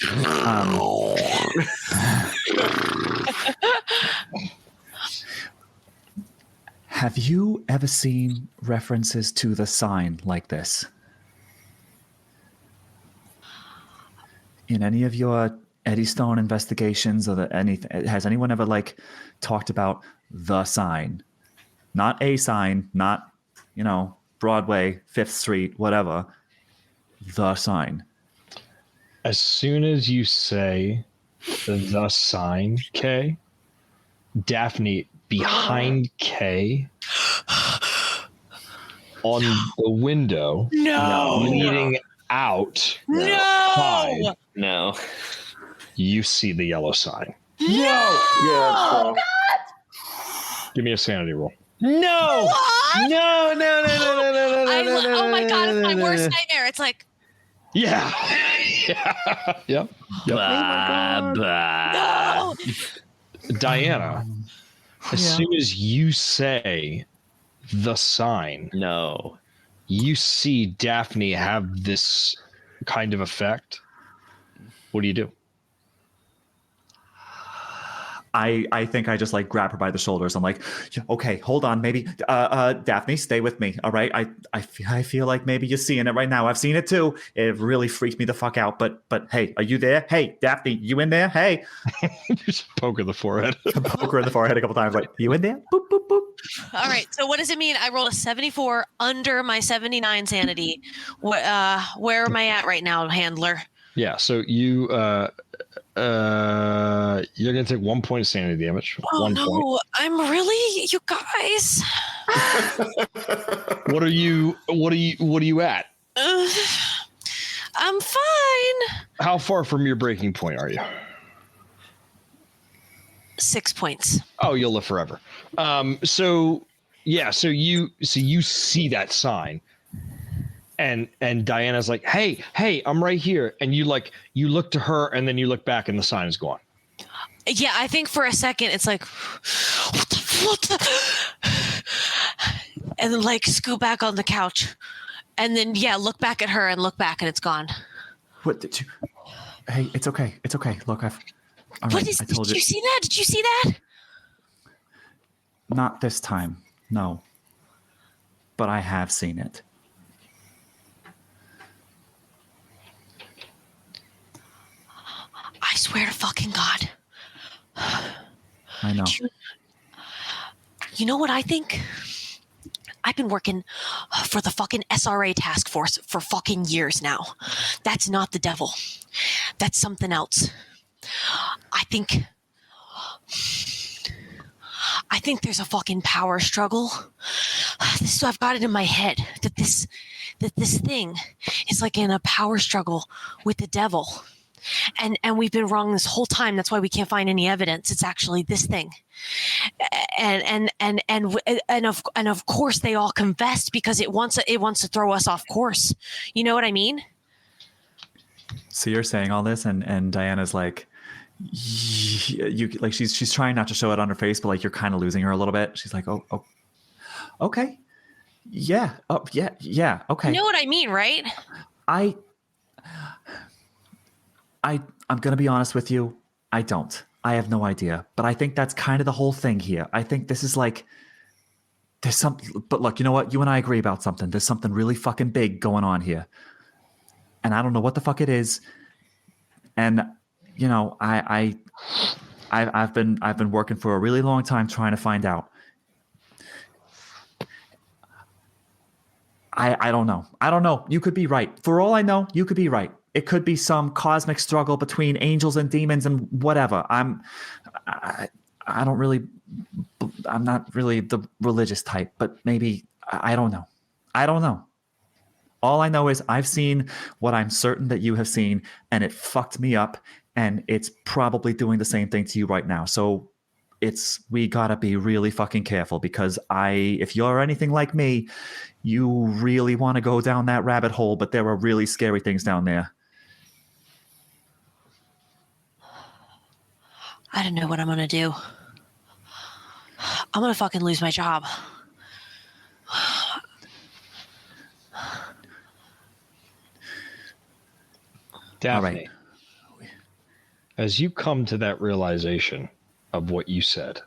Have you ever seen references to the sign like this? In any of your Eddystone investigations or anything, has anyone ever talked about the sign? Not a sign, not, Broadway, 5th Street, whatever. The sign. As soon as you say the sign, Kay, Daphne behind Kay on the window, leading out, side, No. you see the yellow sign. Yeah. Give me a sanity roll. No. What? No. Oh my god, it's my worst nightmare. It's like, Yeah. Yep. no. Diana, as soon as you say the sign, No. you see Daphne have this kind of effect. What do you do? I think I just grab her by the shoulders. I'm like, "Yeah, okay, hold on, maybe Daphne, stay with me, all right? I feel like maybe you're seeing it right now. I've seen it too. It really freaked me the fuck out. But hey, are you there? Hey, Daphne, you in there? Hey." Just poke her in the forehead. Poke her in the forehead a couple times, like, "You in there?" Boop boop boop. All right. So what does it mean? I rolled a 74 under my 79 sanity. Where am I at right now, handler? Yeah, so you're gonna take 1 point of sanity damage. Oh 1 no, point. I'm really, you guys. What are you at? I'm fine. How far from your breaking point are you? 6 points. Oh, you'll live forever. So you see that sign, and Diana's like, hey, I'm right here, and you look to her, and then you look back, and the sign is gone. Yeah, I think for a second it's like, what the? And then scoot back on the couch, and then look back at her and look back, and it's gone. What did you? Hey, it's okay. It's okay. Look, I've. All right, I told did you see that? Did you see that? Not this time, no. But I have seen it. I swear to fucking God. I know. You know what I think? I've been working for the fucking SRA task force for fucking years now. That's not the devil. That's something else. I think there's a fucking power struggle. So I've got it in my head that this thing is in a power struggle with the devil. And we've been wrong this whole time. That's why we can't find any evidence. It's actually this thing. And of course they all confessed because it wants to throw us off course. You know what I mean? So you're saying all this, and Diana's like, you she's trying not to show it on her face, but you're kind of losing her a little bit. She's like, oh, okay, yeah, okay. You know what I mean, right? I'm gonna be honest with you. I don't. I have no idea. But I think that's kind of the whole thing here. I think this is there's something. But look, you know what? You and I agree about something. There's something really fucking big going on here, and I don't know what the fuck it is. And I've been working for a really long time trying to find out. I don't know. You could be right. For all I know, you could be right. it could be some cosmic struggle between angels and demons and whatever. I'm not really the religious type, but maybe I don't know. All I know is I've seen what I'm certain that you have seen, and it fucked me up, and it's probably doing the same thing to you right now. So we gotta be really fucking careful, because if you're anything like me, you really want to go down that rabbit hole, but there are really scary things down there. I don't know what I'm gonna do. I'm gonna fucking lose my job. Daphne, as you come to that realization of what you said,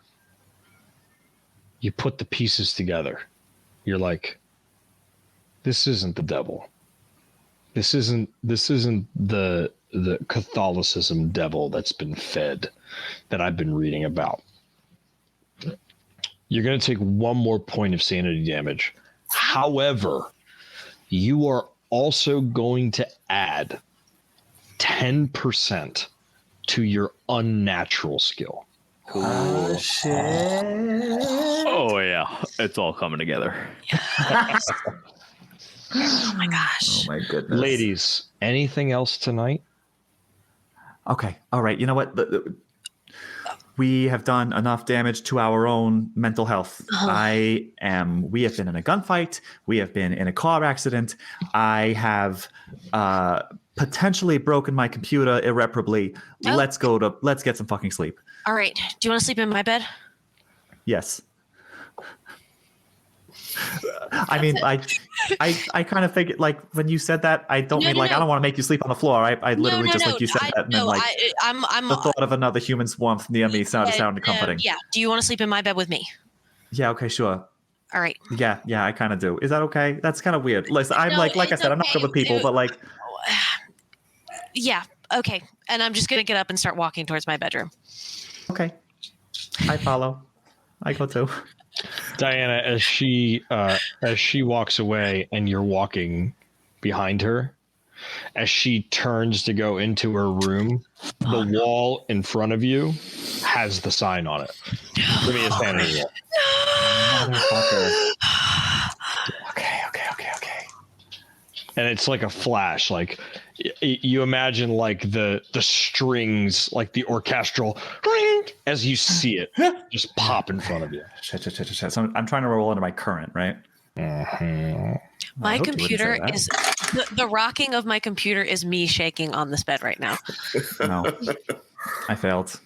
you put the pieces together. You're like, this isn't the devil. This isn't the Catholicism devil that's been fed, that I've been reading about. You're going to take one more point of sanity damage. However, you are also going to add 10% to your unnatural skill. Oh, shit. Oh, yeah. It's all coming together. Oh my gosh. Oh my goodness. Ladies, anything else tonight? Okay. All right. You know what? We have done enough damage to our own mental health. We have been in a gunfight. We have been in a car accident. I have potentially broken my computer irreparably. Oh. Let's get some fucking sleep. All right. Do you want to sleep in my bed? Yes. I mean, I kind of figured, like, when you said that, I don't mean like I don't want to make you sleep on the floor. I literally like you said that, and then like I'm the thought of another human's warmth near me sounded comforting. Yeah. Do you want to sleep in my bed with me? Yeah. Okay. Sure. All right. Yeah. I kind of do. Is that okay? That's kind of weird. Listen, I'm like I said, I'm not good with people, but like. Yeah. Okay. And I'm just gonna get up and start walking towards my bedroom. Okay. I follow. I go too. Diana, as she walks away and you're walking behind her, as she turns to go into her room, the wall in front of you has the sign on it. Give me a sanity roll. Motherfucker. Okay. And it's like a flash, like you imagine like the strings, like the orchestral ring, as you see it just pop in front of you. Shit. So I'm trying to roll into my current, right? My computer is the rocking of my computer is me shaking on this bed right now. No, I failed.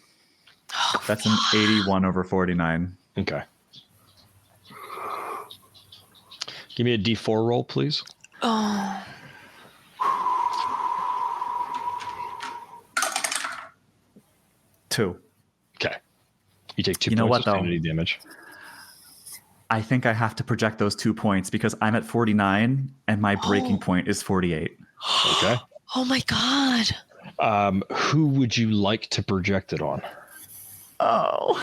That's an 81 over 49. Okay. Give me a D4 roll, please. Oh. Two. Okay. You take 2 You know points what, of though? sanity damage. I think I have to project those 2 points because I'm at 49 and my breaking point is 48. Okay. Oh my God. Who would you like to project it on? I'm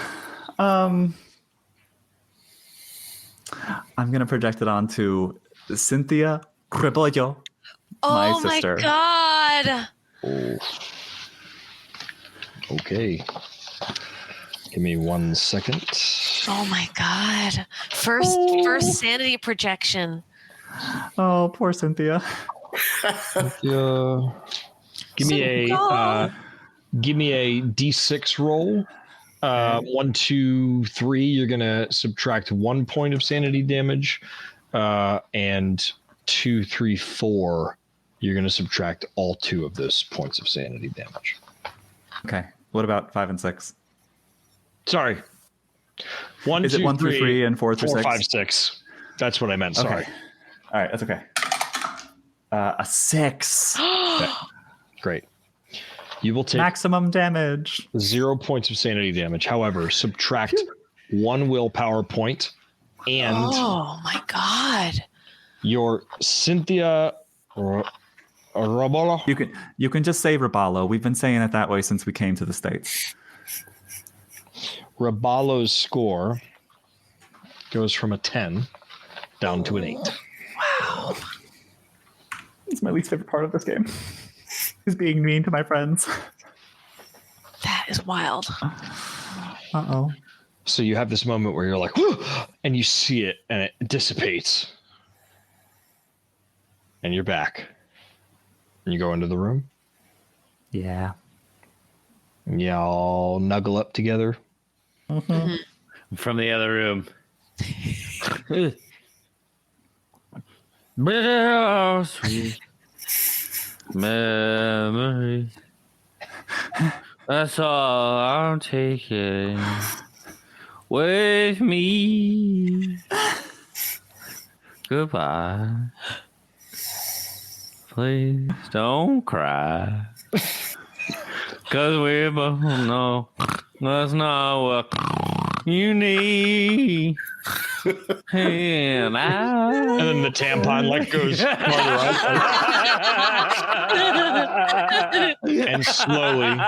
going to project it onto Cynthia Rebollo, my Oh my sister. God. Oh. Okay. Give me 1 second. Oh my God. First sanity projection. Oh, poor Cynthia. Yeah. Give me a D6 roll. 1, 2, 3. You're gonna subtract 1 point of sanity damage, and 2, 3, 4. You're gonna subtract all 2 of those points of sanity damage. Okay. What about 5 and 6? Sorry. 1, Is 2, it 1 through 3 and 4 through 4, 6? 5, 6. That's what I meant. Sorry. Okay. All right. That's okay. A 6. Okay. Great. You will take Maximum damage. 0 points of sanity damage. However, subtract 1 willpower point and Oh my God. your Cynthia Rebollo. You can just say Rebollo. We've been saying it that way since we came to the States. Rebollo's score goes from a 10 down to an 8. It's my least favorite part of this game. He's being mean to my friends. That is wild. Uh-oh. So you have this moment where you're like, whoo, and you see it and it dissipates. And you're back. And you go into the room. Yeah. And y'all snuggle up together. From the other room. Sweet memories. That's all I'm taking with me. Goodbye. Please don't cry. 'Cause we both know that's not what you need. And then the tampon like goes farther up. And slowly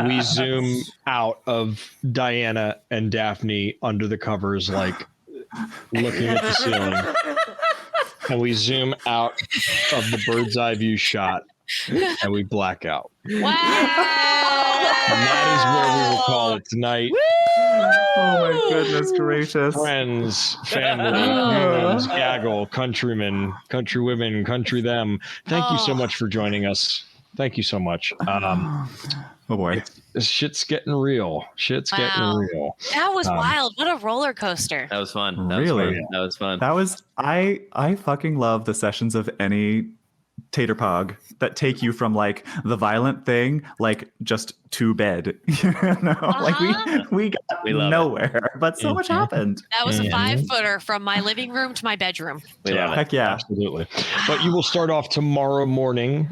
we zoom out of Diana and Daphne under the covers, like looking at the ceiling. And we zoom out of the bird's eye view shot and we black out. Wow. And that is where we will call it tonight. Oh my goodness gracious. Friends, family, humans, gaggle, countrymen, countrywomen, country them. Thank you so much for joining us. Thank you so much. Oh boy. Shit's getting real. Shit's getting real. That was wild. What a roller coaster. that was fun. Really? That was fun. That was I fucking love the sessions of any tater pog that take you from like the violent thing like just to bed. Like we got nowhere, but so much happened. That was a 5-footer from my living room to my bedroom. Heck yeah. Absolutely. But you will start off tomorrow morning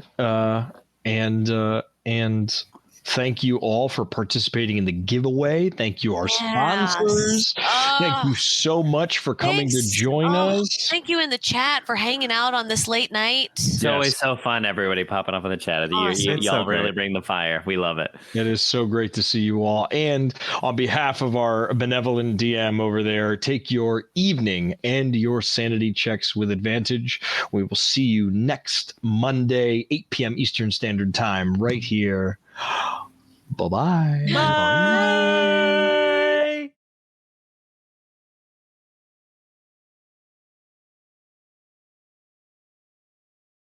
and thank you all for participating in the giveaway. Thank you, our sponsors. Thank you so much for coming to join us. Thank you in the chat for hanging out on this late night. It's always so fun, everybody popping up in the chat. Y'all really bring the fire. We love it. It is so great to see you all. And on behalf of our benevolent DM over there, take your evening and your sanity checks with advantage. We will see you next Monday, 8 p.m. Eastern Standard Time, right here. Bye-bye. Bye.